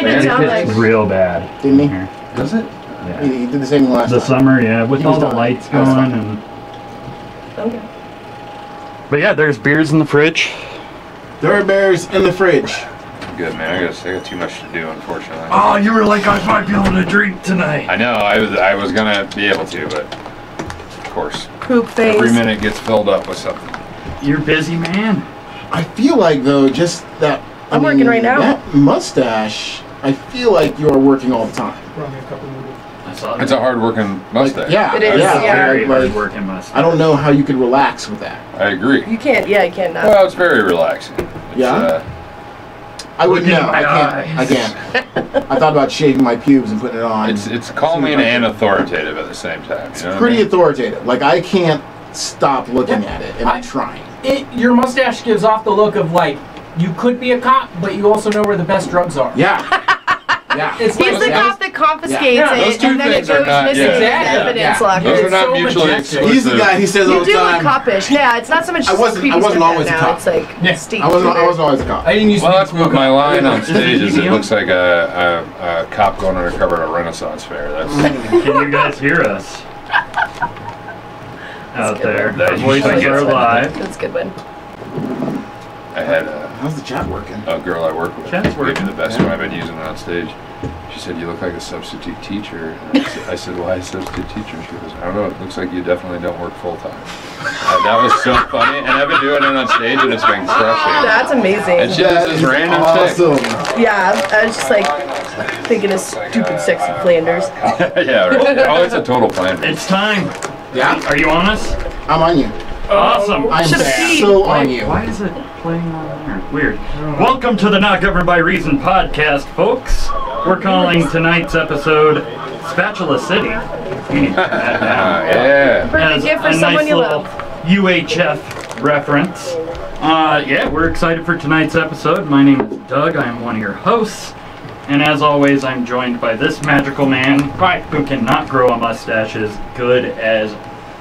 made it sound like real bad. Didn't he? Does it? Yeah. He did the same last the time. Summer, yeah, with all the lights going and. Okay. But yeah, there's beers in the fridge. There are bears in the fridge. Good, man. I got too much to do, unfortunately. Oh, you were like, I might be able to drink tonight. I know. I was gonna be able to, but of course, poop face. every minute gets filled up with something. You're busy, man. I feel like though, just that. I'm working right now. That mustache. I feel like you are working all the time. I saw that. It's a hard-working mustache. Like, yeah, It is, yeah. Very Like, hard working mustache. I don't know how you could relax with that. I agree. You can't. Yeah, you can't not. Well, it's very relaxing. It's, Yeah? I wouldn't Look in know. my I can't. I thought about shaving my pubes and putting it on. It's calming and authoritative at the same time. It's You know pretty what authoritative. Like I can't stop looking at it, and I'm trying. Your mustache gives off the look of like you could be a cop, but you also know where the best drugs are. Yeah. Yeah. It's He's like the cop that confiscates Yeah, those it, two and then it things are goes not- missing yeah. in the Exactly. evidence Yeah. locker. Those are It's not so mutually majestic. exclusive. He's the guy. He says all You the do look time. coppish. Yeah, it's not so much I wasn't creepy stuff always a now. cop. It's like Yeah. Steve. I wasn't always a cop. I didn't use Well, to be that's cool what my cop. line on stage is. It medium? looks like a cop going undercover at a Renaissance fair. That's Can you guys hear us? Out good there. one. The voices That's are live. That's a good one. I had How's the chat working? a girl I work with. Chat's Gave me working. the best one I've been using on stage. She said, "You look like a substitute teacher." And I said, "Why a substitute teacher?" She goes, "I don't know. It looks like you definitely don't work full time." That was so funny, and I've been doing it on stage, and it's been crushing. That's amazing. And she does this random Awesome. Yeah, I was just like thinking of stupid sexy Flanders. thing. Yeah, right. Oh, it's a total plan. It's time. Yeah. Are you on us? I'm on you. Awesome. I'm Should've peed. so on you. Why is it playing on there? Weird. Welcome to the Not Governed by Reason podcast, folks. We're calling tonight's episode Spatula City. You need to turn that down. Yeah. Perfect gift for a someone nice you little love. UHF reference. Yeah, we're excited for tonight's episode. My name is Doug. I am one of your hosts. And as always, I'm joined by this magical man who cannot grow a mustache as good as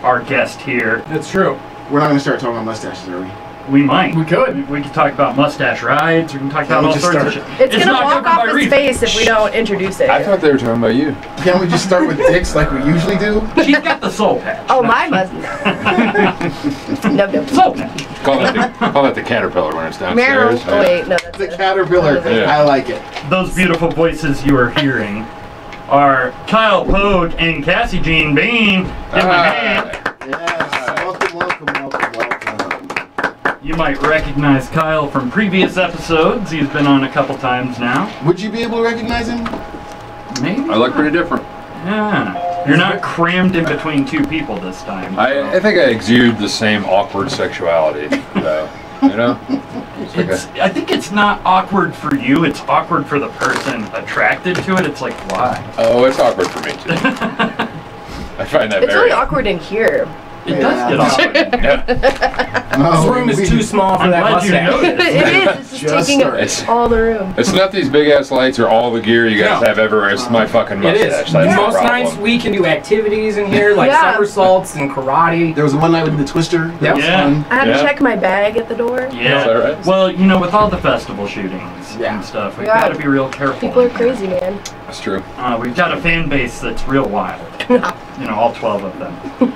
our guest here. That's true. We're not gonna start talking about mustaches, are we? We might. We could. We could talk about mustache rides. We can talk about we all just sorts of start- shit. It's gonna not walk governed by off his reason. face if we don't introduce it. I thought they were talking about you. Can't we just start with dicks like we usually do? She's got the soul patch. Oh, my must. No, no. Soul patch. Call that the caterpillar when it's Meryl. downstairs. Oh wait, no, that's The it. caterpillar. Yeah. I like it. Those beautiful voices you are hearing are Kyle Pogue and Cassie Jean Bean. Give my hand. Yes. Welcome, welcome, welcome, welcome. You might recognize Kyle from previous episodes. He's been on a couple times now. Would you be able to recognize him? Maybe. I look pretty different. Yeah. You're not crammed in between two people this time. I think I exude the same awkward sexuality, though. You know? It's like I think it's not awkward for you. It's awkward for the person attracted to it. It's like, why? it's awkward for me, too. I find that It's very... really awkward in here. It does get awkward. Yeah. This room is too small for I'm that glad you mustache. noticed. It is. It's just Just taking started. up all the room. It's not these big-ass lights or all the gear you guys No. have everywhere. It's my fucking It mustache. is. That's the Most problem. nights we can do activities in here like Yeah. somersaults and karate. There was one night we did the twister. That Yep. was Yeah. fun. I had Yeah. to check my bag at the door. Yeah. Is that right? Well, you know, with all the festival shootings Yeah. and stuff, we've Yeah. got to be real careful. People are crazy, man. That's true. We've got a fan base that's real wild. You know, all 12 of them.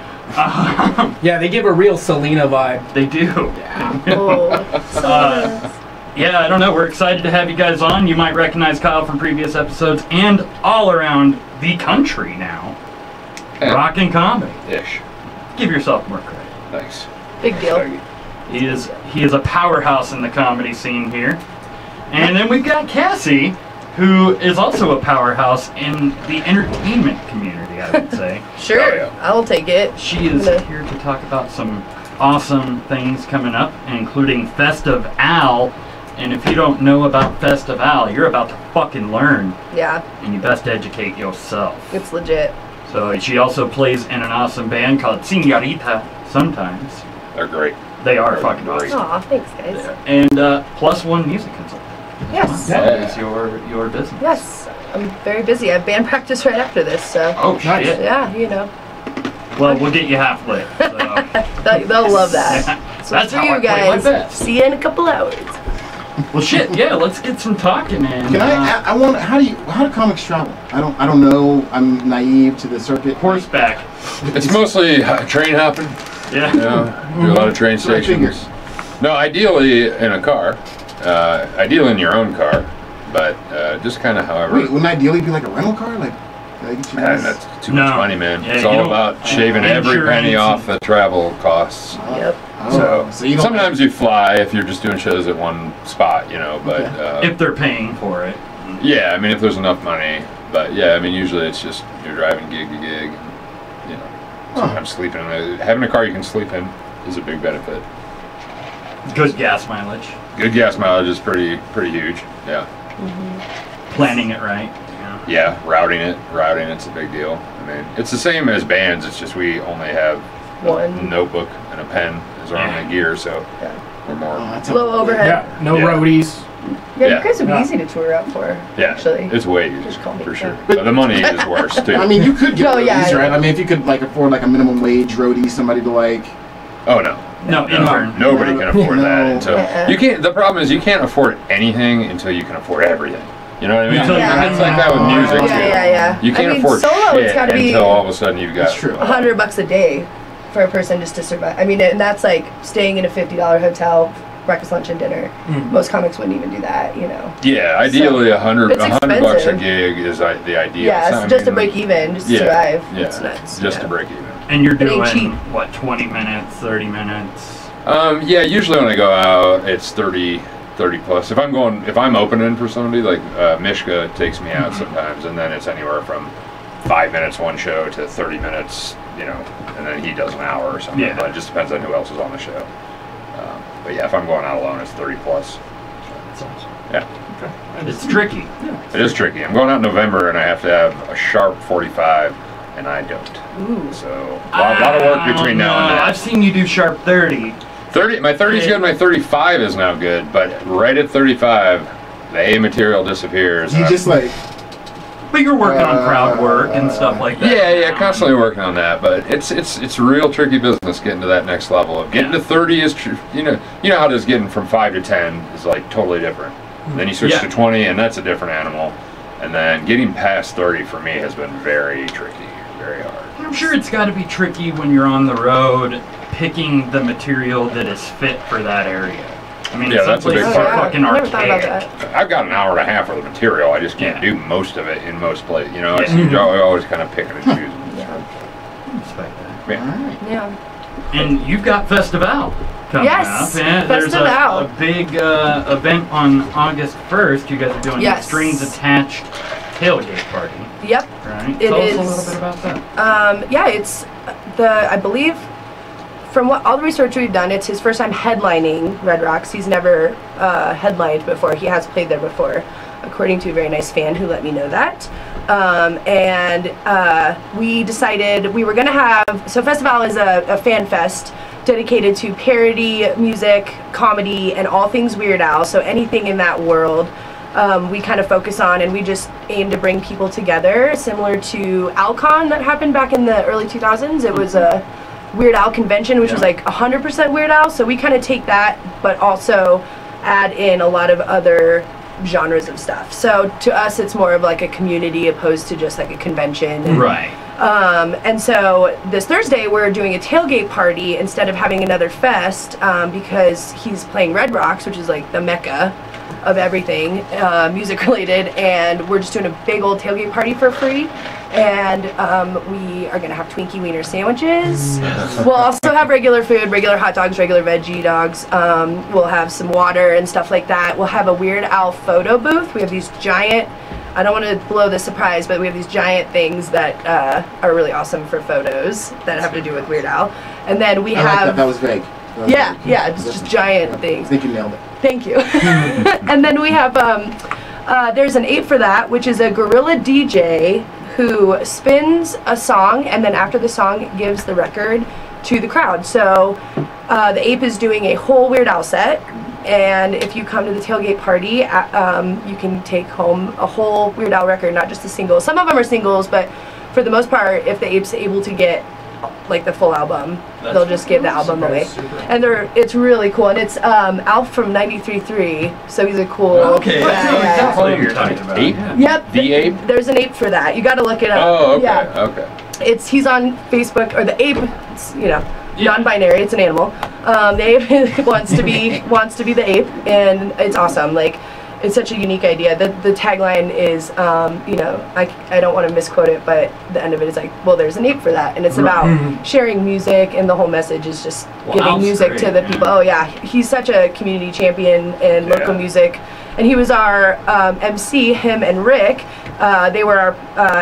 Yeah, they give a real Selena vibe. They do. Oh, so Uh, Yeah, I don't know. We're excited to have you guys on. You might recognize Kyle from previous episodes and all around the country now. Yeah. Rock and comedy. Ish. Give yourself more credit. Thanks. big deal. He is a powerhouse in the comedy scene here. And then we've got Cassie, who is also a powerhouse in the entertainment community, I would say. Sure, Oh, yeah. I'll take it. She is here to talk about some awesome things coming up, including Festive Al. And if you don't know about Festive Al, you're about to fucking learn, Yeah, and you best educate yourself. it's legit. So she also plays in an awesome band called Señorita sometimes. They're great. They are They're fucking great. awesome. Aw, thanks, guys. And plus one music consultant. Yes. That Yeah. is your business. Yes, I'm very busy. I have band practice right after this, so. Oh shit. Yeah, you know. Well, we'll get you half lit. So. They'll love that. So That's for how you I play my guys. best. See you in a couple hours. Well, shit. Yeah, let's get some talking in. Can I want. How do comics travel? I don't know. I'm naive to the circuit. Horseback. It's mostly train hopping. Yeah. You know, do a lot of train stations. No, ideally in a car. Ideally in your own car, but just kind of however. Wait, wouldn't ideally be like a rental car? Like that's too much money, man. Yeah, it's all about shaving every penny off the travel costs. Yep. So you sometimes you fly if you're just doing shows at one spot, you know, but if they're paying for it. Yeah, I mean if there's enough money, but yeah, I mean usually it's just you're driving gig to gig, and, you know, sometimes sleeping. Having a car you can sleep in is a big benefit. Good gas mileage. Good gas mileage is pretty huge. Yeah. Planning it right. Yeah, routing it's a big deal. I mean, it's the same as bands. It's just we only have a notebook and a pen as our only gear, so we're more low overhead. Yeah, no roadies. Yeah, you guys would be easy to tour out for. Yeah, actually, it's way easier for sure. But the money is worse too. I mean, you could get roadies, right? I mean, if you could like afford like a minimum wage roadie, somebody to like. Oh no. No, intern. Nobody can afford that until you can't. The problem is you can't afford anything until you can afford everything. You know what I mean? It's like that with music too. Yeah. You can't afford solo, shit until all of a sudden you've got $100 a day for a person just to survive. I mean, and that's like staying in a $50 hotel, breakfast, lunch, and dinner. Most comics wouldn't even do that, you know. Yeah, ideally $100 a gig is the ideal. Yeah, it's just to break even, just to survive. Yeah, it's nuts. Just to break even. And you're doing what, 20 minutes, 30 minutes? Yeah, usually when I go out, it's 30 plus. If I'm opening for somebody, like Mishka takes me out sometimes, and then it's anywhere from 5 minutes one show to 30 minutes, you know, and then he does an hour or something. Yeah. But it just depends on who else is on the show. But yeah, if I'm going out alone, it's 30 plus. That's awesome. Yeah. Okay. It's tricky. It is tricky. I'm going out in November, and I have to have a sharp 45, and I don't. Ooh. So a lot of work between now and then. I've seen you do sharp 30. 30, my 30 is good, my 35 is now good, but right at 35, the A material disappears. You just like... But you're working on crowd work and stuff like that. Yeah, constantly working on that, but it's real tricky business getting to that next level. Of getting to 30 is, you know how it is getting from 5 to 10 is like totally different. And then you switch to 20 and that's a different animal. And then getting past 30 for me has been very tricky, very hard. I'm sure it's got to be tricky when you're on the road picking the material that is fit for that area. I mean, that's a big part. Fucking I never thought about archaic. that. I've got an hour and a half worth of material. I just can't do most of it in most places. You know, I always kind of picking and choosing. Respect that. Yeah. And you've got Festival coming up. And there's a big event on August 1st. You guys are doing a strings attached tailgate party. Yep. Right. It Tell is. us a little bit about that. Yeah, it's I believe, from all the research we've done, it's his first time headlining Red Rocks. He's never headlined before. He has played there before, according to a very nice fan who let me know that. We decided we were going to have, so Festival is a fan fest dedicated to parody, music, comedy, and all things Weird Al, so anything in that world. We kind of focus on, and we just aim to bring people together, similar to Alcon that happened back in the early 2000s. It was a Weird Al convention, which was like 100% Weird Al, so we kind of take that, but also add in a lot of other genres of stuff. So to us, it's more of like a community opposed to just like a convention. Right. And so this Thursday, we're doing a tailgate party instead of having another fest, because he's playing Red Rocks, which is like the mecca of everything music related, and we're just doing a big old tailgate party for free. And we are gonna have Twinkie Wiener sandwiches. We'll also have regular food, regular hot dogs, regular veggie dogs. We'll have some water and stuff like that. We'll have a Weird Al photo booth. We have these giant, I don't want to blow the surprise, but we have these giant things that are really awesome for photos that have to do with Weird Al. And then we have... That was vague. Yeah, it's just giant things. I think you nailed it. Thank you. And then we have, there's an 8 for that, which is a gorilla DJ who spins a song, and then after the song gives the record to the crowd. So the Ape is doing a whole Weird Al set, and if you come to the tailgate party, you can take home a whole Weird Al record, not just a single. Some of them are singles, but for the most part, if the Ape's able to get like the full album. That's They'll just give the album away, and it's really cool. And it's Alf from 93.3, so he's a cool. Okay, Yeah. that's what you're talking about. Ape? Yeah. Yep. The Ape? There's an ape for that. You got to look it up. Oh, okay, Yeah. okay. He's on Facebook, or the ape. It's, Yeah. non-binary. It's an animal. The ape wants to be the ape, and it's awesome. Like, it's such a unique idea. The tagline is, I don't want to misquote it, but the end of it is like, well, there's an ape for that, and it's about sharing music, and the whole message is just giving Alf's music great, to the yeah. people. Oh yeah, he's such a community champion in local music, and he was our MC. Him and Rick, they were our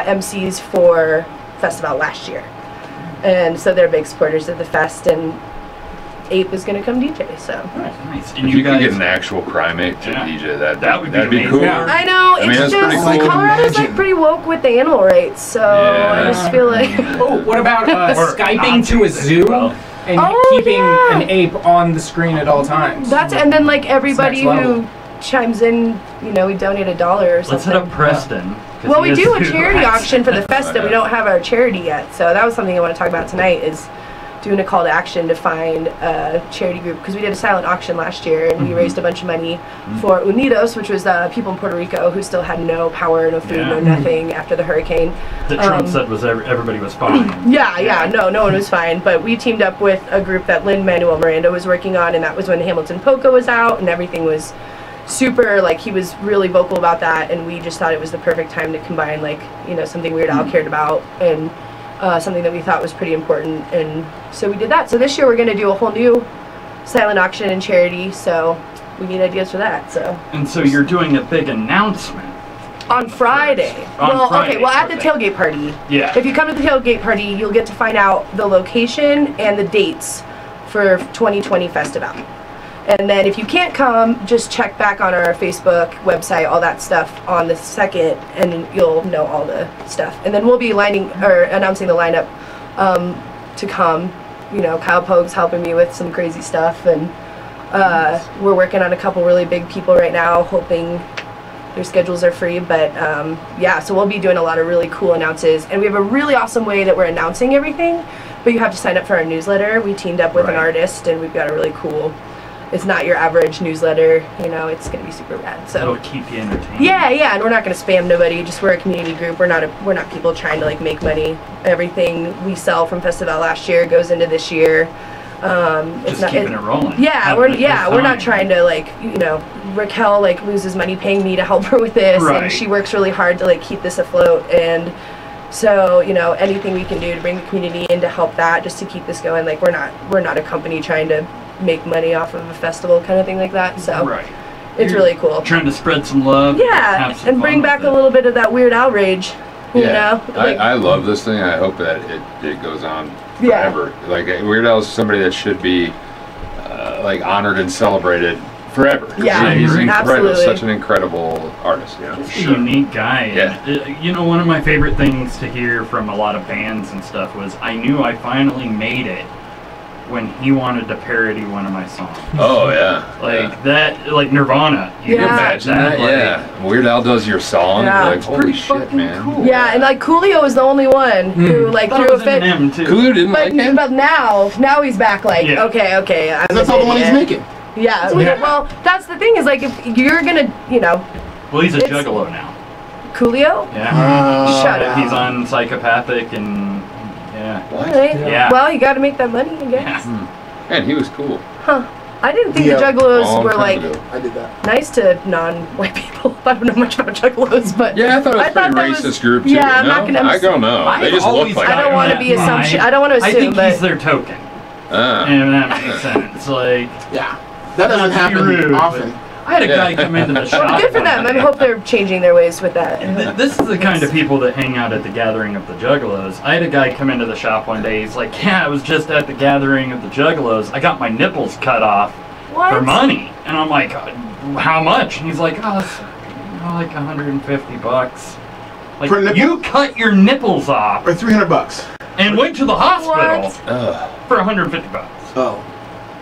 MCs for Festival last year, and so they're big supporters of the fest, and Ape is going to come DJ, so. Nice. And If you guys, could get an actual primate to Yeah. DJ, that'd That would be be amazing. cool. Yeah. I know, I mean, it's that's just, pretty cool. Colorado's like Imagine. pretty woke with the animal rights, so I Yeah. just feel like, Oh, what about Or Skyping to a Nazis as zoo well. and Oh, keeping yeah. an ape on the screen at all times? and then like everybody next who level. chimes in, we donate $1 or something. Let's hit up Preston. 'cause Well, he we has do a two charity rights. auction for the fest, and we don't have our charity yet, so that was something I want to talk about tonight, is doing a call to action to find a charity group, because we did a silent auction last year, and we raised a bunch of money for Unidos, which was people in Puerto Rico who still had no power, no food, no nothing after the hurricane. That Trump said was everybody was fine. No one was fine, but we teamed up with a group that Lin-Manuel Miranda was working on, and that was when Hamilton Polka was out, and everything was super, like, he was really vocal about that, and we just thought it was the perfect time to combine, like, something Weird Al cared about, and something that we thought was pretty important, and so we did that. So this year we're going to do a whole new silent auction and charity, so we need ideas for that. So And so you're doing a big announcement. on Friday. On Friday, at the okay. tailgate party. Yeah. If you come to the tailgate party, you'll get to find out the location and the dates for 2020 Festival. And then if you can't come, just check back on our Facebook website, all that stuff on the 2nd, and you'll know all the stuff. And then we'll be announcing the lineup to come. Kyle Pogue's helping me with some crazy stuff, and we're working on a couple really big people right now, hoping their schedules are free. But so we'll be doing a lot of really cool announces, and we have a really awesome way that we're announcing everything, but you have to sign up for our newsletter. We teamed up with an artist, and we've got a really cool, it's not your average newsletter, it's going to be super rad. So It'll keep you entertained. yeah, and we're not going to spam nobody. Just we're a community group. We're not people trying to like make money. Everything we sell from Festival last year goes into this year. It's Just not keeping it rolling. Yeah, Having a good we're not time. trying to like Raquel like loses money paying me to help her with this, Right. and she works really hard to like keep this afloat. And so anything we can do to bring the community in to help that, just to keep this going. Like we're not a company trying to make money off of a festival kind of thing like that. So Right. it's You're really cool. Trying to spread some love. Yeah, have some and fun bring with back it. a little bit of that Weird Al rage. I love this thing. I hope that it goes on Yeah. forever. Like Weird Al is somebody that should be honored and celebrated forever. Yeah, he's incredible. absolutely. Such an incredible artist. He's a unique guy. Yeah. And, one of my favorite things to hear from a lot of bands and stuff was, I knew I finally made it when he wanted to parody one of my songs. Oh yeah. That, like Nirvana. You Yeah. can Imagine that. like, Yeah. Weird Al does your song. Yeah. You're like, It's holy pretty shit, fucking man. cool. Yeah, and like Coolio was the only one who like I thought it threw a was fit. Eminem, too. Coolio didn't like him. But now he's back. Like Yeah. okay, I'm That's an all the money he's idiot. making. Yeah, Yeah. well, that's the thing is like if you're gonna Well, he's a It's- juggalo now. Coolio. Yeah. Shut up. He's on Psychopathic and, yeah. All right. Yeah. Well, you got to make that money, I guess. Yeah. Man, he was cool. Huh. I didn't think Yeah. the Juggalos Long were time like ago. I did that. nice to non-white people. I don't know much about Juggalos, but Yeah, I thought it was a thought pretty that racist was- group too. Yeah, I'm no? not gonna. I don't know. They I've just look always like. I don't gotten want to that be assumption. line. I don't want to I assume, think but he's their token. Ah. And that makes sense. Like, Yeah. That doesn't Not to be happen rude, often. I had a guy come into the shop. good for one them. I day. hope they're changing their ways with that. This is the kind of people that hang out at the gathering of the Juggalos. I had a guy come into the shop one day. He's like, "Yeah, I was just at the gathering of the Juggalos. I got my nipples cut off What? for money." And I'm like, "How much?" And he's like, "Oh, it's, like $150." Like, Per nipple? you cut your nipples off Or $300. and went to the hospital What? Ugh. for $150. Oh.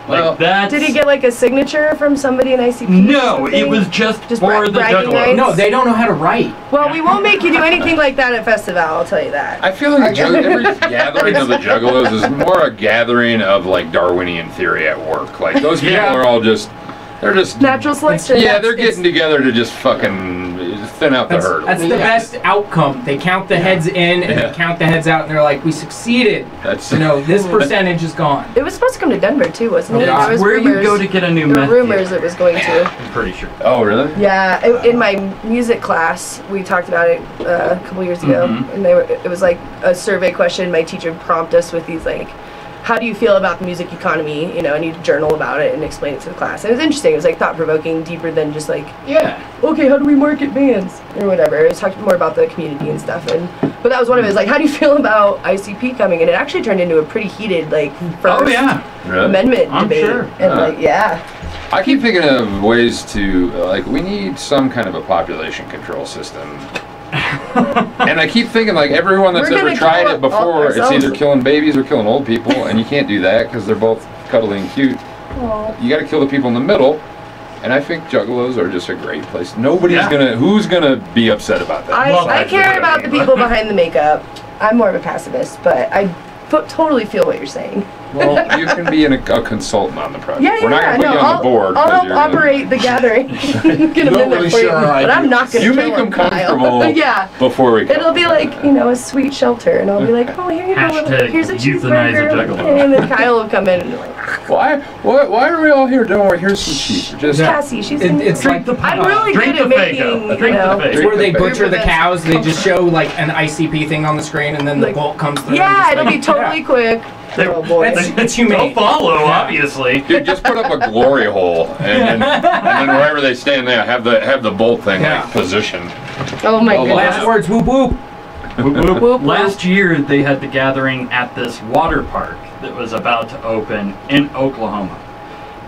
Well, Like that's. Did he get like a signature from somebody in ICP? No, it was just for the bragging Juggalos. rights? No, they don't know how to write. Well, we won't make you do anything like that at festival. I'll tell you that. I feel like every gathering of the Juggalos is more a gathering of like Darwinian theory at work. Like those people Yeah. are all just, they're just Natural selection. Yeah, they're getting together to just fucking thin out the herd. That's the best outcome. They count the heads in and Yeah. they count the heads out, and they're like, "We succeeded." That's This percentage is gone. It was supposed to come to Denver too, wasn't it? Yeah. There was Where rumors. you go to get a new There meth were rumors dealer. it was going to. I'm pretty sure. Oh, really? Yeah, in my music class, we talked about it a couple years ago, and it was like a survey question. My teacher prompted us with these like, how do you feel about the music economy? You know, and you journal about it and explain it to the class. And it was interesting. It was like thought-provoking, deeper than just like, Yeah. okay, how do we market bands or whatever. It was talking more about the community and stuff. But that was one of his like, how do you feel about ICP coming? And it actually turned into a pretty heated like first Oh yeah. Really? amendment I'm debate. sure. And like, yeah. I keep thinking of ways to, like, we need some kind of a population control system. And I keep thinking, like, everyone that's We're ever gonna tried kill it before, it's ourselves. either killing babies or killing old people, and you can't do that because they're both cuddly and cute. You got to kill the people in the middle, and I think Juggalos are just a great place. Nobody's Yeah. who's gonna be upset about that? Well, I that's care what I about the mean. people behind the makeup. I'm more of a pacifist, but I totally feel what you're saying. Well, you can be a consultant on the project. Yeah, yeah, We're not yeah. gonna put you on the board. I'll 'cause help you're gonna- operate the gathering. Get them in there really for you. sure I But I'm do. not gonna You kill make them Kyle. comfortable Yeah. before we come. It'll be like, a sweet shelter, and I'll be like, oh, here you go. Hashtag Here's a euthanize a cheeseburger. Juggalo. And then Kyle will come in and be like, Why are we all here? Don't worry, here's some cheese. Just Cassie, she's It's Drink like the I'm really Drink good the at Faygo. making, Drink the Faygo. it's where they Group butcher the events. cows. They just show like an ICP thing on the screen, and then the Like- bolt comes through. yeah, and it'll be just totally quick. Oh, boy. It's humane. They'll follow, obviously. Dude, just put up a glory hole, and then wherever they stand there, have the bolt thing Yeah. like positioned. Oh, my Oh, goodness. Last words, whoop whoop. Whoop, whoop. Whoop, whoop. Last year, they had the gathering at this water park that was about to open in Oklahoma.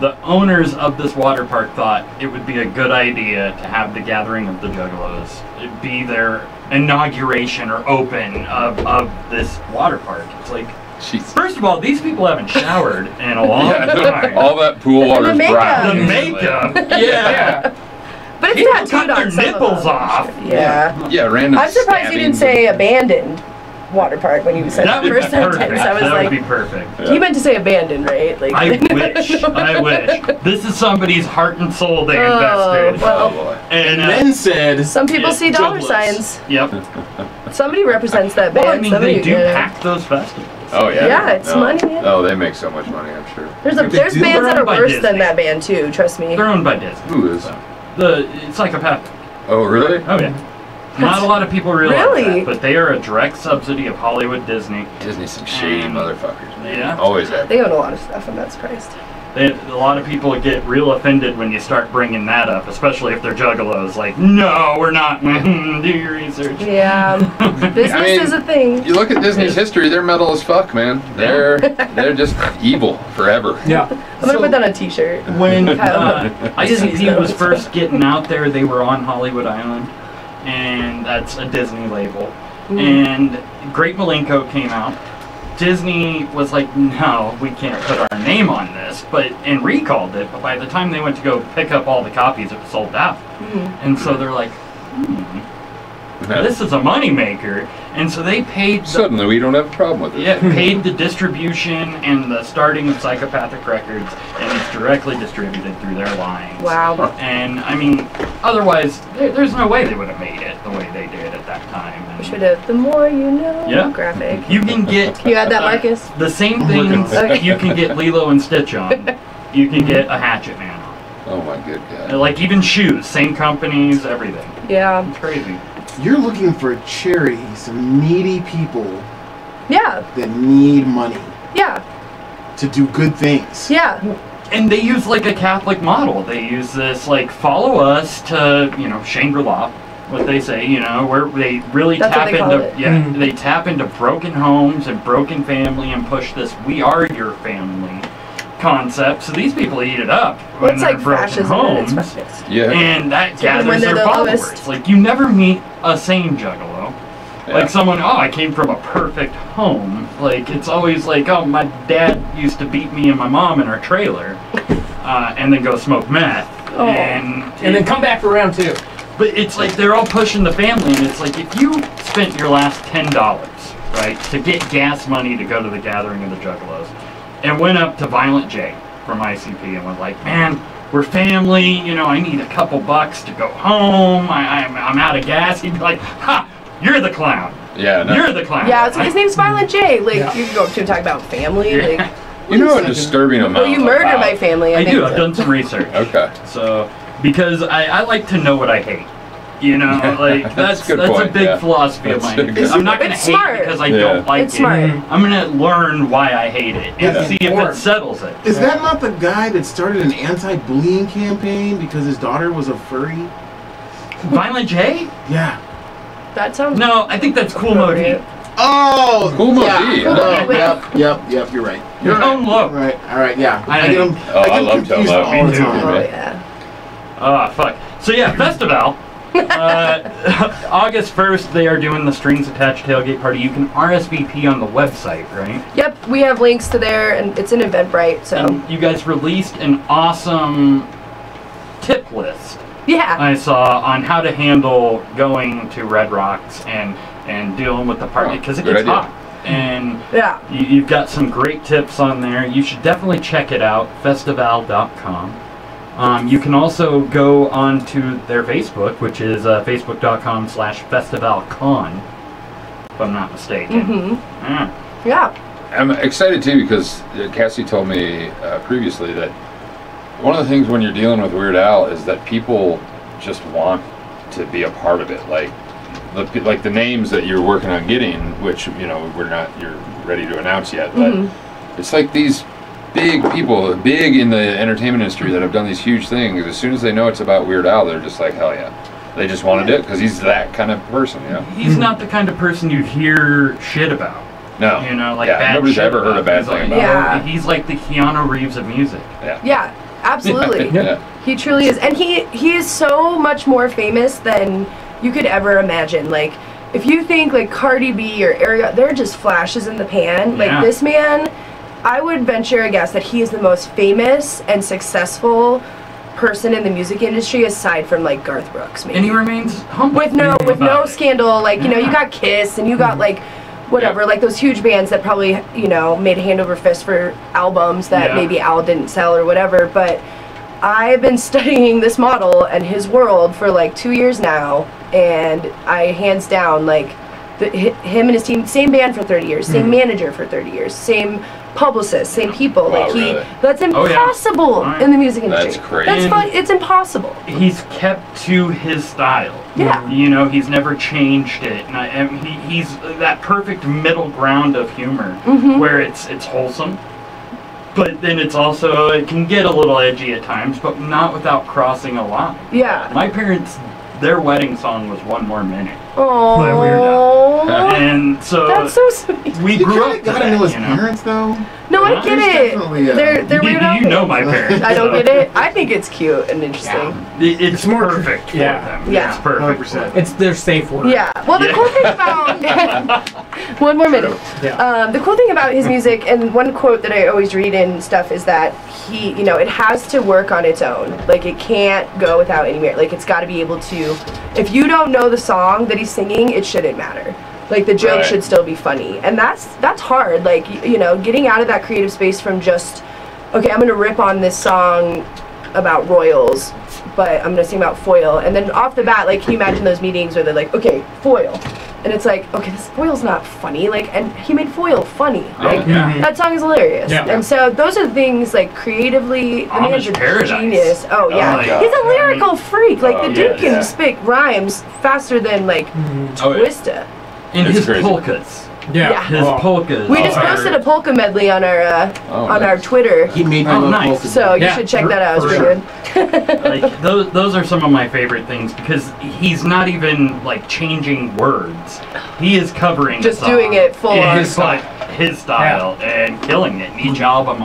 The owners of this water park thought it would be a good idea to have the gathering of the Juggalos. It'd be their inauguration or open of this water park. It's like, Jeez. first of all, these people haven't showered in a long Yeah, time. all that pool water is makeup. brown. The makeup, yeah. But it's People tattooed cut on their some of nipples them. off. Yeah. Yeah, random. I'm surprised you didn't stabbings. say abandoned water park when you said That the would be first perfect. sentence. I was That like, would be perfect. he meant to say abandoned, right? Like, I wish. I wish. This is somebody's heart and soul they invested. well. Oh boy. And Then said, Some people see dollar Juggalos. signs. yep. Somebody represents that band. Well, I mean, Somebody, they do you know. pack those festivals. Oh yeah. Yeah, it's No. money, man. Oh, they make so much money, I'm sure. There's They bands do. that They're are owned by worse Disney. than that band too. Trust me. They're owned by Disney. Who is? The Psychopathic. Oh really? Oh yeah. Not a lot of people realize Really? that, but they are a direct subsidy of Hollywood Disney. Disney's some shady motherfuckers. Man. Yeah. Always have. They own a lot of stuff. I'm not surprised. A lot of people get real offended when you start bringing that up, especially if they're Juggalos. Like, no, we're not. Do your research. Yeah, business I mean, is a thing. You look at Disney's history; they're metal as fuck, man. They're just evil forever. Yeah. I'm gonna put that on a T-shirt. When Kyle. ICP Disney's was known. first getting out there, they were on Hollywood Island, and that's a Disney label. And Great Milenko came out. Disney was like, no, we can't put our name on this, and recalled it. But by the time they went to go pick up all the copies, it was sold out. And so they're like, this is a moneymaker. And so they paid the Suddenly, we don't have a problem with it. yeah, paid the distribution and the starting of Psychopathic Records, and it's directly distributed through their lines. Wow. And I mean, otherwise, there's no way they would have made it the way they did at that time. We And should have the more you know Yeah. graphic. you can get Can you add that, Marcus? the same I'm working things on it. you can get Lilo and Stitch on. You can get a Hatchet Man on. Oh my good God. Like even shoes, same companies, everything. Yeah. It's crazy. you're looking for a charity, some needy people Yeah. that need money Yeah. to do good things. Yeah. And they use like a Catholic model. They use this like follow us to, Shangri-La, what they say, where they really That's what tap they call into it. they tap into broken homes and broken family and push this we are your family concept. So these people eat it up Well, when it's they're like broken fascism homes. and it's fascist. Yeah. And that Even gathers when they're their the followers. lowest. Like you never meet a sane juggalo. Yeah. Like someone, I came from a perfect home. Like, it's always like, oh, my dad used to beat me and my mom in our trailer, and then go smoke meth. Oh. And then come back for round 2. But it's like they're all pushing the family, and it's like if you spent your last $10, right, to get gas money to go to the gathering of the Juggalos, and went up to Violent J from ICP and was like, man, we're family, you know, I need a couple bucks to go home, I'm out of gas, he'd be like, ha, you're the clown. Yeah, no. You're the clown. Yeah, his name's Violent J. Like, you can go up to him and talk about family. Yeah. Like, You know a disturbing amount. well, you murdered about- my family. I think do, I've so. done some research. Okay. So, because I like to know what I hate. You know, like that's a good a point, big yeah. philosophy of That's mine. a good- I'm not gonna It's hate smart. because I Yeah. don't like It's it. smart. I'm gonna learn why I hate it and Yeah. see if it Informed. settles it. Is that not the guy that started an anti-bullying campaign because his daughter was a furry? Violent J? Yeah. That sounds. No, I think that's Cool Mode E. Oh! Cool Mode yeah. E, Cool huh? Mode E. Yep, you're right. Your own look. Right, alright, yeah. I- get 'em- Oh, get I 'em love confused Tomo. all Me the too, time. Oh man. yeah. Ah, fuck. So yeah, Festival. August 1st, they are doing the Strings Attached Tailgate Party. You can RSVP on the website, right? Yep, we have links to there, and it's an Eventbrite. So And you guys released an awesome tip list. yeah. I saw on how to handle going to Red Rocks and dealing with the party because it good gets idea. hot. And Yeah. you've got some great tips on there. You should definitely check it out, festival.com. You can also go onto their Facebook, which is facebook.com/festivalcon, if I'm not mistaken. Mhm. Yeah. Yeah. I'm excited too because Cassie told me previously that one of the things when you're dealing with Weird Al is that people just want to be a part of it. Like the names that you're working on getting, which you're ready to announce yet, but it's like these big people, big in the entertainment industry that have done these huge things. As soon as they know it's about Weird Al, they're just like, hell yeah. They just want to do it because he's that kind of person, you know? He's not the kind of person you hear shit about. No. You know, like Yeah, bad nobody's shit ever heard a about. bad He's thing like, about Yeah. He's like the Keanu Reeves of music. Yeah. Absolutely. Yeah. He truly is, and he is so much more famous than you could ever imagine. Like, if you think like Cardi B or Ariana, they're just flashes in the pan. Like Yeah. this man, I would venture a guess that he is the most famous and successful person in the music industry aside from like Garth Brooks, maybe. And he remains humble. with no about it. scandal. Like, you know, you Yeah. got Kiss and you got like whatever, Yeah. like those huge bands that probably, you know, made hand over fist for albums that Yeah. maybe Al didn't sell or whatever. But I've been studying this model and his world for like 2 years now, and I hands down like him and his team, same band for 30 years, same manager for 30 years, same publicist, same people. Wow, like really? that's Oh, yeah. impossible Right. in the music industry. That's crazy. That's fun. It's impossible. He's kept to his style. Yeah. You know, he's never changed it. And he's that perfect middle ground of humor Mm-hmm. where it's wholesome, but then it's also, it can get a little edgy at times, but not without crossing a line. Yeah. My parents, their wedding song was One More Minute. Oh. By Weird And so That's so sweet. we You grew kinda up to gotta know that, his you know. parents, though. No, I Yeah, get there's it. definitely a- They're weird. You know my parents. I don't so get it. I think it's cute and interesting. It's more- perfect for yeah. them. Yeah. It's perfect. 100%. It's their safe word. Yeah. Well, the Yeah. cool thing about one more minute. Yeah. The cool thing about his music, and one quote that I always read in stuff, is that he, you know, it has to work on its own. Like, it can't go without any merit. Like, it's got to be able to. If you don't know the song that he's singing, it shouldn't matter. Like, the joke Right. should still be funny, and that's hard. Like, you know, getting out of that creative space from just, okay, I'm gonna rip on this song about royals, but I'm gonna sing about foil, and then off the bat, like, can you imagine those meetings where they're like, okay, foil, and it's like, okay, this foil's not funny, like, and he made foil funny, like, yeah. that song is hilarious, Yeah. and so those are things, like, creatively, the man's Amish a Paradise. genius. Oh yeah, my God. he's a lyrical freak. Like, Oh, the dude yeah. can spit rhymes faster than like Oh, yeah. Twista. And It's his crazy. polkas. Yeah. His polkas. We just are- posted a polka medley on our Oh, on nice. our Twitter, He made me Oh, love nice. polka. so you Yeah, should check that out. It's for pretty good. Like those are some of my favorite things because he's not even like changing words. He is covering Just the song. doing it full on. His, like, his style and killing it. And each album,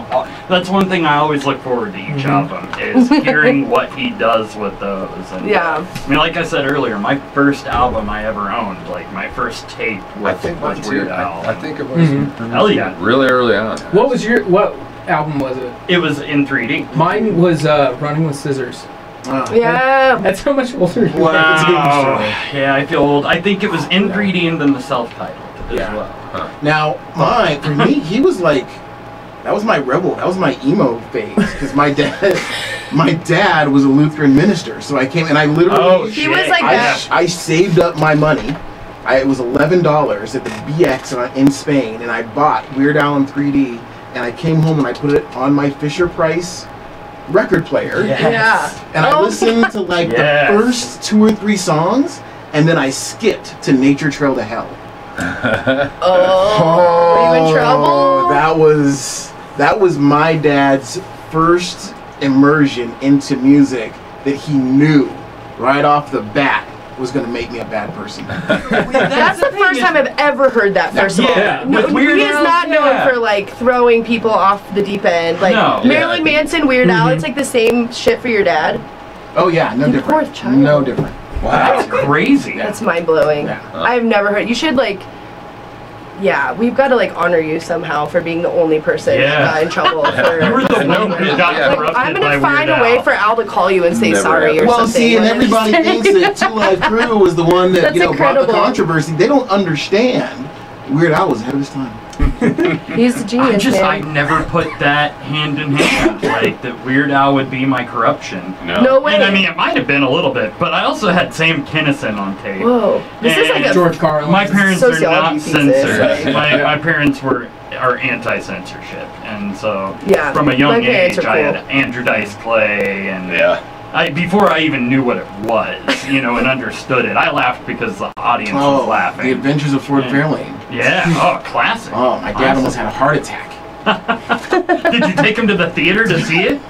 that's one thing I always look forward to each album, is hearing what he does with those. And, Yeah. I mean, like I said earlier, my first album I ever owned, like my first tape I think mine was too. Weird Al. I think it was Hell yeah. really early on. What album was it? It was in 3D. Mine was Running with Scissors. Yeah. That's how much older you are. Wow. Yeah, I feel old. I think it was in 3D and then the self-titled as well. Now, mine, for me, he was like, that was my rebel. That was my emo phase. Because my dad was a Lutheran minister. So I came and I literally, He was like that. I saved up my money. It was $11 at the BX in Spain. And I bought Weird Al in 3D. And I came home and I put it on my Fisher-Price record player. Yeah. And I listened to like the first 2 or 3 songs. And then I skipped to Nature Trail to Hell. Are you in trouble? That was my dad's first immersion into music that he knew right off the bat was going to make me a bad person. That's the first time I've ever heard that, first of all. Yeah, No, with Weird he is Al, not known for, like, throwing people off the deep end. Like, No. Marilyn Manson, Weird Al, it's like the same shit for your dad. Oh yeah, no different. Poor child. No different. Wow. That's crazy. That's mind-blowing. Yeah. I've never heard. You should, like... Yeah, we've got to, like, honor you somehow for being the only person that got in trouble for... You were the one who got Like, corrupted I'm by going to find Weird a way Al. for Al to call you and say Never sorry or happened. Well, something. see, and Like, everybody thinks that Two Live Crew was the one that That's brought the incredible. controversy. They don't understand. Weird Al was ahead of his time. He's a genius, I man. never put that hand in hand, like that Weird Al would be my corruption. No way. And I mean, it might have been a little bit, but I also had Sam Kinison on tape. Whoa. This is like And a... George Carlin. My parents are Sociology not thesis. censored. My parents are anti-censorship, and so Yeah, from a my young parents age, are I had cool. Andrew Dice Clay, and Yeah. before I even knew what it was, and understood it, I laughed because the audience was The laughing. Adventures of Ford Yeah. Fairlane. Yeah, classic. Oh, my dad almost had a heart attack. Did you take him to the theater to see it?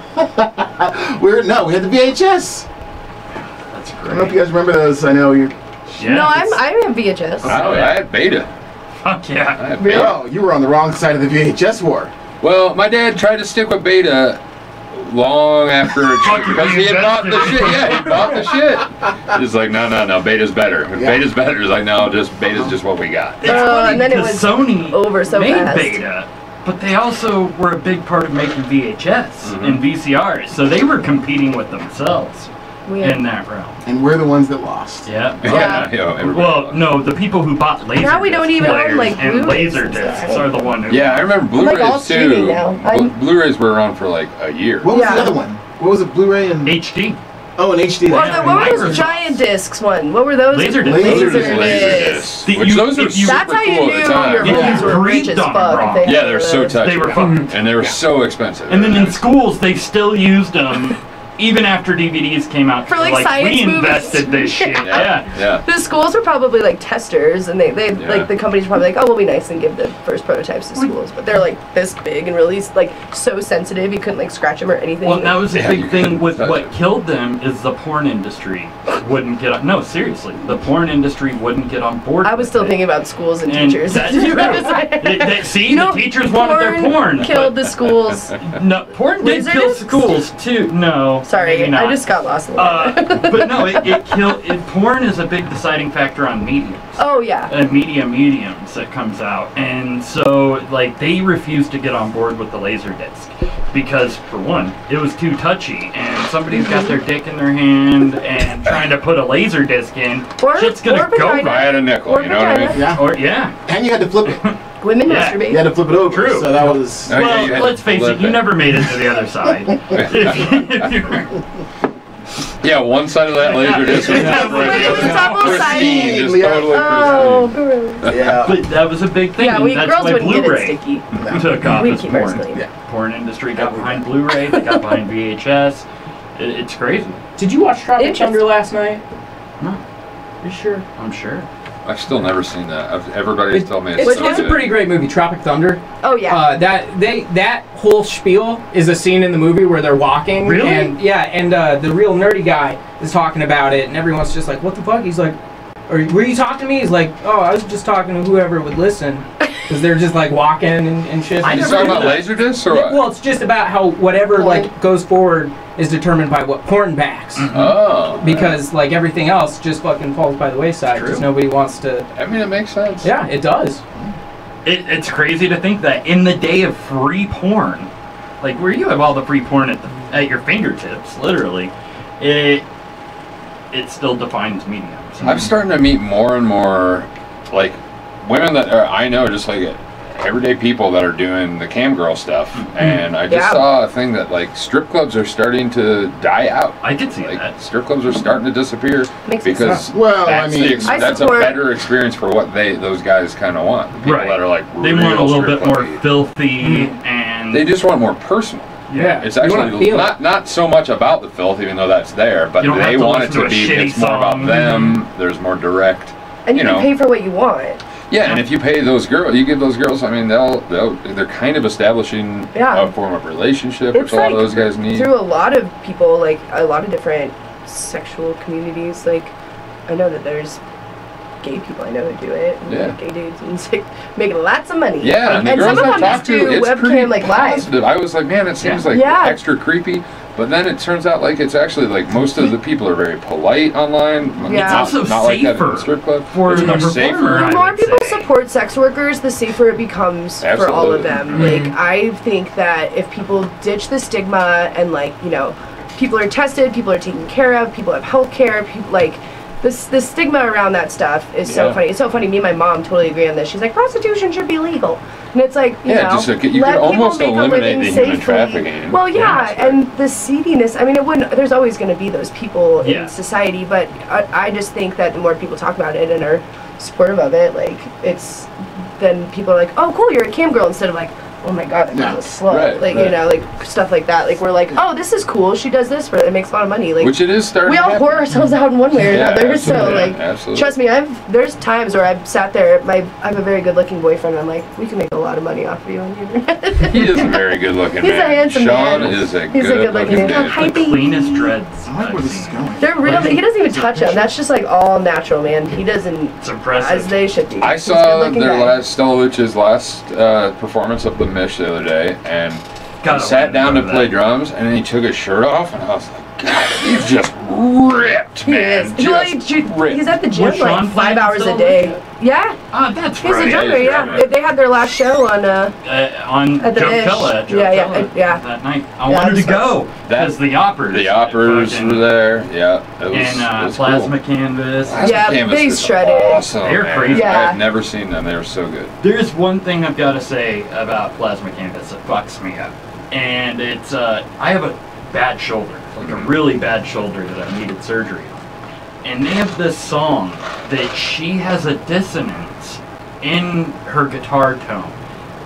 We had the VHS. That's I don't know if great. you guys remember those. I know you're. Yeah. No, I have VHS. Oh, I had Beta. Fuck I yeah. had Beta. Oh, you were on the wrong side of the VHS war. Well, my dad tried to stick with Beta long after because he had bought the shit. Yeah, he bought the shit. He's like, no, Beta's better. If Yeah. Beta's better, he's like, no, Beta's just what we got. It's funny and then it because was Sony over so made fast. Beta, but they also were a big part of making VHS and VCRs, so they were competing with themselves Weird. in that realm. And we're the ones that lost. Yeah. Everybody Well, lost. no, the people who bought laser Now we don't even own, players like, and Blu-rays laser and discs stuff. are the one who. Yeah, I remember I'm, like, all Blu-rays streaming too. now. I'm- Blu-rays were around for like a year. What was Yeah. the other one? What was it? Blu-ray and HD. oh, an HD. What, Yeah, what were those Microsoft. giant discs one? What were those? Laser discs. Laser discs. The- Which you- those were if you- super That's how you cool knew at the time. your Yeah. movies were rich Breathed as on fuck. them if they Yeah, had they're so those. tight. They were fucked. And they were so expensive. And then in schools, they still used them. Even after DVDs came out, For, like, science we movies. invested this shit. Yeah. Yeah. The schools were probably like testers, and they Yeah. like the companies were probably like, oh, we'll be nice and give the first prototypes to schools, but they're like this big and really like so sensitive you couldn't like scratch them or anything. Well, that was the Yeah, big you thing couldn't with touch what it. killed them is the porn industry wouldn't get on. No, seriously, the porn industry wouldn't get on board. I was with still it. thinking about schools and And teachers. that's true. See, You know, the teachers wanted their porn. Killed but- the schools. No, porn did Laser kill discs? schools too. No, Sorry, maybe not. I just got lost in that. But no, it killed. Porn is a big deciding factor on mediums. Oh yeah. Mediums that comes out, and so like they refused to get on board with the laser disc because for one it was too touchy and somebody's got their dick in their hand and trying to put a laser disc in, Or- shit's gonna or go vagina. If I had a nickel, Or you know what I mean? vagina. Yeah. or yeah. And you had to flip it. Women Yeah. You masturbate. had to flip it over. True. So that was. Oh, yeah, Well, you had let's to face flip it, you it. never made it to the other side. if you Yeah, one side of that laser disc was Yeah. separate, But the it was other double-sided. pristine, just Yeah. totally Oh, pristine. gross. Yeah. But that was a big thing. Yeah, and that's girls why wouldn't get it Blu-ray sticky. took off We'd as keep ours porn. clean. Yeah. Porn industry got behind Blu-ray. They got behind VHS. It's crazy. Did you watch Tropic Interesting. Thunder last night? No, You sure? I'm sure. I've still never seen that. Everybody's told me it's It's, so it's a good. pretty great movie, Tropic Thunder. Oh yeah. That whole spiel is a scene in the movie where they're walking. Really? And yeah, and the real nerdy guy is talking about it, and everyone's just like, "What the fuck?" He's like, "Or were you talking to me?" He's like, "Oh, I was just talking to whoever would listen." because they're just like walking and shit. I You never talking heard about that. laser discs or what? Well, it's just about how whatever like goes forward is determined by what porn backs. Oh. Because like everything else just fucking falls by the wayside because True. nobody wants to. I mean, it makes sense. Yeah, it does. It's crazy to think that in the day of free porn, like where you have all the free porn at your fingertips, literally, it still defines mediums. I'm starting to meet more and more, like, women that are, I know, just like everyday people that are doing the cam girl stuff. And I just saw a thing that, like, strip clubs are starting to die out. I did see Like, that. strip clubs are starting to disappear Makes because Well, that's, I mean, that's a support- better experience for what those guys kind of want. The people Right. that are like They real want a little strip bit more club-y. filthy and They just want more personal. yeah. It's You wanna actually feel it. not so much about the filth, even though that's there, but You don't they have to want it listen to to a be. shitty It's more about song. them. There's more direct. And you you can know. pay for what you want. Yeah, and if you pay those girls, you give those girls. I mean, they're kind of establishing Yeah. a form of relationship, It's which a lot of like those guys need. Through a lot of people, like a lot of different sexual communities. Like I know that there's gay people I know who do it. And Yeah. like, gay dudes and it's like making lots of money. Yeah, and the some girls of I them talked just do to, it's pretty webcam like live. positive. I was like, man, it seems like Yeah. extra creepy. But then it turns out like it's actually like most of the people are very polite online. Yeah. It's also not like that in safer the strip club. for it's the much performer. safer. I The more would people say. support sex workers, the safer it becomes for all of them. Mhm. Like I think that if people ditch the stigma and like, you know, people are tested, people are taken care of, people have health care, people like the stigma around that stuff is so Yeah. funny. It's so funny. Me and my mom totally agree on this. She's like, prostitution should be illegal. And it's like, you Yeah, know, just like, you let could people almost make a eliminate living the human safely. trafficking. Well, yeah, Yeah, that's right. and the seediness. I mean, it wouldn't. There's always going to be those people Yeah. in society, but I just think that the more people talk about it and are supportive of it, like it's then people are like, oh, cool, you're a cam girl, instead of like, oh my god, that girl's a slut, Right, like right. you know, like stuff like that. Like we're like, oh, this is cool. She does this for it makes a lot of money. Like Which it is starting we to all happen. whore ourselves out in one way or Yeah, another. So absolutely, like, absolutely. trust me, there's times where I've sat there. I have a very good looking boyfriend. And I'm like, we can make a lot of money off of you on the internet. He is a very good looking He's man. a handsome Sean man. is a He's a good good-looking looking man. dude. Hi, The baby. cleanest dreads. I like I've where this is seen. going. They're real. He doesn't even touch them. That's just like all natural, man. He doesn't. It's impressive. As they should be. I He's a saw good-looking their guy. last Stella Luch's last performance of the Mish the other day, and Gotta he sat down to remember play that. drums, and then he took his shirt off, and I was like, God, he's just ripped, He man. is. Well, Just ripped. he's at the gym Was Sean like 5 playing hours still? a day. Yeah, Ah, that's he's a right. drummer. he's a Yeah, drummer. they had their last show on. On At the Ish. Jokella. at Yeah, yeah, Jokella yeah. That night. I Yeah, wanted to that's go. That- Because the operas. The operas fucking- were there, yeah. It was, And it was Plasma cool. Canvas. Plasma Yeah, Canvas they is shredded. Awesome, They're man. crazy. Yeah. I've never seen them. They were so good. There's one thing I've got to say about Plasma Canvas that fucks me up. And it's, I have a bad shoulder. Like a really bad shoulder that I needed surgery on. And they have this song that she has a dissonance in her guitar tone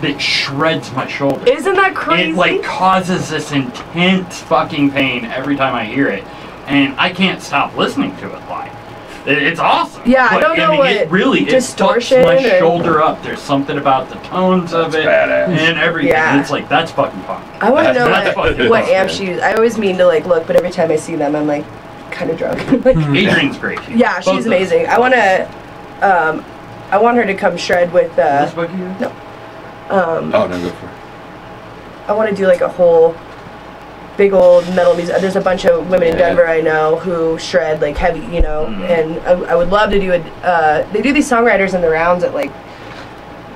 that shreds my shoulder. Isn't that crazy? It like causes this intense fucking pain every time I hear it, and I can't stop listening to it live. It's awesome. Yeah, I But, don't know mean, it what really distortion it fucks my or- shoulder up. There's something about the tones of That's it badass. and everything. Yeah. It's like that's fucking punk. I want to know That's fucking what awesome. amp she used. I always mean to like look, but every time I see them, I'm like kind of drunk. Like, Adrian's great. yeah, Both she's of them. amazing. I want her to come shred with. This book you? No. Oh, no, go for it. I want to do like a whole big old metal music. There's a bunch of women in Yeah. Denver I know who shred like heavy, you know, and I would love to do they do these songwriters in the rounds at like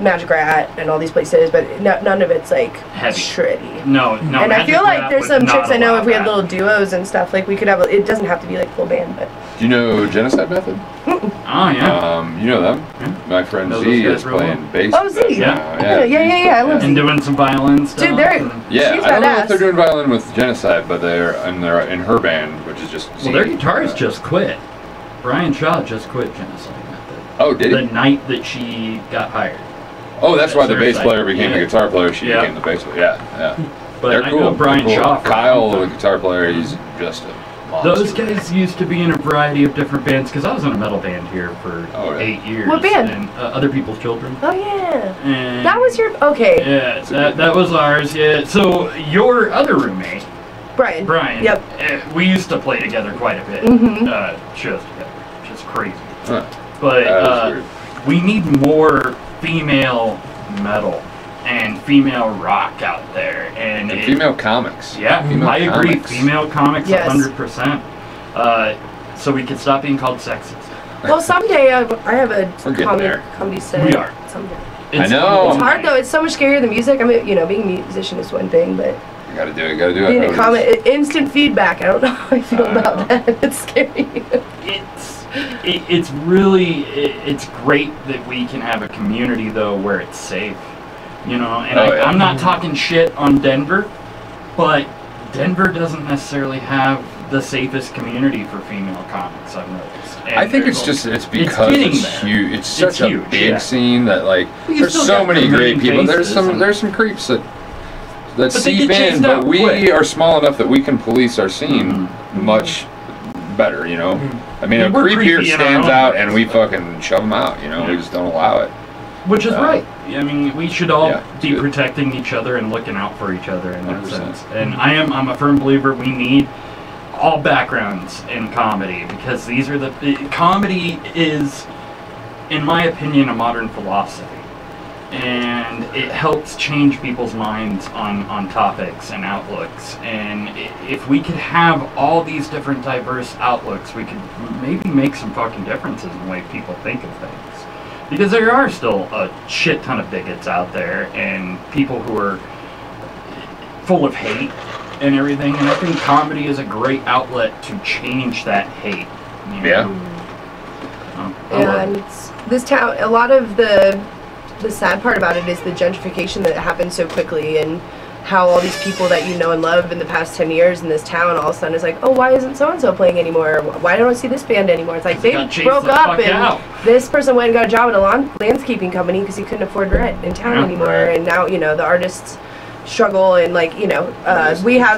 Magic Rat and all these places, but none of it's like Heavy. shreddy. No. And I Magic feel like Rap there's would some not chicks I know allow if we had that. little duos and stuff, like we could have, it doesn't have to be like full band, but. Do you know Genocide Method? Oh yeah. You know them. Yeah. My friend Know Z those guys is real playing bass. Oh, with Z. them Yeah. now. Yeah, I love And doing some violin stuff. Dude, they're- and- Yeah, She's I don't know if badass. they're doing violin with Genocide, but they're in her band, which is just Z. Well, their guitarist just quit. Brian Shaw just quit Genocide Method. Oh, did The he? night that she got hired. Oh, that's why the bass Suicide. player became Yeah. the guitar player. She Yeah. became the bass player. Yeah. But They're I cool. know Brian They're cool. Shaw. for a Kyle, long the time. guitar player, he's just a monster. Those guys used to be in a variety of different bands because I was in a metal band here for Oh, yeah. 8 years. What band? And, Other People's Children. Oh yeah. And That was your, okay. Yeah, that was ours. Yeah. So your other roommate, Brian. Brian. Yep. We used to play together quite a bit. Mhm. Shows together, which is crazy. Huh. But That is weird. we need more female metal and female rock out there, and female comics. Yeah, female I agree. comics. Female comics, Yes. 100%. So we can stop being called sexist. Well, someday I have a We're getting there. comedy set. We are. Someday. I know. It's hard though. It's so much scarier than music. I mean, you know, being a musician is one thing, but You gotta do it. You gotta do being it. a comic, instant feedback. I don't know how I feel about that. It's scary. It's really it's great that we can have a community though where it's safe, you know. And I'm not talking shit on Denver, but Denver doesn't necessarily have the safest community for female comics, I've noticed. And I think it's because it's huge. It's such a huge, big scene that like You there's still so got many great promoting people. faces There's some creeps that they seep get chased in, out but we quick. are small enough that we can police our scene much better. You know, I mean, a We're creep here creepy in our stands own out, ways, and we but- fucking shove them out. You know, we just don't allow it. Which is right. I mean, we should all be good. protecting each other and looking out for each other in that 100%. sense. And I'm a firm believer we need all backgrounds in comedy, because these are comedy is, in my opinion, a modern philosophy. And it helps change people's minds on topics and outlooks. And if we could have all these different diverse outlooks, we could maybe make some fucking differences in the way people think of things. Because there are still a shit ton of bigots out there and people who are full of hate and everything. And I think comedy is a great outlet to change that hate. You know? Yeah. And this town, a lot of the sad part about it is the gentrification that happens so quickly, and how all these people that you know and love in the past 10 years in this town all of a sudden is like, oh, why isn't so-and-so playing anymore? Why don't I see this band anymore? It's like they broke up and this person went and got a job at a landscaping company because he couldn't afford rent in town anymore. And now, you know, the artists struggle, and like, you know,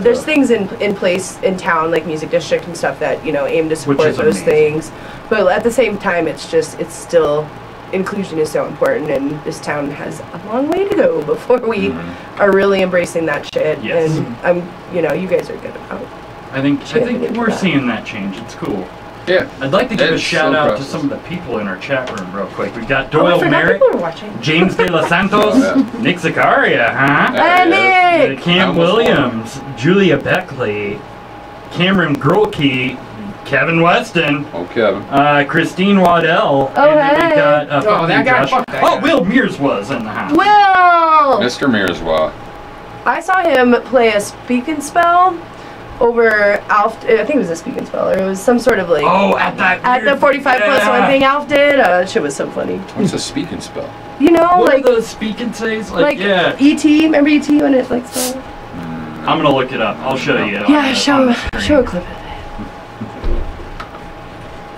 there's things in place in town like Music District and stuff that, you know, aim to support those things. But at the same time, it's still, inclusion is so important, and this town has a long way to go before we are really embracing that shit. Yes. And you know, you guys are good about. I think we're seeing that change. It's cool. Yeah. I'd like to give a It's shout so out to process. some of the people in our chat room real quick. We've got I Doyle forgot Merritt, people are watching. James De Los Santos, Nick Zakaria, huh? Hey, Nick! Cam Williams, Julia Beckley, Cameron Grolke, Kevin Weston, Kevin. Christine Waddell, and then we got that guy, fuck that guy. Will Mears was in the house. Will! Mr. Mirswa. I saw him play a speak and spell over Alf. I think it was a speak and spell, or it was some sort of like. Oh, at the 45 plus 1 thing Alf did. That shit was so funny. What's a speak and spell? You know, What like are those speak and says? Like, yeah. E.T. Remember E.T. when it like spelled? I'm gonna look it up. I'll show you. Yeah, show a clip of it.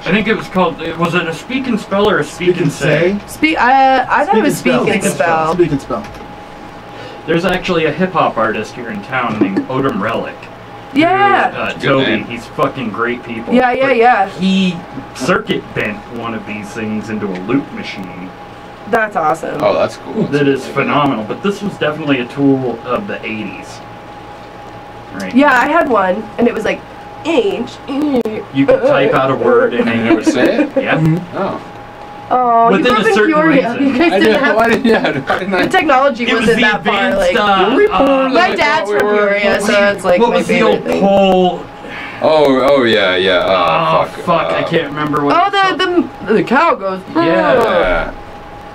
I think it was called. Was it a speak and spell or a speak and say? I thought it was speak and spell. Speak and spell. There's actually a hip hop artist here in town named Odom Relic. Yeah. Toby, name. he's fucking great people. Yeah, yeah, But yeah. He circuit bent one of these things into a loop machine. That's awesome. Oh, that's cool. That is phenomenal. But this was definitely a tool of the 80s. Right. Yeah, I had one, and it was like, H. You could type out a word and You never say it? Yeah. Oh. Oh, you Within grew up a in certain Peoria. reason. You guys didn't have. Why didn't I? The technology It was wasn't the that far. advanced. Like, my I dad's thought from we were- Peoria, so it's like what my was the old favorite thing. pole? Oh, yeah. Oh, fuck. I can't remember what. Oh, the cow goes. Yeah.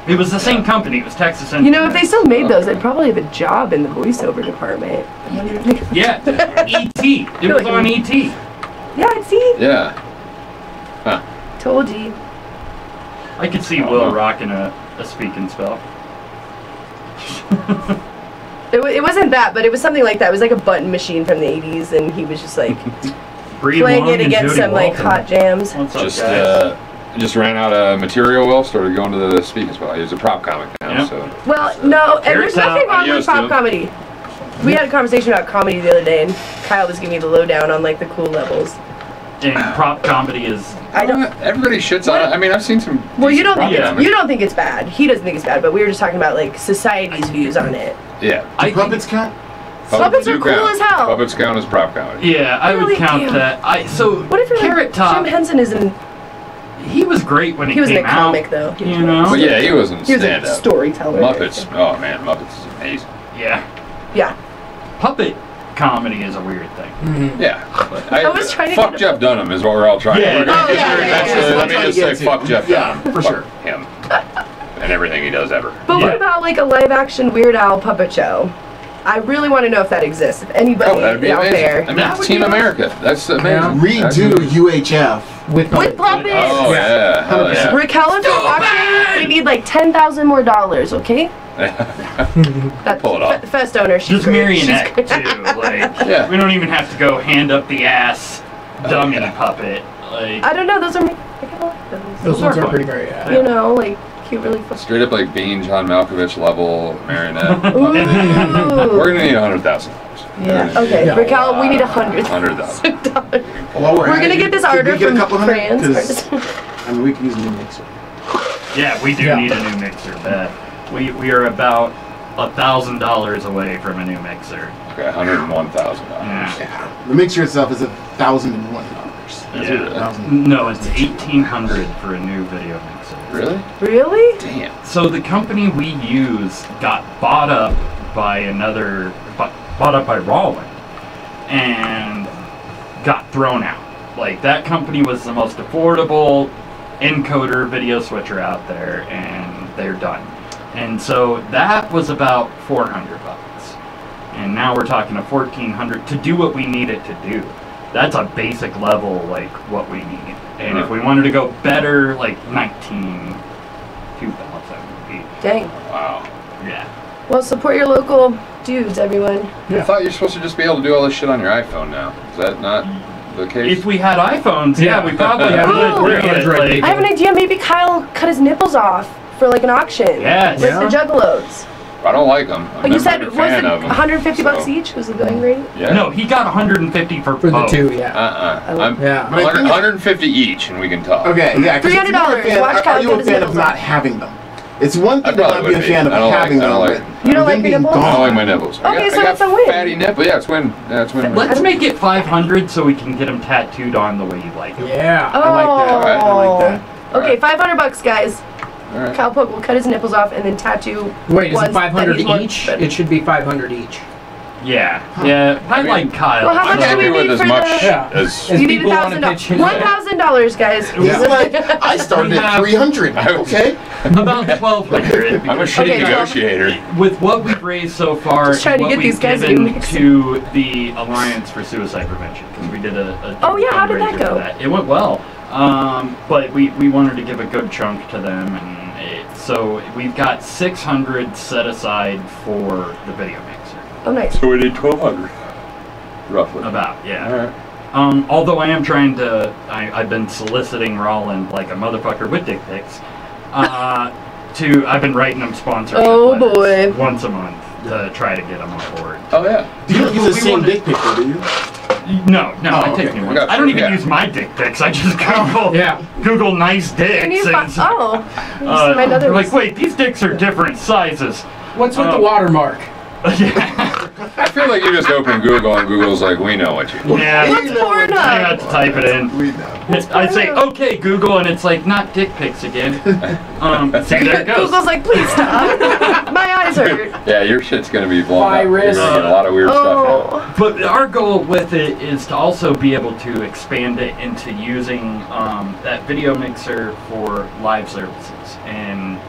It was the same company. It was Texas Instruments. You know, if they still made those, I'd probably have a job in the voiceover department. Yeah, E.T. It was on E.T. Yeah, see? Yeah. Huh. Told you. I could see Will rocking a speak and spell. It wasn't that, but it was something like that. It was like a button machine from the 80s, and he was just like Bree playing Long it and against Jody some like Walton. hot jams. What's up, guys? Just ran out of material. Will started going to the speaking spell. He was a prop comic now, Yep. so. Well, no, and there's Carrots out. nothing wrong with Adios, pop dude. comedy. We had a conversation about comedy the other day, and Kyle was giving me the lowdown on like the cool levels. And prop comedy is. I don't. Everybody shits on it. I mean, I've seen some. Well, you don't think Yeah. you don't think it's bad. He doesn't think it's bad, but we were just talking about like society's views on it. Yeah. I Puppets count? Puppets do are cool count. as hell. Puppets count as prop comedy. Yeah, I would Really count cute. that. So What if you're Carrot like, Top? Jim Henson isn't he was great when He was came in a comic though. He was You know? But yeah, he wasn't He was a stand-up. storyteller. Muppets. Oh man, Muppets is amazing. Yeah. Yeah. Puppet comedy is a weird thing. Yeah. But I was trying to fuck get Jeff Dunham is what we're all trying Yeah. to do. Oh, yeah. Let me just say fuck Jeff Dunham. For Fuck sure. him. And everything he does ever. But what Yeah. about like a live action Weird Al puppet show? I really want to know if that exists. If anybody Oh, that'd be out amazing. there. I mean, That it's would Team be America. That's amazing. Redo UHF. With With puppets! Oh yeah. Hell yeah. Raquel, if you're watching, we need like $10,000 more, okay? That's Pull it off. Fest owner. She's Just great. marionette She's great. too. Like Yeah. we don't even have to go hand up the ass dummy puppet. Like I don't know. Those are. I kind of like those. Those ones are are fun. pretty great. Yeah. You know, like cute, really fun. Straight up like Bean, John Malkovich level marionette. Ooh. We're gonna need $100,000. Yeah. Okay, Yeah. Raquel, we need $100,000. $100,000. While We're at gonna it, get this could order we get from a couple hundred? France. 'Cause, I mean, we could use a new mixer. yeah, we do Yeah. need a new mixer. Bet we are about $1,000 away from a new mixer. Okay, $101,000. Yeah. Yeah. The mixer itself is $1,001. Yeah. No, it's $1,800 for a new video mixer. Really? Really? Damn. So the company we use got bought up by Roland and got thrown out. Like that company was the most affordable encoder video switcher out there, and they're done. And so that was about $400, and now we're talking a $1,400 to do what we need it to do. That's a basic level, like what we need. And if we wanted to go better, like 2,000 would be. Dang. Wow. Yeah. Well, support your local dudes, everyone. I thought you're supposed to just be able to do all this shit on your iPhone now. Is that not the case? If we had iPhones, yeah, we probably Yeah, would. we're do it, Android like- people. I have an idea. Maybe Kyle cut his nipples off for like an auction. Yes. Like Yeah. the Juggalos. I don't like them. But you said a was fan it of them. $150 so- each? Was the going rate? Yeah. No, he got 150 for For the both. two, yeah. I'm Yeah. 150 each, and we can talk. Okay, yeah. 'cause if you're $300. a fan, Watch are Kyle you cut a his fan of nipples not off. having them? It's one I thing to probably not be a would fan of I don't having like, I them, don't but like, You don't them like being your nipples? I don't gone. like my nipples. Okay, so I that's got a win. fatty nipple. Yeah, it's win. Yeah, it's win. Let's make it 500 so we can get him tattooed on the way you like him. Yeah. Oh. I like that. I like that. Okay, $500, guys. All right. Kyle Pogue will cut his nipples off and then tattoo. Wait, is ones it that 500 he's more- each? It should be 500 each. Yeah, yeah. I I mean- like Kyle. Well, how I'm much do we happy with need as for much the- Yeah. as. As You need people want to pitch in. $1,000, guys. It's like, I started We at have- 300. Okay. About 1,200. I'm a shitty Okay, negotiator. With what we've raised so far, Just trying to what get we've these guys a given new mixer. to the Alliance for Suicide Prevention, because we did a Oh, yeah, how did that fundraiser for go? that. It went well, but we wanted to give a good chunk to them, and so we've got 600 set aside for the video mixer. Oh, nice. So we need 1,200, roughly. About, yeah. All right. Although I am trying to, I've been soliciting Roland like a motherfucker with dick pics. I've been writing them sponsorship Oh, letters boy. once a month to try to get them on board. Oh yeah. You don't use the We same wanted- dick pic, though, do you? No, Oh, I take okay. new I ones. got I don't you, even yeah. use my dick pics. I just Google Yeah. Google nice dicks. And you and find, oh. My they're other like, wait, these dicks are different sizes. What's with the watermark? Yeah. I feel like you just open Google and Google's like, we know what you do. Yeah. What's Pornhub? I have to type it in. We know. I say, Pornhub? okay, Google, and it's like, not dick pics again. See, there it goes. Google's like, please stop. My eyes hurt. Yeah, your shit's gonna be blown up. You're Virus. gonna get a lot of weird stuff out. Oh. But our goal with it is to also be able to expand it into using that video mixer for live services and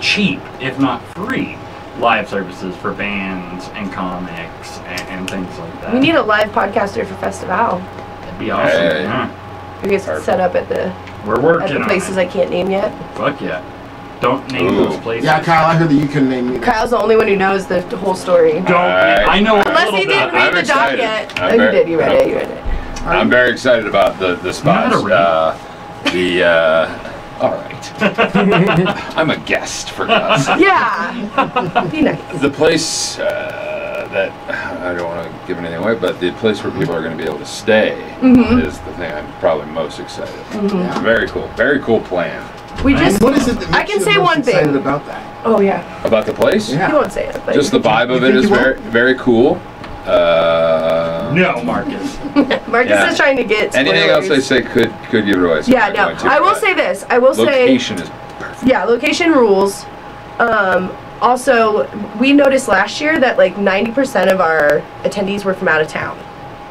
cheap, if not free, live services for bands and comics and things like that. We need a live podcaster for Festival. That'd be awesome. Hey. Yeah. You guys set up at the We're working on places it. I can't name yet. Fuck yeah. Don't name Ooh. those places. Yeah, Kyle, I heard that you couldn't name me. Kyle's the only one who knows the whole story. Don't. Alright. I know a Unless little he bit. didn't read I'm the doc excited. yet. I'm Oh, you very- did. You read it. You read it. I'm very excited about the spots. Not a All right. I'm a guest for God's sake. Yeah. Be nice. The place that I don't want to give anything away, but the place where people are going to be able to stay is the thing I'm probably most excited about. Very cool plan. We just. What is it that makes I can you say most one excited thing. about that? Oh yeah. About the place? Yeah. He won't say it, but Just the vibe of You it think is you very cool. No, Marcus. Marcus Yeah. is trying to get spoilers. Anything else I say could give it away. So Yeah, I'm no. going to, I will but say this. I will say. location is perfect. Yeah, location rules. Also, we noticed last year that like 90% of our attendees were from out of town.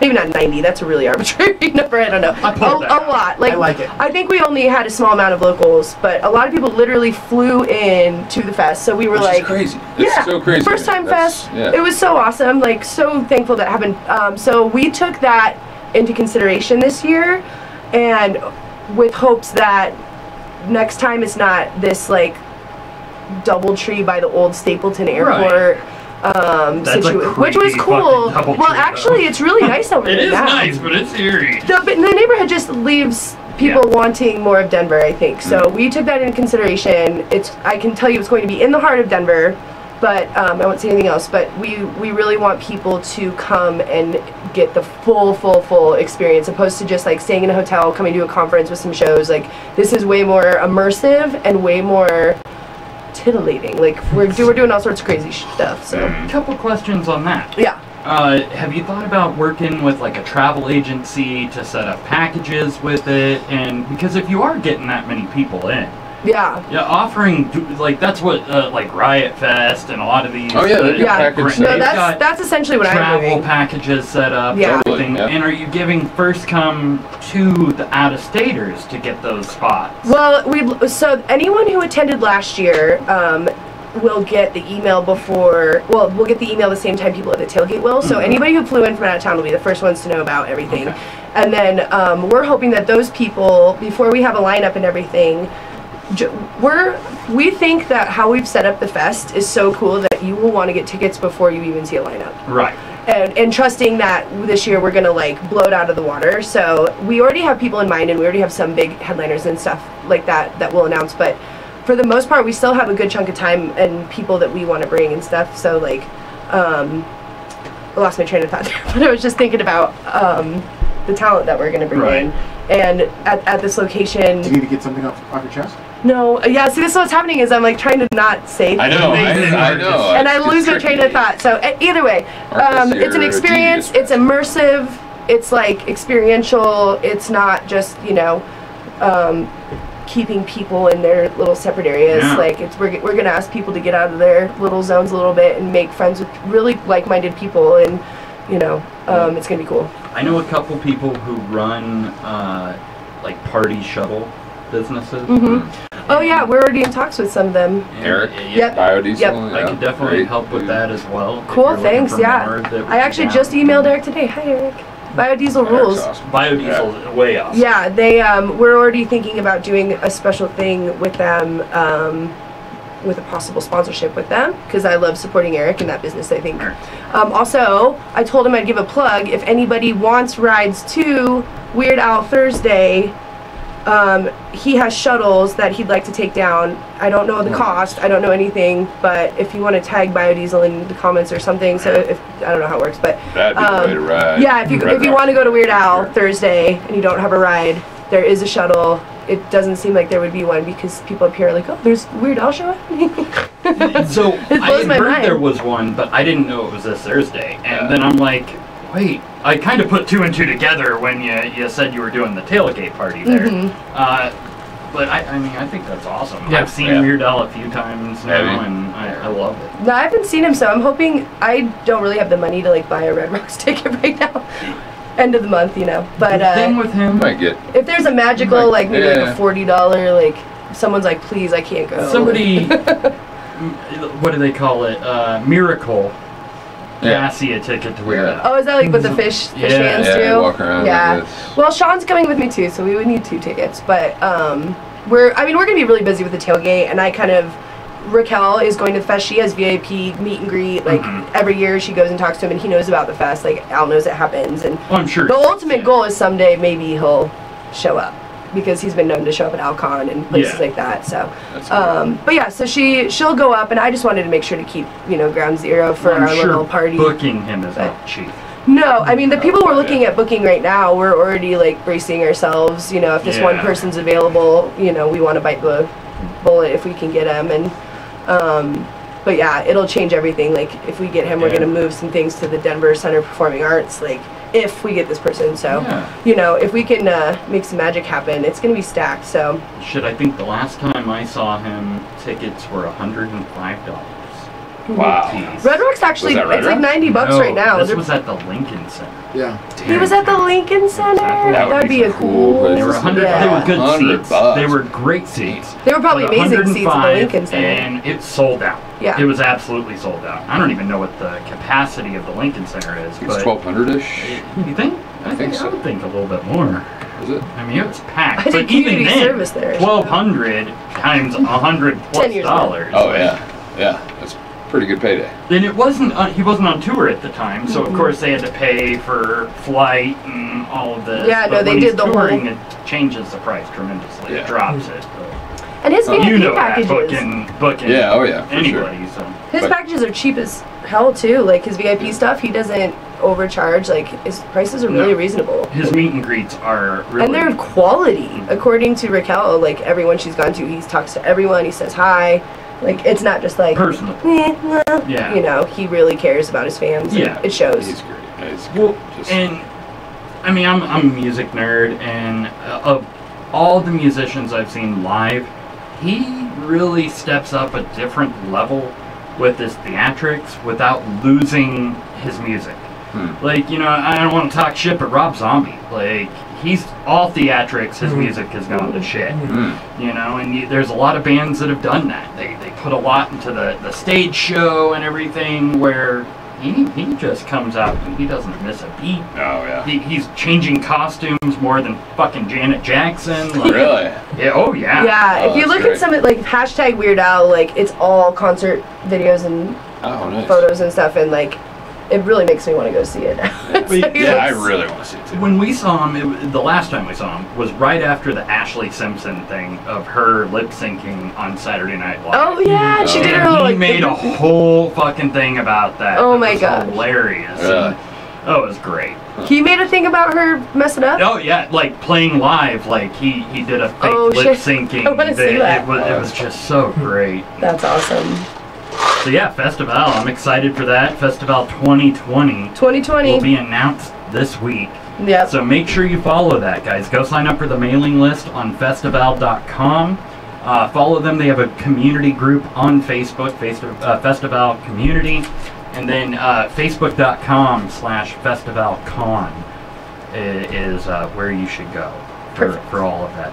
Maybe not 90, that's a really arbitrary number, I don't know. I pulled that A out. lot. I like it. I think we only had a small amount of locals, but a lot of people literally flew in to the fest, so we were Which like... is crazy. It's Yeah, so crazy. first time That's- fest. Yeah. It was so awesome, like so thankful that happened. So we took that into consideration this year, and with hopes that next time it's not this like DoubleTree by the old Stapleton Airport That's a which was creepy cool. fucking DoubleTree, Well, though. actually, it's really nice over It there is now. nice, but it's eerie. The neighborhood just leaves people wanting more of Denver, I think. So we took that into consideration. I can tell you it's going to be in the heart of Denver, but I won't say anything else. But we really want people to come and get the full experience, opposed to just like staying in a hotel, coming to a conference with some shows. Like this is way more immersive and way more titillating. Like we're doing all sorts of crazy stuff. So Couple questions on that. yeah. Have you thought about working with like a travel agency to set up packages with it? And because if you are getting that many people in, Yeah. offering like that's what like Riot Fest and a lot of these. Oh, yeah, they do Yeah. package No, they've sales. got that's essentially what I'm travel doing. packages set up. Yeah. Everything. Totally, yeah. And are you giving first come to the out-of-staters to get those spots? Well, so anyone who attended last year will get the email before. Well, we'll get the email the same time people at the tailgate will. So anybody who flew in from out of town will be the first ones to know about everything. Okay. And then we're hoping that those people, before we have a lineup and everything, we think that how we've set up the fest is so cool that you will want to get tickets before you even see a lineup. Right. And trusting that this year we're gonna like blow it out of the water. So we already have people in mind, and we already have some big headliners and stuff like that we'll announce. But for the most part, we still have a good chunk of time and people that we want to bring and stuff. So like, I lost my train of thought there, but I was just thinking about the talent that we're gonna bring in. And at this location. Do you need to get something off your chest? No, yeah. See, this is what's happening is I'm like trying to not say I know. I know. and I It's lose my tricky. train of thought. So either way, Marcus, it's an you're a experience. genius, It's immersive. It's like experiential. It's not just keeping people in their little separate areas. Yeah. Like we're gonna ask people to get out of their little zones a little bit and make friends with really like-minded people, and it's gonna be cool. I know a couple people who run like party shuttle businesses. Oh yeah, we're already in talks with some of them. And, Eric? Yep. Biodiesel. Yep. Yeah, I could definitely great. help with that as well. if Cool, you're looking thanks. for Yeah, more that would I be actually down. just emailed Eric today. Hi Eric. Biodiesel Eric's rules. awesome. Biodiesel is way off. Yeah, they we're already thinking about doing a special thing with them, with a possible sponsorship with them, because I love supporting Eric in that business, I think. Also, I told him I'd give a plug if anybody wants rides to Weird Al Thursday. He has shuttles that he'd like to take down. I don't know the cost. I don't know anything, but if you want to tag Biodiesel in the comments or something, so if I don't know how it works, but That'd be the way to ride. yeah, if you want to go to Weird Al Thursday and you don't have a ride, there is a shuttle. It doesn't seem like there would be one because people up here are like, oh, there's Weird Al show up. So It I blows had my heard mind. there was one, but I didn't know it was this Thursday. And then I'm like, wait, I kind of put two and two together when you said you were doing the tailgate party there. But I mean, I think that's awesome. Yeah. I've seen Yeah. Weird Al a few times now, Have you? and I love it. No, I haven't seen him, so I'm hoping. I don't really have the money to like buy a Red Rocks ticket right now. End of the month, But The thing with him, Might get. if there's a magical, like maybe like Yeah. a $40, like someone's like, please, I can't go. somebody, what do they call it? Miracle. Yeah. Cassie a ticket to Weird Yeah. Al. Oh, is that like what the fish Yeah. fans Yeah, do? you walk around Yeah. like this. Well, Sean's coming with me too, so we would need 2 tickets. But we're gonna be really busy with the tailgate, and Raquel is going to the fest. She has VIP meet and greet. Like every year, she goes and talks to him, and he knows about the fest. Like Al knows it happens, and Well, I'm sure. the ultimate goal is someday maybe he'll show up, because he's been known to show up at Alcon and places Yeah. like that. So, That's cool. but yeah, so she'll go up, and I just wanted to make sure to keep ground zero for I'm our sure little party. booking him is not cheap. No, I mean the people we're looking at booking right now, we're already like bracing ourselves. If this one Yeah. person's available, we want to bite the bullet if we can get him. And but yeah, it'll change everything. Like if we get him, we're Yeah. gonna move some things to the Denver Center of Performing Arts. Like if we get this person. So, you know, if we can make some magic happen, it's going to be stacked. So, shit, I think the last time I saw him, tickets were $105. Wow. Red Rock's actually, Was that Red it's like Rock? $90 right now. This was at the Lincoln Center. Yeah. He was at the Lincoln Center. That would That'd be be a cool cool. place. They were Yeah. They were good $100 seats. bucks. They were great seats. They were probably But amazing seats at the 105, Lincoln Center. and it sold out. Yeah. It was absolutely sold out. I don't even know what the capacity of the Lincoln Center is. It's but 1,200-ish. You think? I think so. I would think a little bit more. Is it? I mean, it was packed. I did but even community then, service there. 1,200 times $100 plus 10 years ago. dollars. Oh yeah, yeah. That's a pretty good payday. And it wasn't. He wasn't on tour at the time, so of course they had to pay for flight and all of this. Yeah, but no, they when did he's the whole- touring, it changes the price tremendously. Yeah. It drops it. And his But VIP you know packages. that booking. Yeah, oh yeah, for sure. Anybody. So. His But- packages are cheap as hell too. Like his VIP stuff, he doesn't overcharge. Like his prices are really No. reasonable. His meet and greets are really. And they're quality. According to Raquel, like everyone she's gone to, he talks to everyone, he says hi. Like it's not just like personal. Yeah. You know, he really cares about his fans. Yeah. And it shows. He's great. Yeah, he's Well, just- and I mean, I'm a music nerd, and of all the musicians I've seen live, he really steps up a different level with his theatrics without losing his music. Like, you know, I don't want to talk shit, but Rob Zombie, like, he's all theatrics, his music has gone to shit. You know, and there's a lot of bands that have done that. They put a lot into the stage show and everything, where he just comes out and he doesn't miss a beat. Oh yeah. He's changing costumes more than fucking Janet Jackson. Like, Really? Yeah, oh yeah. Yeah, Oh, if you that's look great. at some of like hashtag Weird Al, like it's all concert videos and Oh nice. photos and stuff, and like it really makes me want to go see it now. It's like, Yeah, I it's- really want to see it too. When we saw him, the last time we saw him was right after the Ashley Simpson thing of her lip syncing on Saturday Night Live. Oh yeah, she did her And little he like. made a whole fucking thing about that. Oh that my was gosh. hilarious. Really? And, oh, it was great. He made a thing about her messing up. Oh yeah, like playing live, like he did a fake Oh, lip shit. syncing. I wanna see that. It was just so great. That's awesome. So yeah, Festival. I'm excited for that. Festival 2020 will 2020. be announced this week. Yep. So make sure you follow that, guys. Go sign up for the mailing list on festival.com. Follow them. They have a community group on Facebook, Festival Community. And then facebook.com/festivalcon is where you should go for all of that.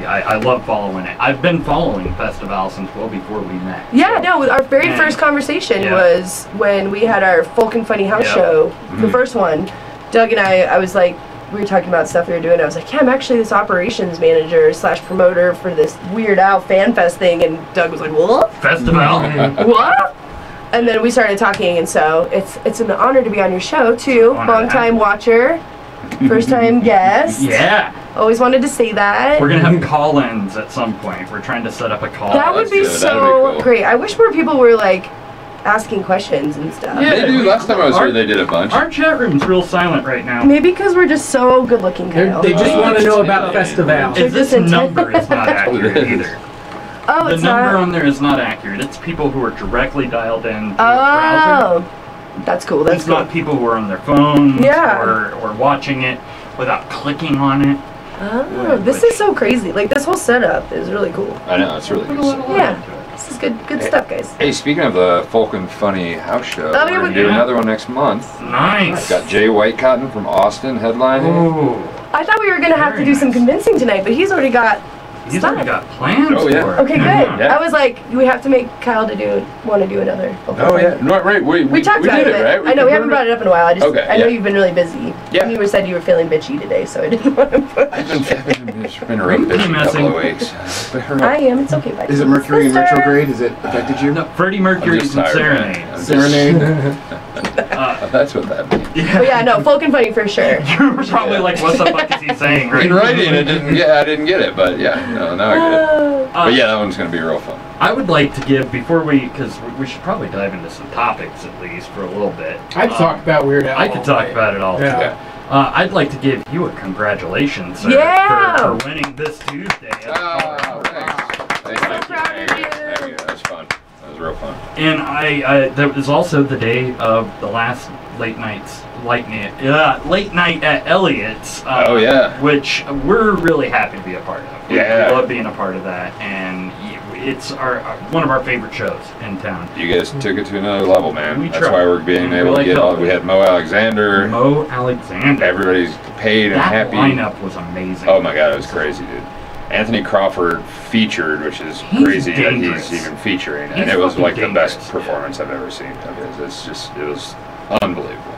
I love following it. I've been following Festival since well before we met. Yeah, so- no, our very And- first conversation yeah. was when we had our Folk and Funny House Yep. show, Mm-hmm. the first one. Doug and I was like, we were talking about stuff we were doing. I was like, yeah, I'm actually this operations manager / promoter for this Weird Al Fan Fest thing. And Doug was like, what? Festival. What? And then we started talking, and so it's an honor to be on your show too. Honor to Long have time you. watcher, first time guest. Yeah. Always wanted to say that. We're gonna have call-ins at some point. We're trying to set up a call. That would that's be good. That'd so be cool. great. I wish more people were like asking questions and stuff. Yeah. They do. Last time I was Our- here, they did a bunch. Our chat room's real silent right now. Maybe because we're just so good looking, Kyle. They just want to know about Yeah. Festival. Is this Just number is not accurate It is. either. Oh, The it's number not. on there is not accurate. It's people who are directly dialed in through the browser. Oh, that's cool. That's It's cool. not people who are on their phones Yeah. or watching it without clicking on it. Oh, this is so crazy. Like this whole setup is really cool. I know, it's really good stuff. Yeah, this is good stuff, guys. Hey, speaking of the Folk and Funny house show, Oh, we're yeah, going we- to do Yeah. another one next month. Nice. Got Jay Whitecotton from Austin headlining. Ooh, I thought we were gonna have to Very do some nice. convincing tonight, but he's already got he's stuff. already got plans Oh, yeah. for it. Okay, good. Yeah. I was like, we have to make Kyle want to do another. Oh, yeah. No, right. We talked about did it, right? I know we haven't brought it up in a while. I just Okay, I know yeah. you've been really busy. Yeah. You said you were feeling bitchy today, so I didn't want to put. I've been a real You've been busy messing. couple of weeks. I am. It's okay, buddy. Is it Mercury in Sister. retrograde? Has it affected you? No, Freddie Mercury's in Serenade. Serenade. That's what that means. Oh yeah, no, folk and funny for sure. You were probably like, what the fuck is he saying? Right? In writing, I didn't get it, but yeah, no, now I get it. Oh. But yeah, that one's gonna be real fun. I would like to give, before because we should probably dive into some topics at least for a little bit. I'd talk about Weird Al. I could talk about it all. Yeah. Too. I'd like to give you a congratulations, sir, Yeah. for winning this Tuesday. Oh, thanks. We're so proud of you. Thank you. That was fun. That was real fun. And that was also the day of the last late night at Elliot's. Oh, yeah. Which we're really happy to be a part of. Yeah. We love being a part of that, and it's one of our favorite shows in town. You guys took it to another level, man. We That's tried. why we're being able to get all. We had Mo Alexander. Mo Alexander. Everybody's paid and That happy. lineup was amazing. Oh my God, it was crazy, dude. Anthony Crawford featured, which is crazy dangerous. that he's even featuring, He's and it was fucking like the best dangerous, performance I've ever seen of his. It was unbelievable.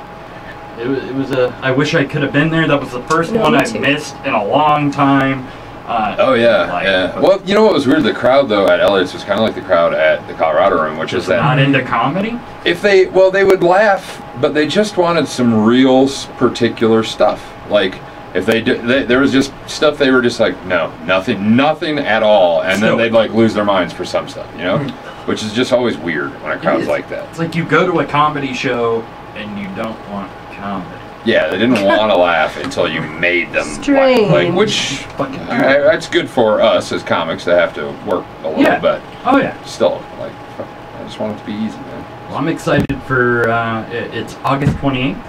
It was I wish I could have been there. That was the first No, one me I too. missed in a long time. Oh yeah, yeah. Well, you know what was weird? The crowd though at Elliot's was kind of like the crowd at the Colorado Room, which is that not into comedy. if they would laugh, but they just wanted some real particular stuff. Like if there was just stuff they were just like nothing at all, and then they'd like lose their minds for some stuff, you know, which is just always weird when a crowd's like that. It's like you go to a comedy show and you don't want comedy. Yeah, they didn't want to laugh until you made them Strange. laugh. Like, which that's good for us as comics to have to work a little bit. Oh yeah. Still, like, I just want it to be easy, man. Well, I'm excited for it's August 28th.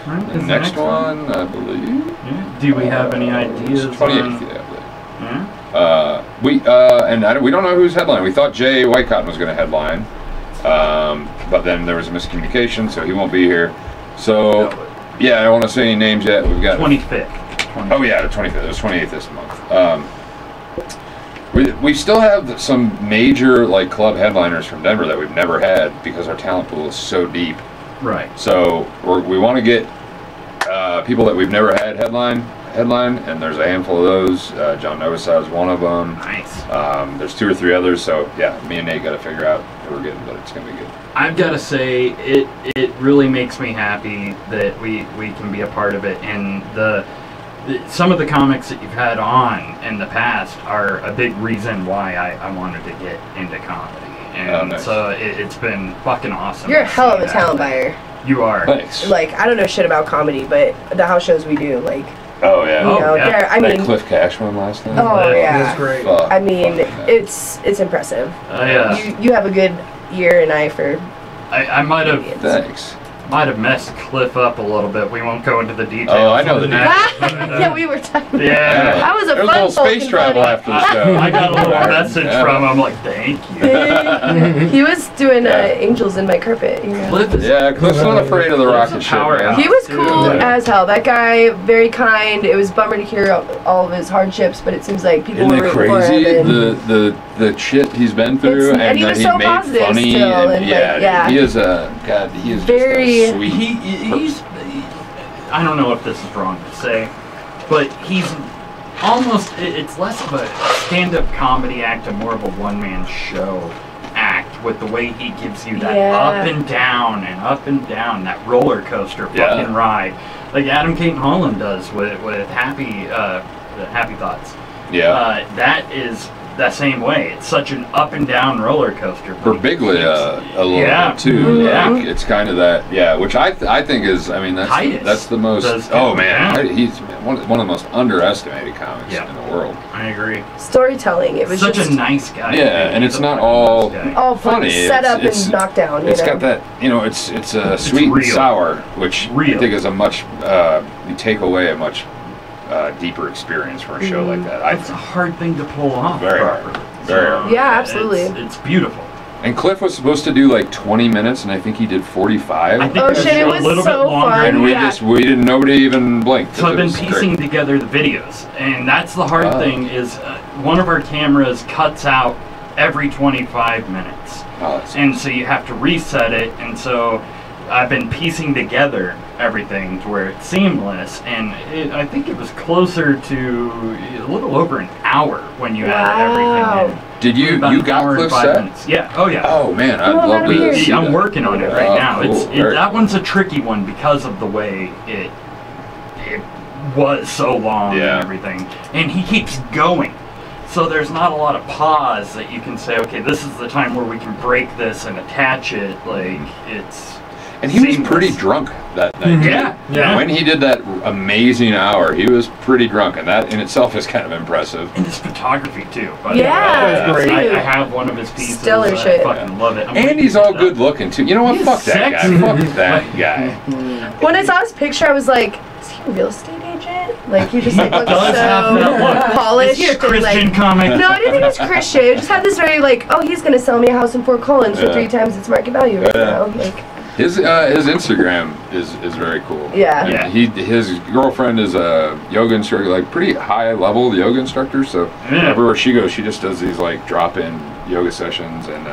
Right? The next one, I believe. Yeah. Do we have any ideas? 28th, on- yeah, I believe. Yeah. We don't know who's headlining. We thought Jay Whitecotton was going to headline, but then there was a miscommunication, so he won't be here. So, yeah, I don't want to say any names yet. We've got 25th. Oh yeah, the 25th. It was 28th this month. We still have some major like club headliners from Denver that we've never had because our talent pool is so deep. Right. So we want to get people that we've never had headline, and there's a handful of those. John Novosad is one of them. Nice. There's 2 or 3 others. So yeah, me and Nate got to figure out who we're getting, but it's gonna be good. I've got to say, it really makes me happy that we can be a part of it. And some of the comics that you've had on in the past are a big reason why I wanted to get into comedy. And nice. so it's been fucking awesome. You're a to hell of see a talent that. buyer. You are. Thanks. Like, I don't know shit about comedy, but the house shows we do, like, Oh yeah. you know, yeah. I That mean, Cliff Cash one last night. oh yeah. That's great. Fuck, I mean, fuck, man. it's impressive. You have a good ear and eye for I might have comedians. Thanks. messed Cliff up a little bit. We won't go into the details. Oh, I know the Yeah, we were talking. Yeah. That was a There was fun a little space fucking travel funny. after the show. I got a little message Yeah. from him like, thank you. He was doing Yeah. angels in my carpet. You know? Cliff is Yeah, Cliff's not afraid of the Cliff's rocket a ship, man. powerhouse. He was Dude. cool Yeah. as hell. That guy, very kind. It was a bummer to hear all of his hardships, but it seems like people Isn't were it rooting for crazy him. And the shit he's been through and and he that was he so made positive funny still, and and, like, yeah. he is he is Very- just a sweet. he's I don't know if this is wrong to say, but he's almost, it's less of a stand-up comedy act and more of a one-man show act with the way he gives you that Yeah. up and down and up and down, that roller coaster Yeah. fucking ride, like Adam Caton Holland does with Happy Thoughts. Yeah. That is the same way. It's such an up and down roller coaster. For Bigley, a little Yeah. bit too. Yeah. Like, it's kind of that, yeah. Which I think is, I mean, Titus that's the most. does Oh too, man, yeah. he's one of the most underestimated comics Yeah. in the world. I agree. storytelling. It was Such just a nice guy. Yeah, and He's it's a not fucking all- nice guy. all funny. set up It's- and knocked down. You It's know? got that, it's sweet and real. sour, which Real. I think is a much you take away a much deeper experience from a show like that. It's a hard thing to pull off. Very hard. properly. Very hard. Yeah, absolutely. It's beautiful. And Cliff was supposed to do like 20 minutes, and I think he did 45. I think Oh, it's shit, it a was little so bit longer. fun. and Yeah. we didn't, nobody even blinked. So I've It been was great. piecing together the videos, and that's the hard Oh. thing. Is one of our cameras cuts out every 25 minutes, Oh, that's- and so you have to reset it. And so I've been piecing together everything to where it's seamless, and I think it was closer to a little over an hour when you added Wow. everything in. Did you About an got hour and Cliff 5 set? minutes. Yeah. Oh yeah. Oh man, I'd Oh, love that'd be to weird. see I'm that. working on it right Oh, now. cool. Very- That one's a tricky one because of the way it was so long Yeah. and everything, and he keeps going. So there's not a lot of pause that you can say, okay, this is the time where we can break this and attach it. Like it's And he was pretty drunk that night. Yeah. When he did that amazing hour, he was pretty drunk, and that in itself is kind of impressive. And his photography too. But Yeah, great. dude. I have one of his pieces. Stellar I shit. fucking love it. And he's all good looking too. You know what? He's Fuck that sexy. guy. Fuck that guy. When I saw his picture, I was like, is he a real estate agent? Like, he just like looks Does have that so look. polished. Is he a and, Christian like, comic? no, I didn't think it was Christian. It just had this very like, oh, he's gonna sell me a house in Fort Collins for 3 times its market value right now. Like, His Instagram is very cool. Yeah. Yeah. His girlfriend is a yoga instructor, like pretty high level yoga instructor. So Yeah. everywhere she goes, she just does these like drop-in yoga sessions, and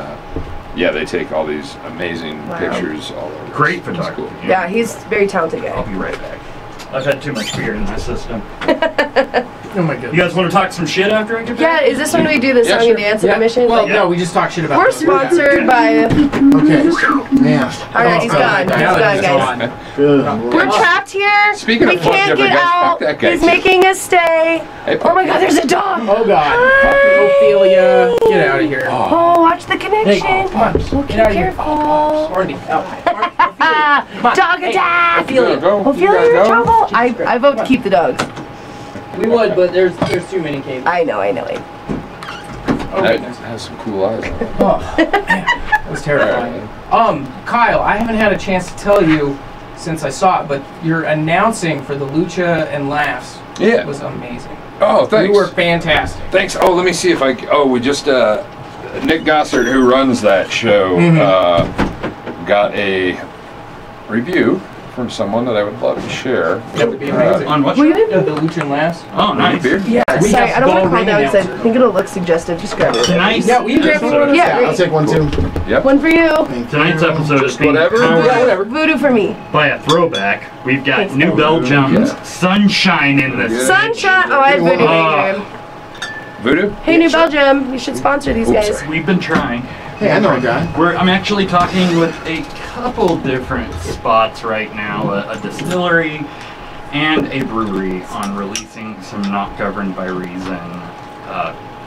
yeah, they take all these amazing pictures all over. Great It's photography. cool. yeah, he's a very talented I'll guy. be right back. I've had too much beer in my system. Oh my goodness. You guys want to talk some shit after I get Yeah, back? is this when we do the Yeah, song sure. and dance intermission? Well, Like, no, we just talk shit about we're it. sponsored by. Okay, man. All right, he's gone. He's Now gone, it's guys. gone. Good. We're trapped here. Speaking we of fuck can't different get guys, fuck out. that guy He's too. making us stay. Hey, Oh my God, there's a dog. Oh God. Ophelia, get out of here. Oh, watch the Hey, connection. come on. Okay, Get out of here. careful. Orny, out. Ah, Come on. dog Hey, attack. Ophelia. Go. Ophelia, you're in trouble. I vote to keep the dogs. We would, but there's too many cables. I know. Oh That goodness. has some cool eyes. on it. Oh, man, that was terrifying. Kyle, I haven't had a chance to tell you since I saw it, but your announcing for the Lucha and Laughs Yeah. was amazing. Oh, thanks. You were fantastic. Thanks. Oh, let me see if I. Oh, we just Nick Gossard, who runs that show, got a review from someone that I would love to share. That would be amazing. On what Will show? you? The Lucha and Laughs. Oh, nice. Beer? Yeah, We sorry, have I don't want to ball call ring down because I announcement. think it'll look suggestive. Just grab it. Tonight's Yeah, we grab episode- one. Yeah, I'll take one too. Yep. one for you. Tonight's episode is being whatever. powered Yeah, whatever. Voodoo for me. by a throwback. We've got Thanks, New Dad. Belgium's Yeah. Sunshine in this. Yeah. Sunshine. Oh, I have Voodoo Ah. Ranger. Voodoo? Hey, New Belgium, you should sponsor these Oops, guys. sorry. We've been trying. Hey, I know a guy. I'm actually talking with a couple different spots right now, a distillery and a brewery on releasing some not governed by reason,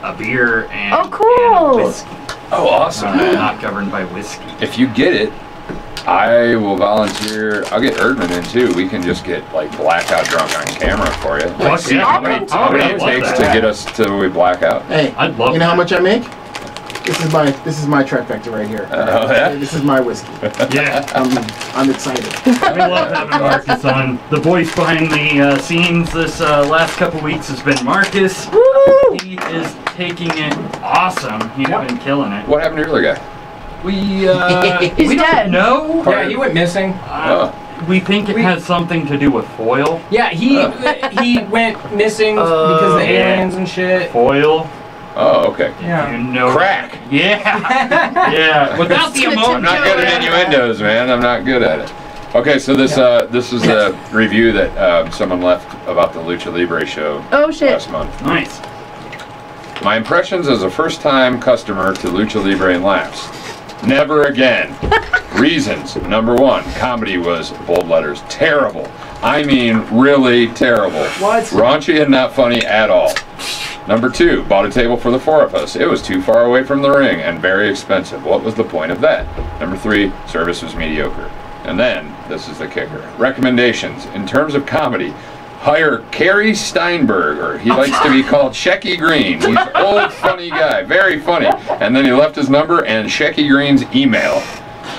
a beer and, Oh, cool. and a whiskey. Oh, awesome. Not governed by whiskey. If you get it, I will volunteer. I'll get Erdman in too. We can just get like blackout drunk on camera for you. Fuck See yeah. how many, I'll how many I'd it love takes that. to get us till we black out. Hey, I'd love you know how that. much I make? This is my trifecta right here. Oh, yeah? This is my whiskey. Yeah. I'm excited. We love having Marcus on. The voice behind the scenes this last couple weeks has been Marcus. Woo! He is taking it awesome. He's been killing it. What happened to your other guy? We He's we dead. don't know. Yeah, he went missing. We think it has something to do with foil. Yeah, he went missing because of the yeah. aliens and shit. Foil. Oh, okay. You Yeah. know. Crack. Yeah. Yeah. Without the It's emotion. I'm not good at innuendos, man. I'm not good at it. Okay, so this is a review that someone left about the Lucha Libre show Oh shit. last month. Nice. My impressions as a first-time customer to Lucha Libre and Laughs. Never again. Reasons. Number one, comedy was, bold letters, terrible. I mean, really terrible. What? Raunchy and not funny at all. Number two, bought a table for the 4 of us. It was too far away from the ring and very expensive. What was the point of that? Number three, service was mediocre. And then, this is the kicker. Recommendations. In terms of comedy, hire Kerry Steinberg, or he likes to be called Shecky Green. He's an old, funny guy, very funny. And then he left his number and Shecky Green's email.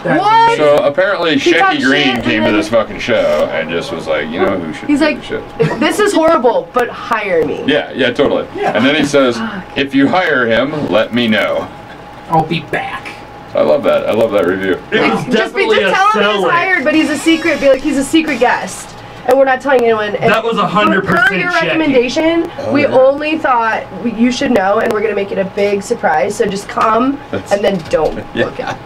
What? So apparently He talked Shecky Green shit came and to then- this fucking show and just was like, you know who should He's do like, the shit. this is horrible, but hire me. Yeah, totally. And then he says, if you hire him, let me know. I'll be back. I love that. I love that review. It's definitely a just tell him he's selling. hired, but he's a secret. Be like, he's a secret guest. And we're not telling anyone. And That was 100% per your Shecky. recommendation, we yeah. only thought you should know, and we're gonna make it a big surprise. So just come and then don't Yeah. look out.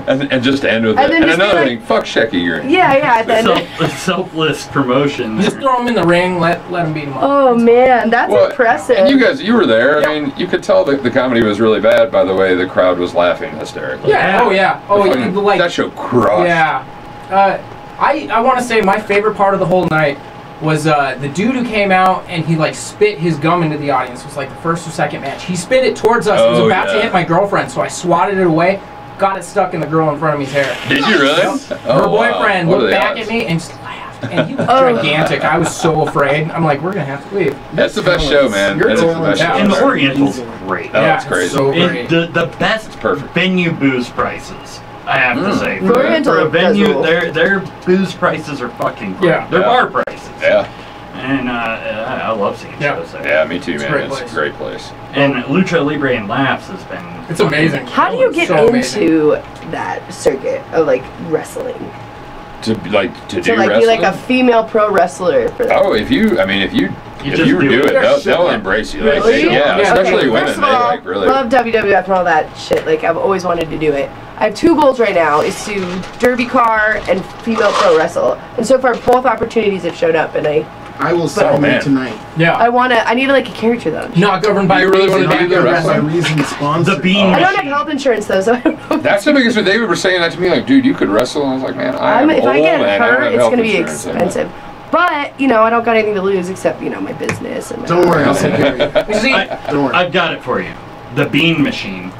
And just to end with And it. then And just be another like- thing, fuck Shecky Green. Yeah. At the end. Selfless promotion. Just throw him in the ring. Let him beat him up. Oh man, that's Well, impressive. And you were there. I mean, you could tell that the comedy was really bad by the way the crowd was laughing hysterically. Yeah. Oh yeah. Oh, Fucking- like that show crushed. yeah. I want to say my favorite part of the whole night was the dude who came out and he like spit his gum into the audience. It was like the first or second match. He spit it towards us. It was Oh, about to yeah. hit my girlfriend, so I swatted it away. got it stuck in the girl in front of me's hair. Did you really? Her boyfriend What are looked the back odds? at me and just laughed. And he was gigantic. I was so afraid. I'm like, we're going to have to leave. That's the best show, man. You're That is the totally- best Yeah. show. And the That's Oriental's amazing. great. Oh, Yeah, it's crazy. so And great. the best perfect. venue booze prices, I have to say. The Oriental For a does venue, rule. their booze prices are fucking great. Yeah. They're Yeah. bar prices. Yeah. And I love seeing Yeah. shows there. Yeah, me too, It's a man. great It's place. a great place. And Lucha Libre and Laughs has been... It's amazing. How do you get So amazing. into that circuit of like wrestling? To do To like wrestling. be like a female pro wrestler for that. Oh, if you do it, they'll embrace you. Like, Really? yeah, Yeah. especially Okay, women. first of They all, like really. love WWF and all that shit. Like I've always wanted to do it. I have 2 goals right now: is to derby car and female pro wrestle. And so far, both opportunities have showed up, and I will sell man. it tonight. Yeah. I need like a character though. Not governed by You really reason. wanna do the Not wrestling? My reason sponsor. The Bean I don't have Machine. health insurance though, so I don't know. That's the biggest. They were saying that to me, like, dude, you could wrestle. And I was like, man, I'm if old I get and I don't hurt, have it's health gonna be insurance. expensive. But I don't got anything to lose except my business and my Don't worry, I'll take care of you. You see, Don't worry. I've got it for you. The Bean Machine.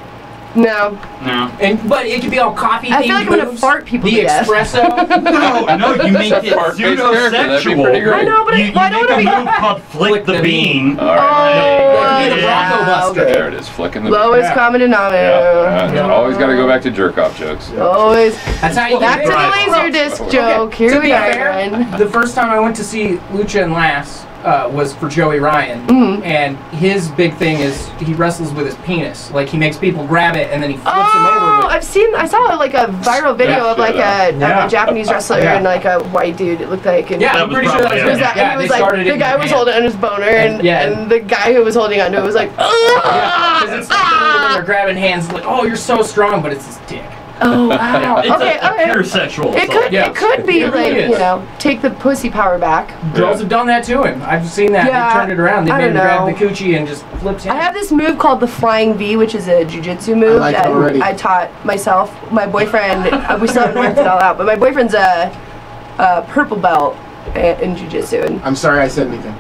No, No. but it could be all coffee. I feel like I'm gonna moves, fart people The to death. espresso. No, you make That's a it part-based character, that'd be pretty pseudo-sexual. great. I know, but You I don't make want a to be. move called Flick the Bean. All right. Like, be the Bronco Buster. okay. There it is, flicking the. Lowest Yeah. common denominator. Yeah. Always got to go back to jerk off jokes. Always. That's how you Back to do it. the laser disc Okay, joke. Here to we be are fair, again. the first time I went to see Lucha and Laughs was for Joey Ryan, and his big thing is he wrestles with his penis. Like he makes people grab it and then he flips them over Oh, with. I saw like a viral video Yeah, of like yeah. a Japanese wrestler Yeah. and like a white dude. It looked like. And Yeah, That I'm was pretty sure probably that's it. Was that, yeah, and it was they like started the in guy was Japan. holding on his boner, and yeah. the guy who was holding onto it was like, Yeah, because it's like when they're grabbing hands, like, oh, you're so strong, but it's his dick. oh wow, It's okay, a pure okay. sexual It assault. could, Yeah. it could be It like really is. take the pussy power back. Girls have done that to him. I've seen that. Yeah, They turned it around. They I made him don't grab know. the coochie and just flipped him. I have this move called the flying V, which is a jujitsu move like it that already. I taught myself. My boyfriend, we still haven't worked it all out, but my boyfriend's a purple belt in jujitsu. And I'm sorry I said anything.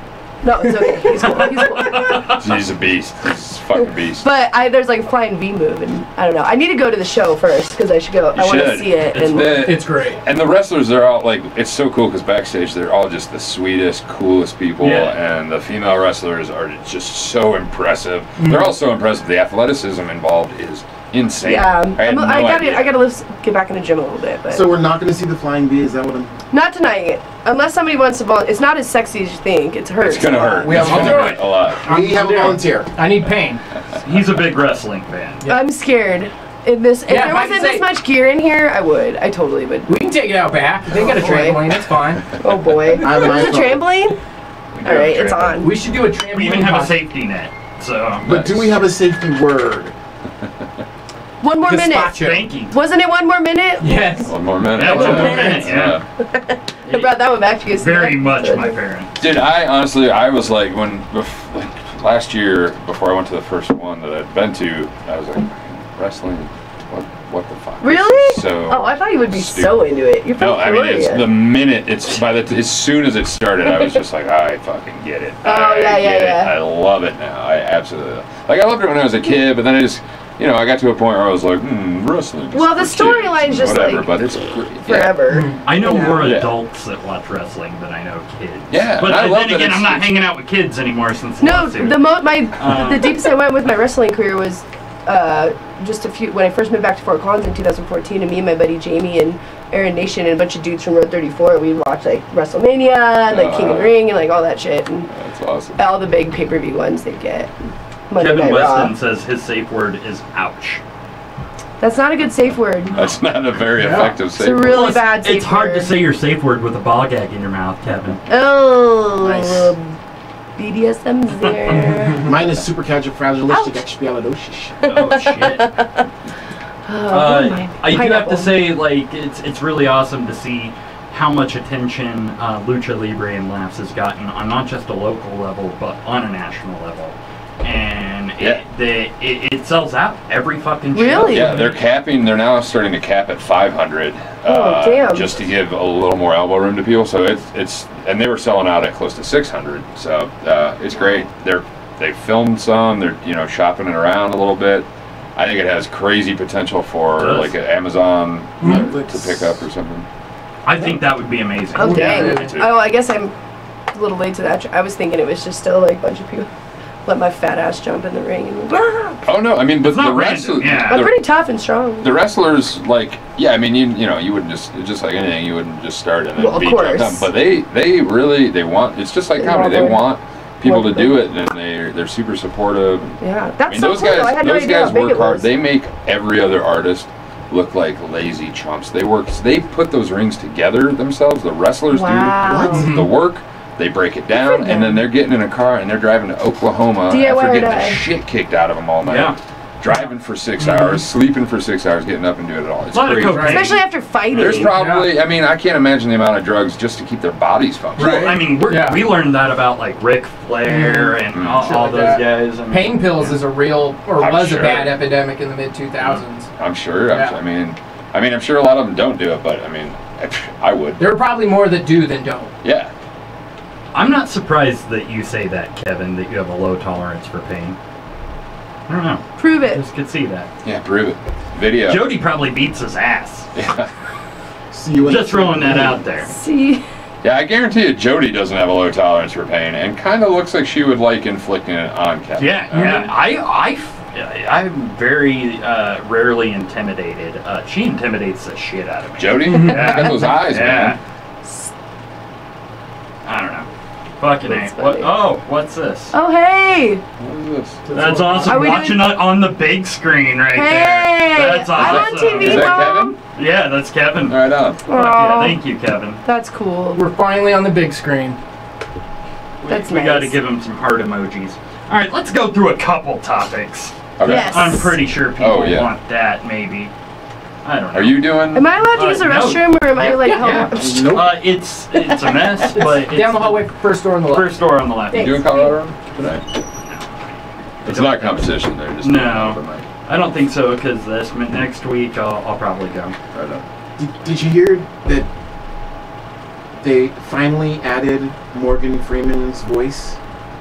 no, it's okay. He's cool. He's cool. He's a beast. He's a fucking beast. But there's like a flying V move, and I don't know. I need to go to the show first because I should go. I want to should. see it. It's And It's great. And the wrestlers, they're all like, it's so cool because backstage they're all just the sweetest, coolest people, Yeah. and the female wrestlers are just so impressive. They're all so impressive. The athleticism involved is insane. yeah, I had no idea. I gotta get back in the gym a little bit, but So we're not going to see the flying V. Is that what I'm? not tonight. Unless somebody wants to volunteer. It's not as sexy as you think. It hurts. It's gonna hurt. We It's have- gonna I'll do hurt a lot. We have a volunteer. I need pain. He's a big wrestling fan. I'm scared. If Yeah, there if I wasn't could this say- much gear in here, I would. I totally would. We can take it out back. They got a Oh, boy. trampoline. It's fine. Oh boy. I have an There's a iPhone. trampoline? We do Alright, have it's trampoline. on. We should do a trampoline. We even have a podcast. safety net. So, But do we have a safety word? One more minute. Gazpacho. thank you. Wasn't it one more minute? Yes. One more minute. Yeah, one more minute, yeah. I brought that one back to you. Very much my parents. Dude, I was like, like last year before I went to the first one that I'd been to, I was like, wrestling, what the fuck? This Really? is So Oh, I thought you would be stupid. so into it. You're from No, I mean, it's Korea. the minute it's as soon as it started, I was just like, I fucking get it. Oh, I yeah, get it. yeah. I love it now. I absolutely like. I loved it when I was a kid, but then I just, I got to a point where I was like, wrestling. is Well, the for kids storyline's and just, whatever, like, but it's great. Yeah. Forever. I know more Yeah. adults that watch wrestling than I know kids. Yeah, But and I then love that again, it's- I'm not hanging out with kids anymore since No, lawsuit. the deepest I went with my wrestling career was just when I first moved back to Fort Collins in 2014, and me and my buddy Jamie and Aaron Nation and a bunch of dudes from Road 34, we'd watch like WrestleMania, and, like King of the Ring, and like all that shit, and That's awesome. all the big pay-per-view ones they get. Monday Kevin Night Weston Raw. says his safe word is ouch. That's not a good safe word. That's not a very effective It's a safe word. really bad safe It's hard word. to say your safe word with a ball gag in your mouth, Kevin. Oh, Nice. BDSM's there. Mine is supercalifragilisticexpialidocious. Oh shit. Oh, my I do have pineapple. to say, like, it's really awesome to see how much attention Lucha Libre and Laughs has gotten on not just a local level, but on a national level. And it sells out every fucking show. Really? Yeah, they're now starting to cap at 500. Oh, damn. Just to give a little more elbow room to people. So and they were selling out at close to 600. So it's great. They filmed some. They're shopping it around a little bit. I think it has crazy potential for Does. like an Amazon Netflix. to pick up or something. I think that would be amazing. Oh, dang. me too. Oh, I guess I'm a little late to that. I was thinking it was just still like a bunch of people let my fat ass jump in the ring and Oh no, I mean, but It's not the random, wrestlers, yeah. I'm pretty tough and strong. the wrestlers, like, yeah, I mean, you know, you wouldn't just like anything, you wouldn't just start and then Well, of be jumped course. on. But they really want. It's just like They comedy. want They more. want people to More do it, and they're super supportive. Yeah, I that's mean, so those cool. I guys, had no those idea guys how big work it hard. was. They make every other artist look like lazy chumps. They put those rings together themselves. The wrestlers Wow. do the work. They break it down, and then they're getting in a car and they're driving to Oklahoma DIY after or getting die. the shit kicked out of them all night. Yeah. Driving for 6 hours, sleeping for 6 hours, getting up and doing it all. It's A lot of crazy. cocaine. Especially after fighting. There's probably, I mean, I can't imagine the amount of drugs just to keep their bodies functioning. Right. I mean, we learned that about like Ric Flair and Mhm. all Shit like those that. guys. I mean, Pain pills is a real, or I'm was sure. a bad epidemic in the mid 2000s. I'm sure. Yeah. I mean, I'm sure a lot of them don't do it, but I mean, I would. There are probably more that do than don't. Yeah. I'm not surprised that you say that, Kevin, that you have a low tolerance for pain. I don't know. Prove I it. just could see that. Yeah, prove it. Video. Jody probably beats his ass. Yeah. See you in Just the- throwing that out there. See, Yeah, I guarantee you Jody doesn't have a low tolerance for pain and kind of looks like she would like inflicting it on Kevin. Yeah, yeah. I'm very rarely intimidated. She intimidates the shit out of me. Jody? Yeah. Got those eyes, man. I don't know. Fucking That's A. What? funny. Oh, what's this? oh hey, What is this? That's awesome. Are we Watching it on the big screen right hey, there. That's I'm awesome. on TV, Is that Mom. Kevin? Yeah, that's Kevin. Right on. Fuck yeah, Aw, thank you, Kevin. that's cool. We're finally on the big screen. That's we nice. got to give him some heart emojis. All right, let's go through a couple topics. Okay. Yes. I'm pretty sure people Oh, yeah. want that, maybe. I don't know. Are you doing? Am I allowed to use the no. restroom, or am I like? Yeah. Nope. It's a mess, but it's Down the hallway, first door on the left. First door on the left. You doing Colorado tonight? It's not competition. They're just No. open mic. I don't think so, because next week I'll probably go. Right on. Did you hear that they finally added Morgan Freeman's voice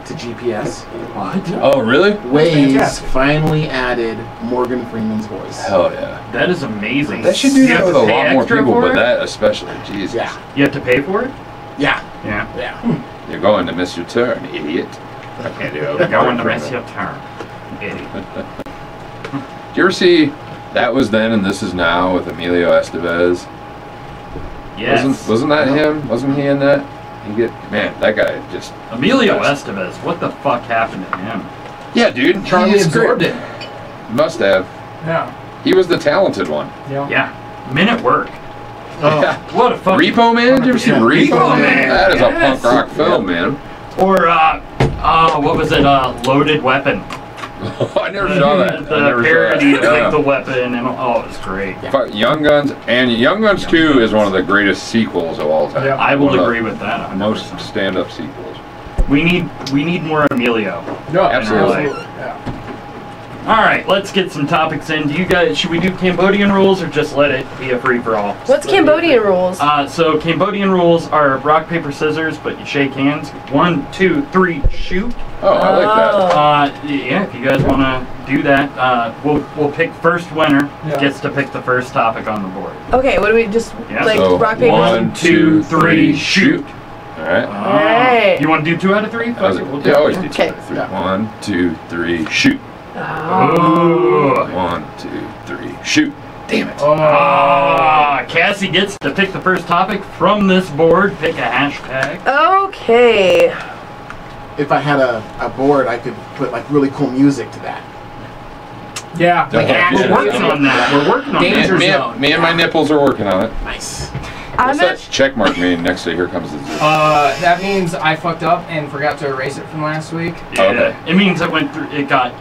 to GPS? What? Oh, really? Waze fantastic. finally added Morgan Freeman's voice. Hell yeah. That is amazing. They should do You that have with to a pay lot more extra people, for but it? that especially. Jesus. Yeah. You have to pay for it? Yeah. Yeah. Yeah. You're going to miss your turn, idiot. I can't do it. You're going to miss your turn. Idiot. Did you ever see That Was Then and This Is Now with Emilio Estevez? Yes. Wasn't that him? Wasn't he in that? Man, that guy just. Emilio Estevez, what the fuck happened to him? Yeah, dude. Charlie He's absorbed great. it. Must have. Yeah. He was the talented one. Yeah. Men at Work. Oh. Yeah. What a fuck. Repo Man? Did you ever see Yeah. Repo, Repo Man? Man, That is a yes. punk rock film, man. Or, what was it? Loaded Weapon. I never saw that. I The never parody saw of that. like the weapon and it was great. Fuck, Young Guns, and Young Guns 2 is one of the greatest sequels of all time. Yeah. I will One of agree with that. the most 100%. stand-up sequels. We need more Emilio. No, Absolutely. Yeah. All right, let's get some topics in. Do you guys should we do Cambodian rules or just let it be a free for all? What's Cambodian rules? So Cambodian rules are rock paper scissors, but you shake hands. 1, 2, 3, shoot. Oh, I like that. Yeah, if you guys want to do that, we'll pick first winner Yeah. gets to pick the first topic on the board. Okay, what do we just Yeah. like So, rock paper? 1, 2, 3, shoot. All right. Alright. You want to do 2 out of 3? Fuck it, we'll do Yeah, it. always do 2 Okay. out of 3. 1, 2, 3, shoot. Oh. Ooh. 1, 2, 3, shoot. Damn it. Cassie gets to pick the first topic from this board. Pick a hashtag. Okay. If I had a board, I could put like really cool music to that. Yeah. Like We're action working music. on that. We're working on Danger that. zone. Me and my nipples are working on it. Nice. I'm What's gonna. that check mark mean next to Here Comes the Zoo? That means I fucked up and forgot to erase it from last week. Yeah. Okay. It means it went through. It got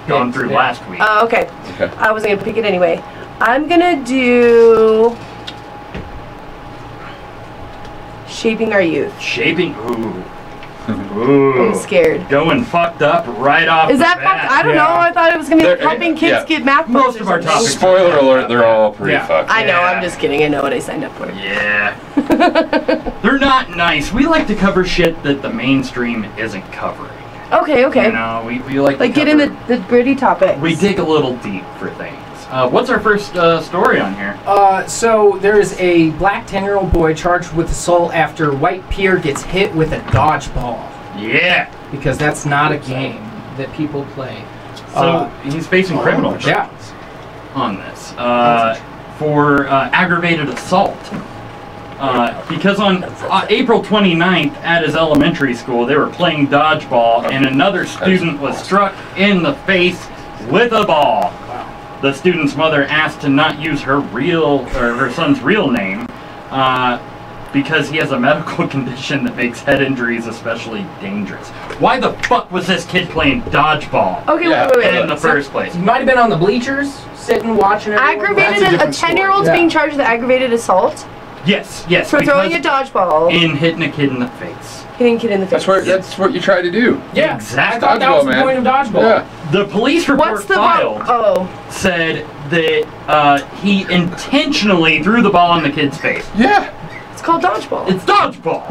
gone through Yeah. last week. Oh, okay. Okay. I wasn't gonna pick it anyway. I'm gonna do Shaping Our Youth. Shaping. Ooh. I'm Ooh. scared. Going fucked up right off. Is the that bat. fucked? I don't Yeah. know. I thought it was gonna be like There- helping kids yeah. get math Most points or of our something. topics- Spoiler alert, they're all pretty Yeah. fucked. I know. Yeah. I'm just kidding. I know what I signed up for. Yeah. They're not nice. We like to cover shit that the mainstream isn't covering. Okay, okay. You know, we like to Like, get in cover- the gritty topics. We dig a little deep for things. What's our first story on here? So there is a black 10-year-old boy charged with assault after white peer gets hit with a dodgeball. Yeah. Because that's not a game that people play. So he's facing criminal charges yeah. on this for aggravated assault. Because on April 29th at his elementary school, they were playing dodgeball and another student was struck in the face with a ball. The student's mother asked to not use her son's real name because he has a medical condition that makes head injuries especially dangerous. Why the fuck was this kid playing dodgeball Okay, Yeah. wait. in the first place? He might have been on the bleachers, sitting, watching everyone. Aggravated, That's a a different 10-year-old's story. being charged with aggravated assault Yes, for throwing a because dodgeball, in hitting a kid in the face. hitting a kid in the face. That's what you try to do. Yeah, Exactly. I thought that was the Dodgeball, point of man. dodgeball. Yeah. The police report What's the filed Oh, said that he intentionally threw the ball in the kid's face. Yeah. it's called dodgeball. It's dodgeball.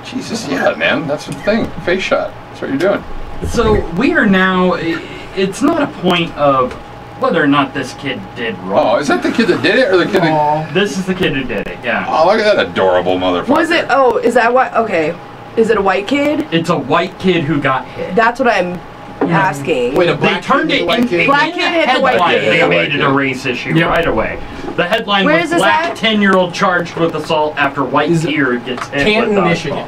Jesus, yeah, man. That's the thing. Face shot. That's what you're doing. So we are now. It's not a point of whether or not this kid did Oh, wrong. is that the kid that did it, or the kid that... Aw. This is the kid who did it. Yeah. Oh, look at that adorable motherfucker. Was it? Oh, is that what? Okay, is it a white kid? It's a white kid who got hit. That's what I'm asking. Wait, a They black turned kid it and a white in kid? Black kid hit the white headline. kid. They Yeah, made white it kid. a race issue Yeah. right away. The headline Where was is this black at? 10-year-old charged with assault after white Is it peer gets hit Canton, with dodgeball. Michigan.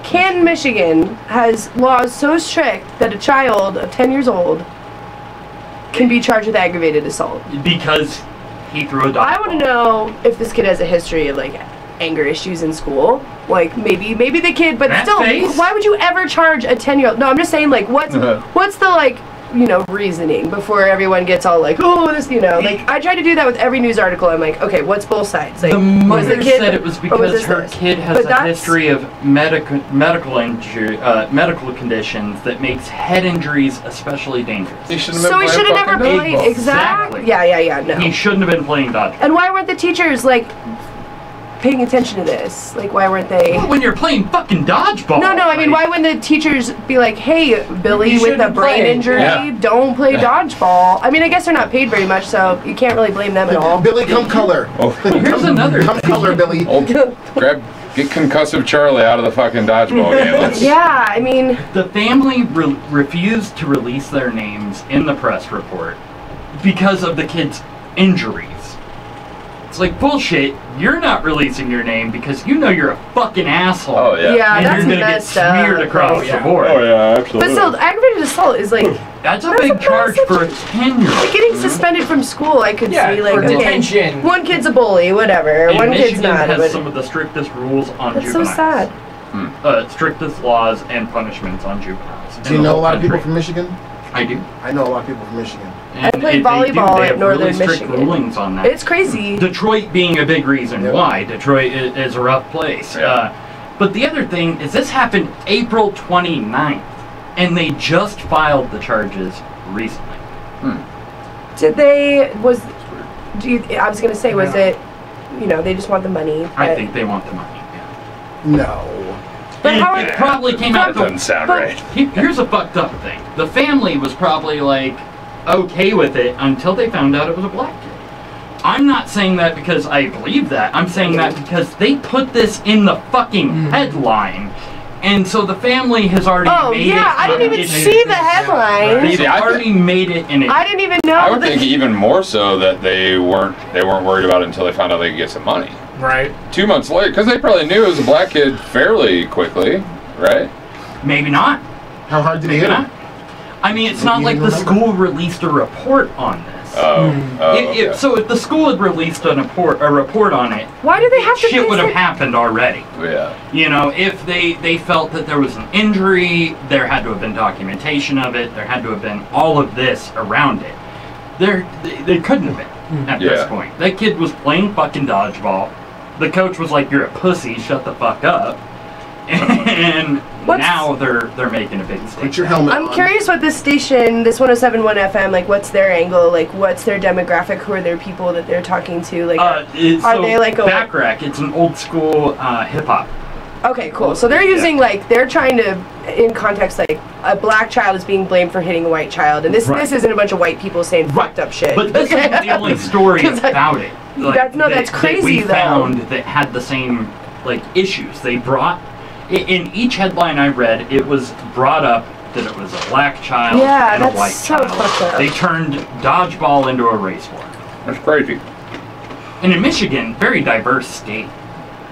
Canton, Michigan has laws so strict that a child of 10 years old can be charged with aggravated assault. Because he threw a dodgeball. I want to know if this kid has a history of like anger issues in school. Like maybe the kid, but That still, face? why would you ever charge a 10-year-old? No, I'm just saying like what's the like reasoning before everyone gets all like, oh, this, like I try to do that with every news article. I'm like, okay, what's both sides? Like, The was mother the kid, said it was or because this her this? kid has But a that's- history of medical injury, medical conditions that makes head injuries especially dangerous. He shouldn't have So been he playing should have never fucking played. dodgeball. Exactly. Exactly. Yeah. No. He shouldn't have been playing dodgeball. And why weren't the teachers like paying attention to this? Like, why weren't they? But when you're playing fucking dodgeball. No, I mean, why like, wouldn't the teachers be like, hey, Billy You with a shouldn't brain play. injury, Yeah. don't play dodgeball? I mean, I guess they're not paid very much, so you can't really blame them at all. Billy, come color. Oh, Here's another. Come color, Billy. get concussive Charlie out of the fucking dodgeball game. Let's, Yeah, I mean, The family refused to release their names in the press report because of the kid's injuries. It's like bullshit. You're not releasing your name because you know you're a fucking asshole. Oh, yeah. yeah, And that's you're gonna get messed up. smeared across yeah. the board. Oh, yeah, absolutely. But still, aggravated assault is like That's a That's big a charge for a 10-year-old. getting suspended from school. I could Yeah, see like for okay, detention. one kid's a bully, whatever. And one Michigan kid's not. has But some of the strictest rules on that's so juveniles. sad. Strictest laws and punishments on juveniles. Do you know a lot of people from Michigan? I do. I know a lot of people from Michigan. And played they do. volleyball They at have Northern really strict Michigan. rulings on that. It's crazy. Detroit being a big reason Yep. why. Detroit is a rough place. Yeah. But the other thing is this happened April 29th, and they just filed the charges recently. Did they? I was gonna say, was it? They just want the money. I but- think they want the money. Yeah. No. But And how it are- probably came That out doesn't sound but- right. Here's a fucked up thing. The family was probably like okay with it until they found out it was a black kid. I'm not saying that because I believe that. I'm saying that because they put this in the fucking headline. And so the family has already Oh made yeah, it. I didn't even see the headline. They've See, I already made it in it. I didn't even know. I would that- think even more so that they weren't worried about it until they found out they could get some money. Right. 2 months later, because they probably knew it was a black kid fairly quickly, right? Maybe not. How hard did he Maybe hit not. him? I mean, it's Maybe not you like the didn't remember. school released a report on this. Okay. So if the school had released a report on it, Why do they have to? shit would have visit- happened already. Yeah. If they felt that there was an injury, there had to have been documentation of it. There had to have been all of this around it. They couldn't have been at this Yeah. point. That kid was playing fucking dodgeball. The coach was like, "You're a pussy. Shut the fuck up." And now they're making a big Put statement. your helmet I'm on. curious what this station, this 107.1 FM, like what's their angle, like what's their demographic, who are their people that they're talking to, like Are they like a- Backrack? It's an old school hip hop Okay, cool. So they're using like they're trying to, in context, like a black child is being blamed for hitting a white child, and this isn't a bunch of white people saying fucked up shit. But this isn't the only story about it. Like, that's crazy that we found that had the same like issues. They brought in each headline I read, it was brought up that it was a black child and a white child. They turned dodgeball into a race war. That's crazy. And in Michigan, very diverse state.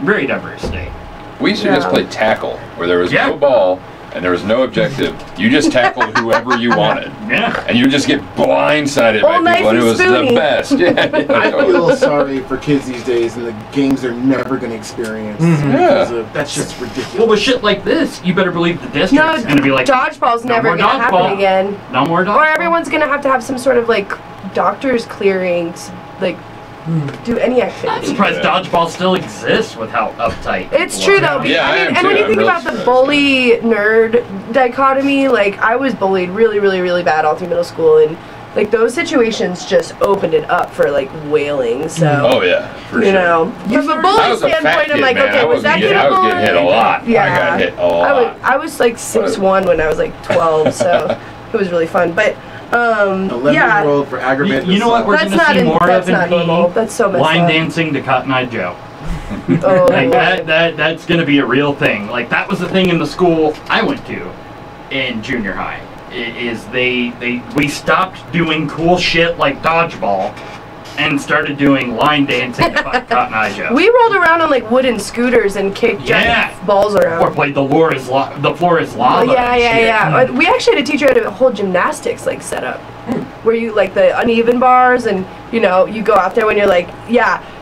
Very diverse state. We used to just play tackle, where there was no ball and there was no objective. You just tackled whoever you wanted. Yeah. And you would just get blindsided by people, and it was the best. I feel sorry for kids these days, and the games they're never going to experience. That's just ridiculous. Well, with shit like this, you better believe the district's going to be like, dodgeball's never going to happen again. No more dodgeball. Or everyone's going to have some sort of like doctor's clearing to, like, do any activity. I'm surprised dodgeball still exists with how uptight. It's true though. And when you think about the bully nerd dichotomy, like I was bullied really bad all through middle school, and like those situations just opened it up for like wailing. So for sure. Know, from a bully standpoint, I'm like, okay, was that I was getting hit a lot. Yeah, I got hit a lot. I was like 6'1" when I was like 12, so it was really fun. But 11-year-old for aggravated You know what we're going to see more of in PE? That's so messed line up. dancing to Cotton Eye Joe. Like that's going to be a real thing. Like that was the thing in the school I went to in junior high. We stopped doing cool shit like dodgeball and started doing line dancing to Cotton Eye Joe. We rolled around on like wooden scooters and kicked giant balls around. Or played the floor is lava. Yeah. We actually had a teacher who had a whole gymnastics like setup, where you like the uneven bars, and you go out there when you're like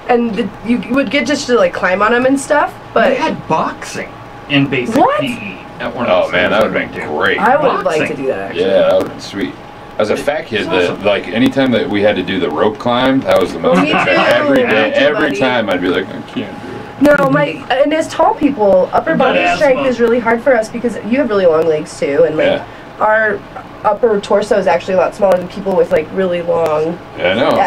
and you would get just to like climb on them and stuff. But we had boxing in basic PE at one of the man, that would have been great. I would have liked to do that actually. Yeah, that would have been sweet. As a fat kid, like anytime that we had to do the rope climb, that was the most. Every time I'd be like, I can't do it. No, and as tall people, upper body strength is really hard for us because you have really long legs too, and like our upper torso is actually a lot smaller than people with like really long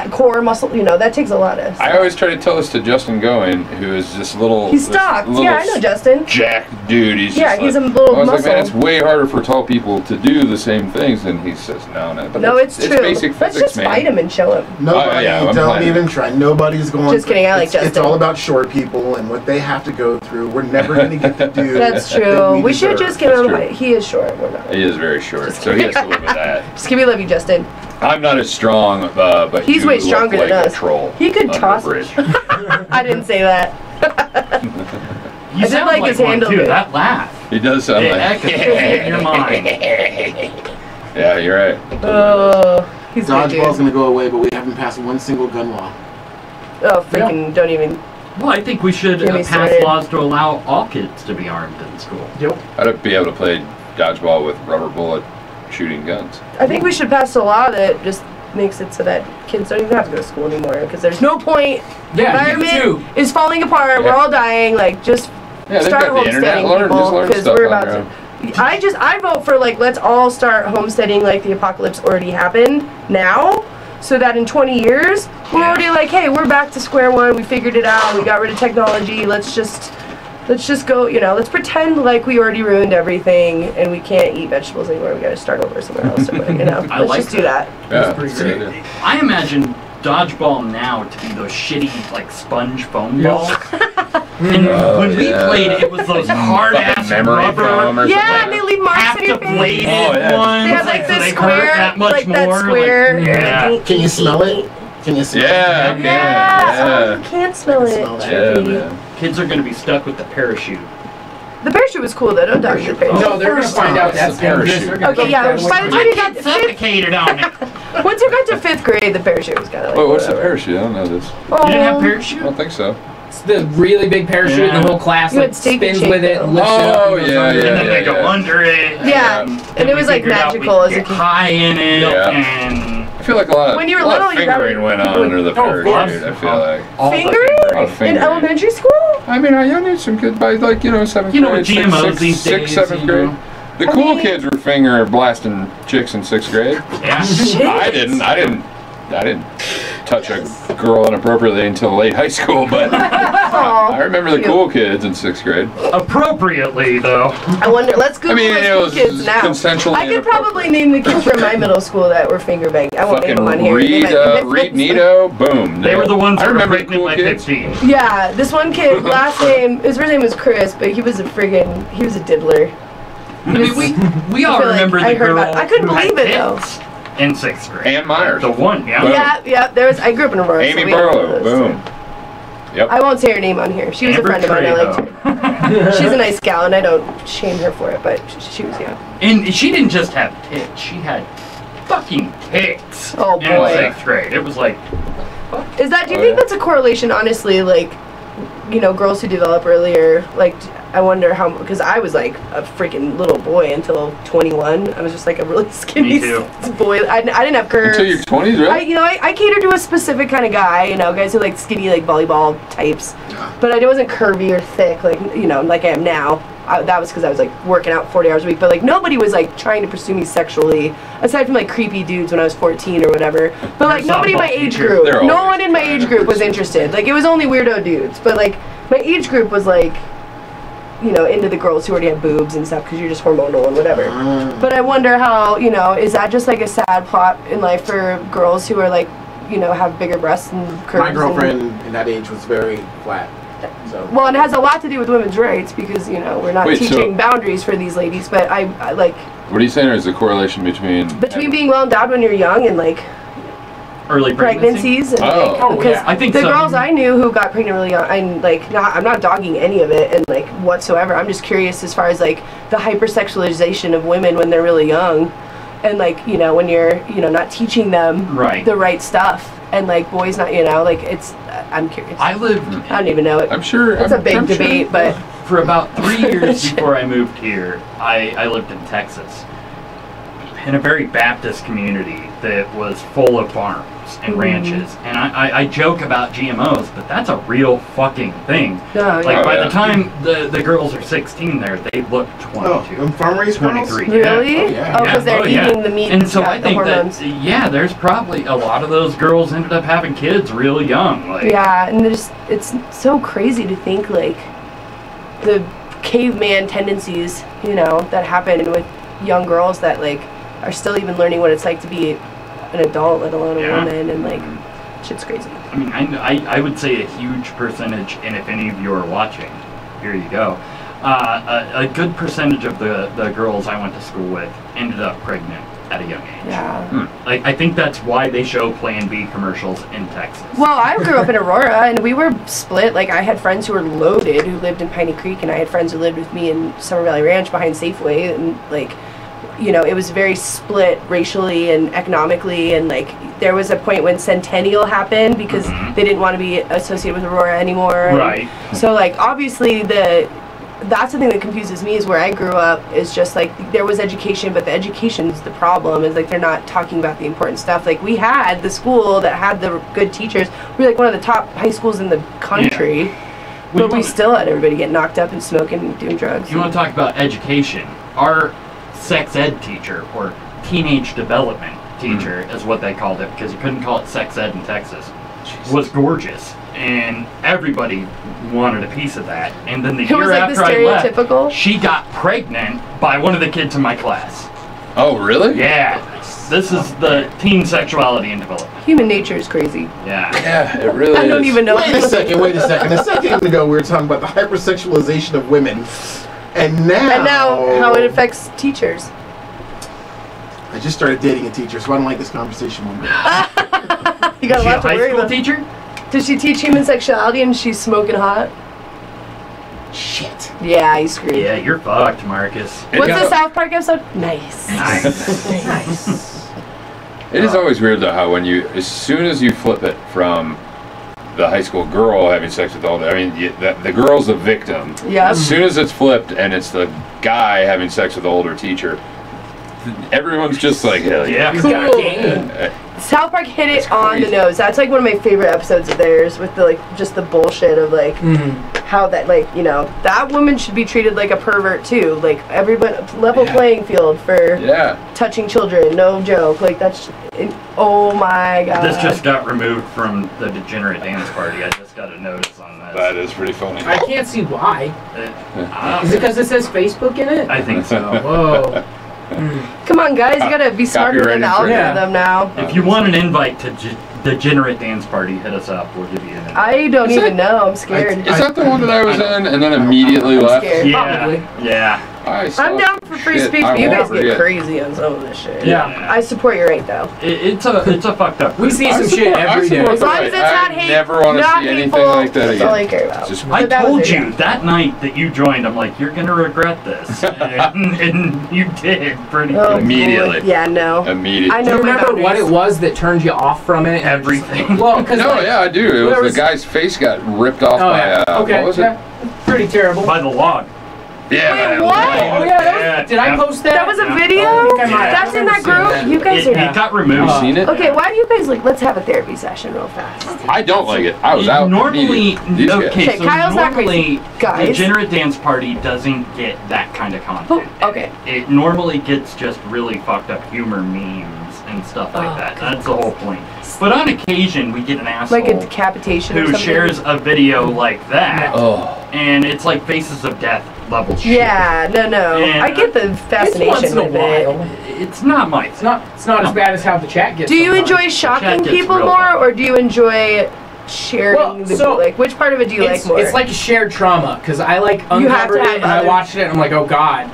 core muscle. That takes a lot of. I always try to tell this to Justin Going, who is this little. He's stocked. I know Justin. Jack dude. He's he's a little I was muscle. like, man, it's way harder for tall people to do the same things, and he says, no. But it's true. It's basic physics, Let's just fight him and show him. Don't even try. Nobody's going. Just kidding. I like Justin. It's all about short people and what they have to go through. We're never going to get to do. That's true. We should just give him. He is short. We're not. He is very short, so he has to live with that. Just give me love you, Justin. I'm not as strong, but he's way stronger than us. He could toss. I didn't say that. You I did like his handle too. That laugh. He does sound like. In your mind. Yeah, you're right. He's Dodgeball's gonna go away, but we haven't passed one single gun law. Oh, freaking! Don't even. Well, I think we should pass laws to allow all kids to be armed in school. Yep. I'd be able to play dodgeball with rubber bullet shooting guns. I think we should pass a law that just makes it so that kids don't even have to go to school anymore because there's no point. The environment is falling apart. We're all dying. Like just start homesteading people because we're about to. I vote for like let's all start homesteading like the apocalypse already happened now, so that in 20 years we're already like, hey, we're back to square one. We figured it out. We got rid of technology. Let's just go, let's pretend like we already ruined everything and we can't eat vegetables anymore. We got to start over somewhere else. Let's just do that. Yeah, that's pretty good. I imagine dodgeball now to be those shitty, like, sponge foam balls. And when we played, it was those hard-ass rubber. And they leave marks in your face. Ones. They have like this they square, hurt that much like more. that square. Like, Can you smell it? Can you smell it? Yeah. You can't smell it. Man. Kids are going to be stuck with the parachute. The parachute was cool though. Don't doubt your parachute. No, they're gonna find out that's parachute. Okay, yeah. By the time you got to suffocated on it. once you got to 5th grade, the parachute was kind of like. Wait, what's the parachute? I don't know this. You didn't have parachute? I don't think so. It's the really big parachute, and the whole class You like had steak spins and with shake, it and though. lifts it up. And then they go under it. And it was like magical as a get kid. high in it. And I feel like a lot of, When you were a lot of little, you got fingering went on under the parachute. I feel like. Fingering? Fingering. In elementary school? I mean, I knew some kids by like 7th You know grade, what GMOs these days, 7th grade. The cool kids were finger blasting chicks in 6th grade. yeah. I didn't. touch a girl inappropriately until late high school, but I remember the cool kids in 6th grade. Appropriately, though. I wonder. Let's Google I mean, it was kids now. consensually I could probably name the kids from my middle school that were finger banged. I won't name them on Fucking here. Reed Nito, boom. They were the ones I that were remember the pregnant cool by kids. 15. Yeah, this one kid, his first name was Chris, but he was a diddler. I mean, we all feel like remember I the heard girl about it. I couldn't who had believe it, though. kids in 6th grade. Ann Myers. The one, yeah. Boom. Yeah. I grew up in Aurora. Amy so we all know Barlow, those. boom. Yep. I won't say her name on here. She was Amber a friend of mine. I liked Trejo. her. She's a nice gal, and I don't shame her for it, but she was young. And she didn't just have tits, she had fucking tits Oh, in boy. 6th grade. It was like, Do you think that's a correlation, honestly, like, girls who develop earlier, like, I wonder how, because I was like a freaking little boy until 21. I was just like a really skinny Me too. boy. I didn't have curves. Until your 20s, really? I catered to a specific kind of guy, guys who like skinny, like volleyball types. But I wasn't curvy or thick, like, like I am now. That was because I was like working out 40 hours a week. But like nobody was like trying to pursue me sexually, aside from like creepy dudes when I was 14 or whatever. But like nobody in my age group, They're no always one in my age group was interested. Like it was only weirdo dudes. But like my age group was like, into the girls who already had boobs and stuff because you're just hormonal and whatever. But I wonder how, is that just like a sad plot in life for girls who are like, have bigger breasts and curves? My girlfriend in that age was very flat. So. Well, it has a lot to do with women's rights because, we're not Wait, teaching so- boundaries for these ladies. But I like, What are you saying? There's a correlation between being well endowed when you're young and like early pregnancy. pregnancies and Oh. because yeah. I think the so. girls I knew who got pregnant really young, I'm not dogging any of it and like whatsoever. I'm just curious as far as like the hypersexualization of women when they're really young, and like when you're not teaching them Right. the right stuff, and like boys not like it's. I'm curious. I lived I don't even know it. I'm sure. It's a big I'm sure- debate, but for about 3 years before I moved here. I lived in Texas, in a very Baptist community that was full of farms and ranches. And I joke about GMOs, but that's a real fucking thing. no, Like yeah. by yeah. the time the girls are 16 there, they look 22. them farm raised girls? 23. Really? Oh, yeah. Oh, because they're yeah. eating the meat And and so stuff, I the think hormones. that, there's probably a lot of those girls ended up having kids real young. Like, Yeah, and it's so crazy to think like the caveman tendencies, that happen with young girls that like are still even learning what it's like to be an adult, let alone a Yeah. woman, and like shit's crazy. I mean, I would say a huge percentage, and if any of you are watching, here you go. A good percentage of the girls I went to school with ended up pregnant at a young age. Yeah. Like, I think that's why they show Plan B commercials in Texas. Well, I grew up in Aurora, and we were split. Like, I had friends who were loaded who lived in Piney Creek, and I had friends who lived with me in Summer Valley Ranch behind Safeway, and like, it was very split racially and economically, and like, there was a point when Centennial happened because they didn't want to be associated with Aurora anymore. and Right. So, like, obviously that's the thing that confuses me is where I grew up is just like there was education, but the education's the problem is like they're not talking about the important stuff. Like we had the school that had the good teachers. We were like one of the top high schools in the country, but we still had everybody get knocked up and smoking and doing drugs. You want to talk about education? Our sex ed teacher, or teenage development teacher, is what they called it because you couldn't call it sex ed in Texas, was gorgeous. And everybody wanted a piece of that. And then the It was year like the after I left, stereotypical. she got pregnant by one of the kids in my class. Oh, really? Yeah. This is the teen sexuality and development. Human nature is crazy. Yeah. Yeah, it really is. I don't even know. Wait a second. A second ago, we were talking about the hypersexualization of women. And now how it affects teachers. I just started dating a teacher, so I don't like this conversation one bit. You got Is a she lot to high worry school about. teacher? Did she teach human sexuality and she's smoking hot? Shit. Yeah, you screwed. Yeah, you're fucked, Marcus. What's Yeah. the South Park episode? Nice. Nice. It is always weird though how as soon as you flip it from the high school girl having sex with all the girl's the victim. Yeah. As soon as it's flipped and it's the guy having sex with the older teacher, everyone's just like, hell yeah. Yeah. Cool. South Park hit it on the nose. That's like one of my favorite episodes of theirs with the like just the bullshit of like how that like that woman should be treated like a pervert too. Like everyone level playing field for Yeah. touching children. No joke. Like that's Oh my god. This just got removed from the Degenerate Dance Party. I just got a notice on this. That is pretty funny. I can't see why. Is Is it because it says Facebook in it? I think so. Whoa. Come on, guys, you gotta be smarter than the Copyright algorithm now. If you want an invite to Degenerate Dance Party, hit us up. We'll give you an invite. I don't Is even it- know. I'm scared. Is that the one that I was in and then immediately I'm left? scared. Yeah, Probably. yeah. I saw I'm down for free shit speech, I but you won't guys get forget. crazy on some of this shit. Yeah. I support your right though. It's a fucked up. We see I some support- shit I every day. support As long as it's I not hate, never want to not see anything hateful, like that that's all I again. care about. Just- I But that was told it, you yeah. that night that you joined. I'm like, you're gonna regret this, and you did pretty Oh, quick. Immediately. boy. Yeah, no. Immediately. I Do know you my remember what it boundaries. was that turned you off from it? Everything. Well, because No, yeah, I do. It was whoever's- the guy's face got ripped off Oh by yeah. Okay. what was it? yeah. Pretty terrible. By the log. Yeah. Wait, that what? was- Oh yeah. That was, did I post that? That was a Yeah. video? I think I might have. That's in I've that never seen group? that. You guys It are... got removed. Have you seen it? Okay, why do you guys like, let's have a therapy session real fast. I don't like it. I was out. Normally, immediately. These guys. okay, Okay, so Kyle's not normally, crazy. Guys. Degenerate Dance Party doesn't get that kind of content. Oh, okay. It normally gets just really fucked up humor memes and stuff like Oh, that. That's the whole point. But on occasion, we get an asshole Like a decapitation or who something? shares a video like that, Oh. and it's like Faces of Death level shit. Yeah, no. And I get the It's fascination once in a with it. while. It's not my It's not as bad as how the chat gets. Do you sometimes. enjoy shocking gets people real more, fun. or do you enjoy sharing Well, the so like? Which part of it do you like more? It's like a shared trauma because I like You have to uncovered have it and I other- watched it and I'm like, oh god,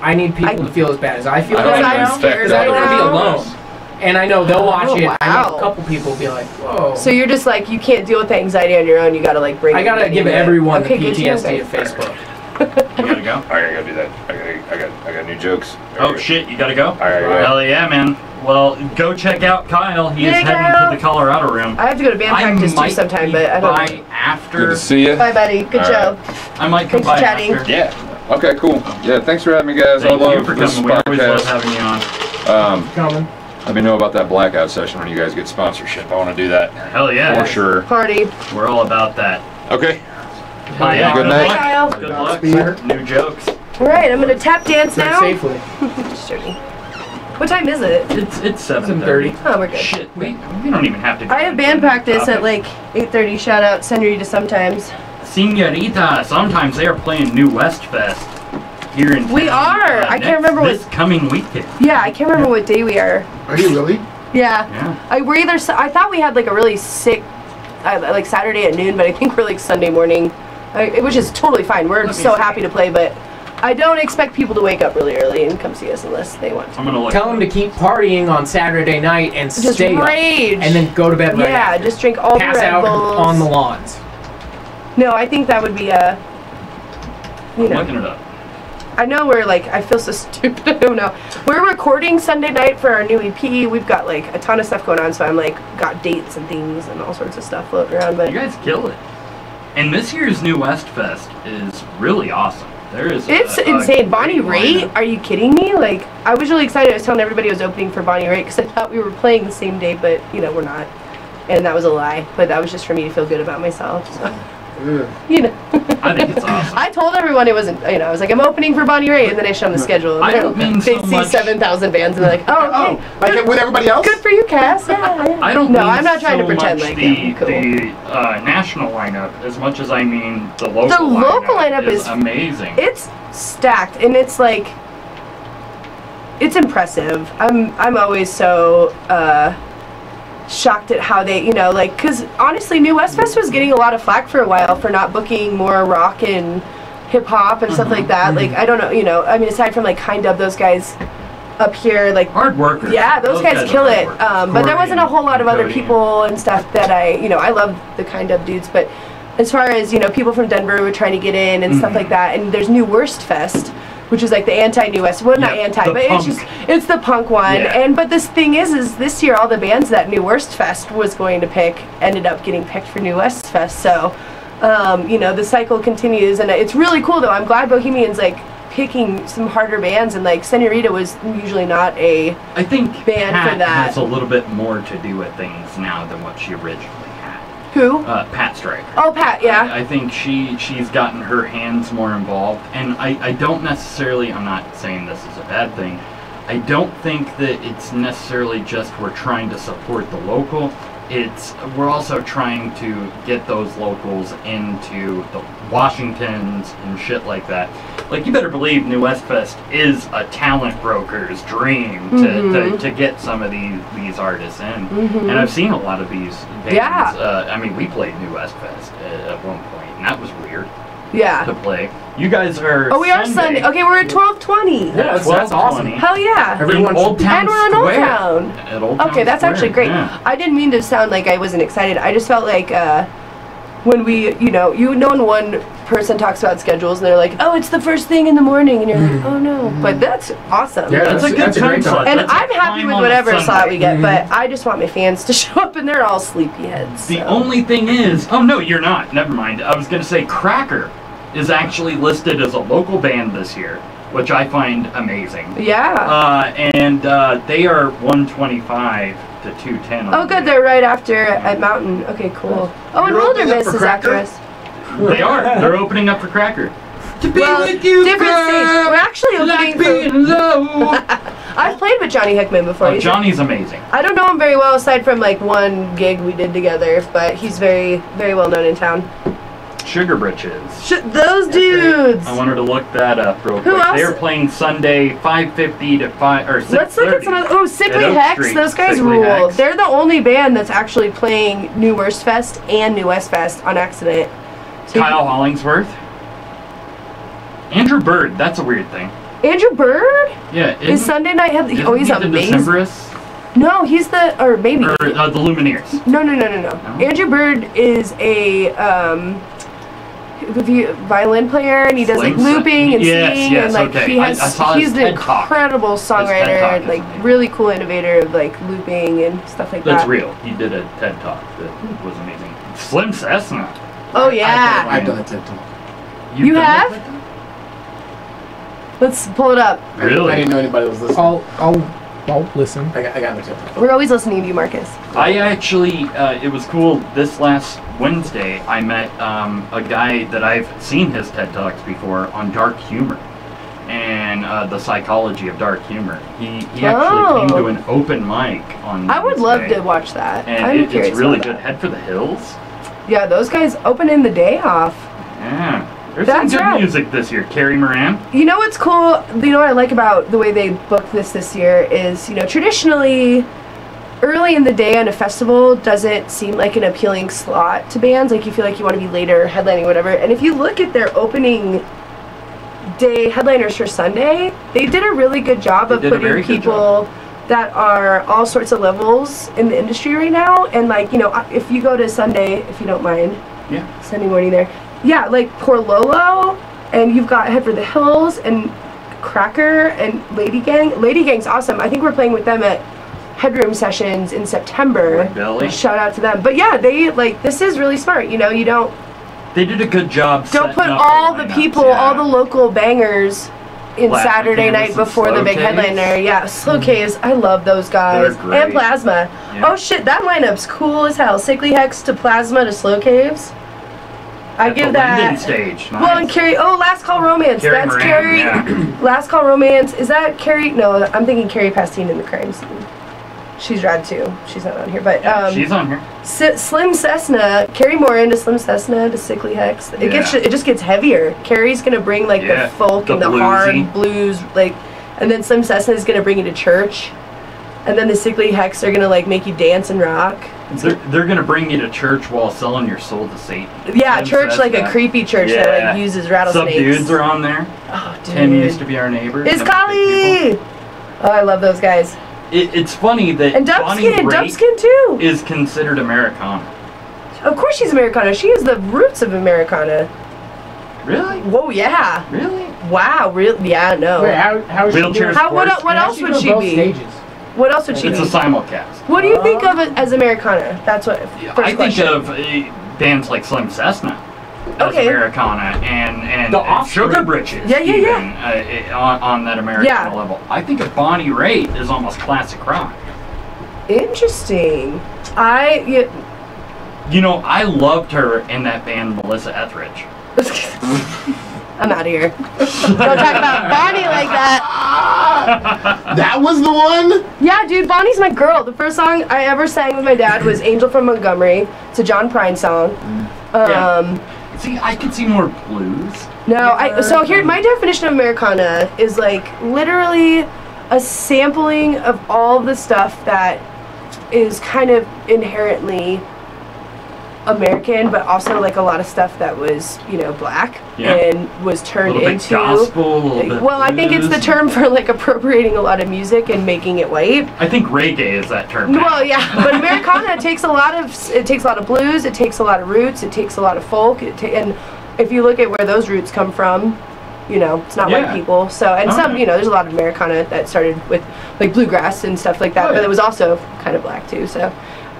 I need people to feel as bad as I feel I right don't I'm now even scared because I don't want to be now. alone. And I know they'll watch Oh, it. I know wow. a couple people will be like, whoa. So you're just like, you can't deal with the anxiety on your own. You gotta like bring. I gotta everybody give in. everyone Okay, the good to know, PTSD guys. of Facebook. You gotta go? I gotta do that. I got new jokes. Oh shit, you gotta go? I gotta go. Hell yeah, man. Well, go check out Kyle. He is Hey, heading Kyle. to the Colorado room. I have to go to band practice too might sometime, be but I don't by know. Good after. to see you. Bye, buddy. Good All show. I might come Thanks for by chatting. after. Yeah. Okay, cool. Yeah, thanks for having me, guys. Thank I love you for this coming. We always love podcast. having you on. Coming. Let me know about that blackout session when you guys get sponsorship. I want to do that Hell yeah. for sure. Party. We're all about that. Okay. But yeah, Good night. luck. Kyle. Good luck. Godspeed. New jokes. All right, I'm gonna tap dance Drive now. safely. Just joking. What time is it? It's 7:30. 7:30. Oh, we're good. Shit, we don't even have to. go I have into band the practice at topic. like 8:30. Shout out Senorita sometimes. Senorita. Sometimes they are playing New West Fest here in. We town, are. I can't remember this coming weekend. Yeah, I can't remember what day we are. Are you really? Yeah. Yeah. We're either. I thought we had like a really sick, like Saturday at noon, but I think we're like Sunday morning, which is totally fine. We're Let me so see. happy to play, but I don't expect people to wake up really early and come see us unless they want to. I'm gonna look. Tell them to keep partying on Saturday night and Just stay up. rage. And then go to bed right Yeah, after. just drink all Pass the Red out Bulls. on the lawns. No, I think that would be a. You I'm know, looking it up. I know we're like. I feel so stupid. I don't know. We're recording Sunday night for our new EP. We've got like a ton of stuff going on, so I'm like got dates and things and all sorts of stuff floating around. But You guys kill it. And this year's New West Fest is really awesome. There is. it's a insane. Bonnie great Raitt? lineup. Are you kidding me? Like, I was really excited. I was telling everybody I was opening for Bonnie Raitt because I thought we were playing the same day, but you know we're not. And that was a lie. But that was just for me to feel good about myself. So, Ugh. you know. I think it's awesome. I told everyone it wasn't. You know, I was like, I'm opening for Bonnie Raitt, and then I showed them the schedule. I And don't mean they so see much- 7,000 bands, and they're like, oh, Oh, okay. like with everybody else? Good for you, Cass. Yeah, yeah. I don't No, mean I'm not trying to so pretend much like the, I'm cool. the national lineup as much as I mean the local The local lineup is is- amazing. It's stacked, and it's like, it's impressive. I'm always so shocked at how they, you know, like, because honestly, New West Fest was getting a lot of flack for a while for not booking more rock and hip hop and stuff like that. Like, I don't know, you know, I mean, aside from like Kind of those guys up here, like, Hard workers. yeah, those guys are kill hard it. workers. But there wasn't a whole lot of other Cody. people and stuff that I love the Kind of dudes, but as far as, you know, people from Denver who are trying to get in and stuff like that, and there's New Worst Fest, which is like the anti-New West, well, not Yeah, anti, the but it's punk. just, it's the punk one. Yeah. And, but this thing is this year all the bands that New Worst Fest was going to pick ended up getting picked for New West Fest, so, you know, the cycle continues, and it's really cool though. I'm glad Bohemian's like picking some harder bands, and like Senorita was usually not a, I think band Pat for that. has a little bit more to do with things now than what she originally had. who? Pat Stryker. Oh, Pat, yeah. I think she's gotten her hands more involved, and I don't necessarily, I'm not saying this is a bad thing, I don't think that it's necessarily just we're trying to support the local. We're also trying to get those locals into the Washingtons and shit like that. Like, you better believe New West Fest is a talent broker's dream to get some of these artists in. And I've seen a lot of these bands. Yeah. I mean, we played New West Fest at one point, and that was weird Yeah. to play. You guys are Oh, we are Sunday. Okay, we're at 12:20. Yeah, that's awesome. Hell yeah. In Old Town And we're in Old Square. Town. At Old Town Okay, that's Square, actually great. yeah. I didn't mean to sound like I wasn't excited. I just felt like when we, when one person talks about schedules and they're like, oh, it's the first thing in the morning, and you're like, oh no. But that's awesome. Yeah, That's a good that's a time great slot. And That's a I'm happy time with on a whatever Sunday. slot we get, but I just want my fans to show up, and they're all sleepyheads. The so. only thing is, oh no, you're not. Never mind. I was gonna say Cracker is actually listed as a local band this year, which I find amazing. Yeah. And they are 125 to 210. Oh, good. They're right after at Mountain. Okay, cool. Oh, and You're opening Wilderness up for is after Cracker? us. They are. They're opening up for Cracker. To be Well, with you, different girl, stage. We're actually like opening being low. I've played with Johnny Hickman before. Oh, Johnny's amazing. I don't know him very well aside from like one gig we did together, but he's very, very well known in town. Sugar Britches. Those dudes. I wanted to look that up real quick. else? They're playing Sunday 5:50 to 5 or 6:30. Let's look at some of oh, Sickly Oak Hex. Street. Those guys Sickly rule. Hex. They're the only band that's actually playing New Worst Fest and New West Fest on accident. So Kyle Hollingsworth. Andrew Bird. That's a weird thing. Andrew Bird Yeah. is Sunday night. Oh, he's the amazing. Decemberists? No, he's the or maybe Or the Lumineers. no. No? Andrew Bird is a violin player, and he does like Slim looping and Yes, singing, yes, and like okay. I saw his he's an TED Talk. incredible TED Talk songwriter and is like amazing. really cool innovator of like looping and stuff like That's that. real. He did a TED Talk that was amazing. Slim Cessna. Oh yeah, I've done a TED Talk. You done have? a TED Talk? let's pull it up. Really? I didn't know anybody was listening. I'll listen. I got my TED Talk. We're always listening to you, Marcus. I actually, it was cool. This last Wednesday, I met a guy that I've seen his TED Talks before on dark humor and the psychology of dark humor. He actually came to an open mic on I would love Wednesday, to watch that. and I'm curious it's really about good. that. Head for the Hills. Yeah, those guys opening the day off. Yeah. There's That's some good right. music this year. Carrie Moran. You know what's cool? You know what I like about the way they booked this year is, traditionally, early in the day on a festival doesn't seem like an appealing slot to bands. Like, you feel like you want to be later, headlining, whatever. And if you look at their opening day headliners for Sunday, they did a really good job of They did a very putting good job. people that are all sorts of levels in the industry right now. And, like, if you go to Sunday, if you don't mind, Yeah. Sunday morning there. Yeah, like Poor Lolo, and you've got Head for the Hills, and Cracker, and Lady Gang. Lady Gang's awesome. I think we're playing with them at Headroom Sessions in September. Boy, Billy. Shout out to them. But yeah, this is really smart. You don't They did a good job. put setting up all the lineups, people, yeah. all the local bangers in Plasma Saturday Canvas night and before the Slow big Caves. headliner. Yeah, Slow Caves. I love those guys. They're great. And Plasma. Yeah. Oh shit, that lineup's cool as hell. Sickly Hex to Plasma to Slow Caves. I At give the that. Linden stage. Nice. Well, and Carrie. Oh, Last Call Romance. Carrie That's Moran, Carrie. yeah. Last Call Romance. Is that Carrie? No, I'm thinking Carrie Pastine in the crime scene. She's rad too. She's not on here, but She's on here. Slim Cessna. Carrie Moran to Slim Cessna to Sickly Hex. It just gets heavier. Carrie's gonna bring like Yeah, the folk the and the bluesy. hard blues, like, and then Slim Cessna is gonna bring you to church, and then the Sickly Hex are gonna like make you dance and rock. They're gonna bring you to church while selling your soul to Satan. Yeah, Slim church like a Cessna. creepy church that Yeah. like uses Some rattlesnakes. dudes are on there. Oh, dude. Tim used to be our neighbor. It's Some big Kali! people. Oh, I love those guys. It's funny that And Bonnie Dubskin, Raitt Dubskin too. is considered Americana. Of course she's Americana. She is the roots of Americana. Really? Whoa, yeah. Really? Wow, really? Yeah, no. Wait, how is she Wheelchair doing? What sports? else would doing she both be? stages? What else would she It's be? a simulcast. What do you think of it as Americana? That's what. First I think question. of bands like Slim Cessna as Okay. Americana and The Offspring. Sugar Britches. Yeah, yeah, even, on that Americana Yeah. level. I think of Bonnie Raitt is almost classic rock. Interesting. You know, I loved her in that band Melissa Etheridge. I'm out of here. Don't talk about Bonnie like that. That was the one? Yeah, dude, Bonnie's my girl. The first song I ever sang with my dad was Angel from Montgomery. It's a John Prine song. See, I could see more blues. No, so here, my definition of Americana is like literally a sampling of all the stuff that is kind of inherently American, but also like a lot of stuff that was, black and was turned into gospel. Well, I think it's the term for like appropriating a lot of music and making it white. I think reggae is that term. Now. Well, yeah, but Americana takes a lot of blues, it takes a lot of roots, it takes a lot of folk, and if you look at where those roots come from, it's not white people. So, and some, there's a lot of Americana that started with like bluegrass and stuff like that, but it was also kind of black too. So,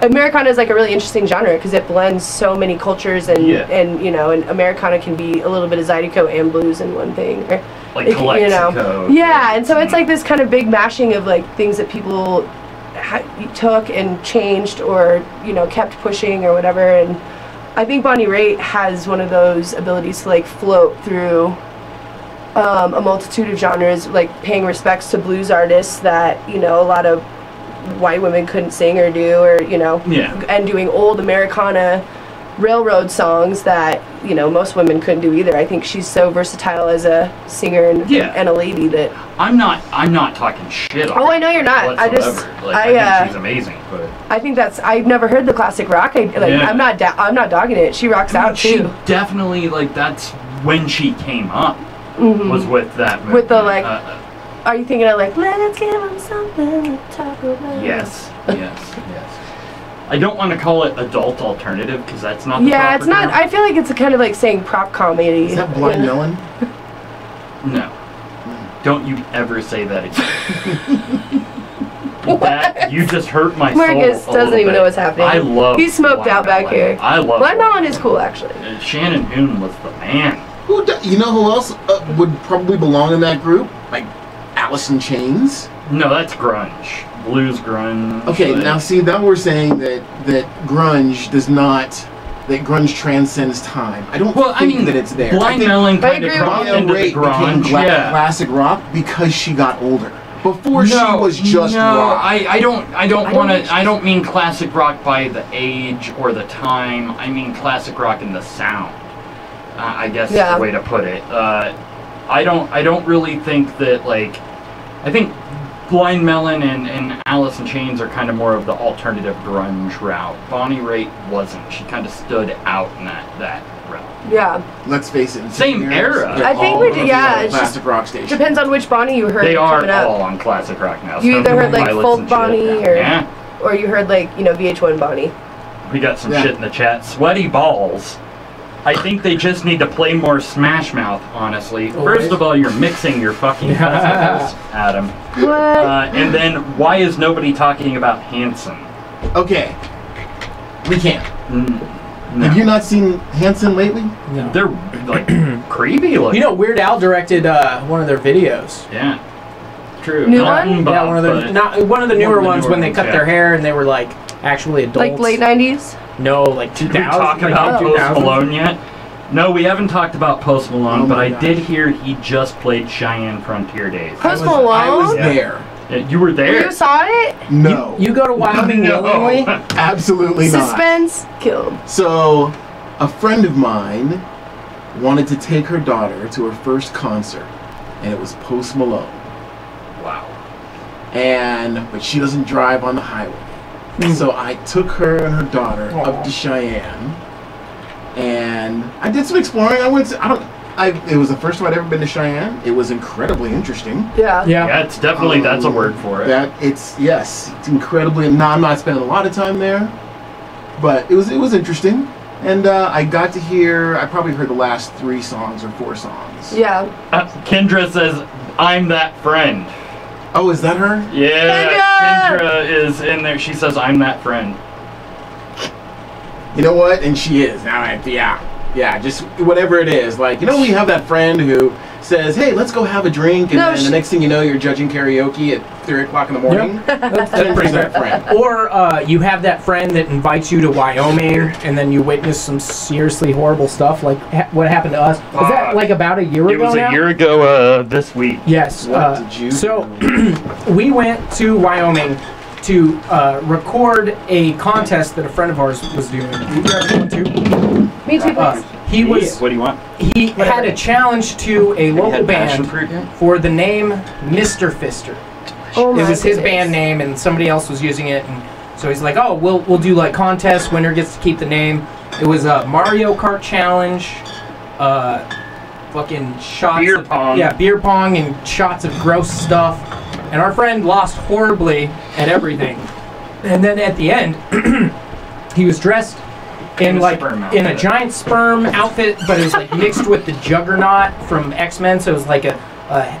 Americana is like a really interesting genre because it blends so many cultures and Americana can be a little bit of Zydeco and blues in one thing. Or, like Calexico. Yeah, and so it's like this kind of big mashing of like things that people took and changed or, kept pushing or whatever. And I think Bonnie Raitt has one of those abilities to like float through a multitude of genres, like paying respects to blues artists that, a lot of white women couldn't sing or do, or and doing old Americana railroad songs that most women couldn't do either. I think she's so versatile as a singer and a lady that I'm not talking shit on I know you're not. I think she's amazing, but I think I've never heard the classic rock. I'm not dogging it. She rocks out too. She definitely that's when she came up was with that movie. With the are you thinking of like, let's give them something to talk about? Yes. I don't want to call it adult alternative because that's not the proper it's not. term. I feel like it's kind of like saying prop comedy. Is that Blind Melon? No. Don't you ever say that again. That, you just hurt my soul. Marcus doesn't even know what's happening. I love He's smoked out back here. I love Blind Melon is cool, actually. Shannon Hoon was the man. You know who else would probably belong in that group? Like Alice in Chains? No, that's grunge. Blues grunge. Okay, now see, that we're saying that grunge does not, that grunge transcends time. I don't think that it's there. Blind Melon kind of crossed into the grunge. Classic rock because she got older. Before she was just rock. I don't mean classic rock by the age or the time. I mean classic rock in the sound. I guess is the way to put it. I don't really think that I think Blind Melon and Alice in Chains are kind of more of the alternative grunge route. Bonnie Raitt wasn't. She kind of stood out in that route. Yeah. Let's face it. Same era. I think we did. Yeah. It's classic rock station. Depends on which Bonnie you heard. They are coming up. all on classic rock now. You either heard folk Bonnie or you heard VH1 Bonnie. We got some shit in the chat. Sweaty balls. I think they just need to play more Smash Mouth, honestly. First of all, you're mixing your fucking festivals, Adam. What? And then, why is nobody talking about Hanson? Okay. We can't. No. Have you not seen Hanson lately? No. They're, creepy looking. Weird Al directed one of their videos. Yeah. True. New one? Yeah, one of the newer ones when they cut their hair and they were, actually adults. Like late 90s? No, 2000. Did we talk about Post Malone yet? No, we haven't talked about Post Malone, but I did hear he just played Cheyenne Frontier Days. Post Malone? I was there. You were there? You saw it? No. You go to Wyoming willingly? Absolutely not. Suspense killed. So, a friend of mine wanted to take her daughter to her first concert, and it was Post Malone. Wow. But she doesn't drive on the highway. So I took her and her daughter up to Cheyenne, and I did some exploring. It was the first time I'd ever been to Cheyenne. It was incredibly interesting. Yeah, it's definitely, that's a word for it. It's incredibly, no, I'm not spending a lot of time there, but it was interesting. And I got to hear, I probably heard the last 3 songs or 4 songs. Yeah. Kendra says, I'm that friend. Oh, is that her? Yeah, Kendra is in there. She says, I'm that friend. You know what? And she is. Now, Yeah, just whatever it is. Like, we have that friend who says, hey, let's go have a drink, and then the next thing you know, you're judging karaoke at 3 o'clock in the morning. Yep. That's that friend. Or you have that friend that invites you to Wyoming, and then you witness some seriously horrible stuff, like what happened to us. Was that like about a year ago? It was a year ago this week. Yes. What did you So do? we went to Wyoming to record a contest that a friend of ours was doing. You grab one too? Me too, please. He was. What do you want? He had a challenge to a local had passion band fruit yet? for the name Mr. Fister. Oh my It was his goodness. band name, and somebody else was using it, and so he's like, "Oh, we'll do like contests. Winner gets to keep the name." It was a Mario Kart challenge, fucking shots Beer of pong. yeah, beer pong and shots of gross stuff. And our friend lost horribly at everything. And then at the end, he was dressed in a like sperm in a outfit. giant sperm outfit, but it was like mixed with the Juggernaut from X-Men, so it was like a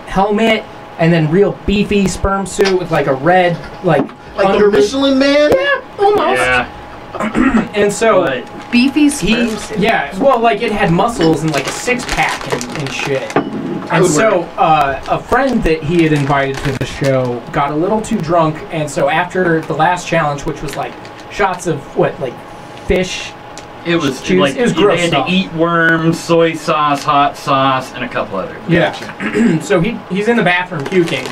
helmet and then real beefy sperm suit with like a red Like the under- Michelin Man? Yeah, almost. Yeah. And so But Beefy he, sperm suit. yeah, well, like it had muscles and like a six-pack and shit. And would so wear a friend that he had invited to the show got a little too drunk, and so after the last challenge, which was like shots of like fish. it was Juice. like It was they gross had stuff. to eat worms, soy sauce, hot sauce, and a couple other. Yeah. So he's in the bathroom puking,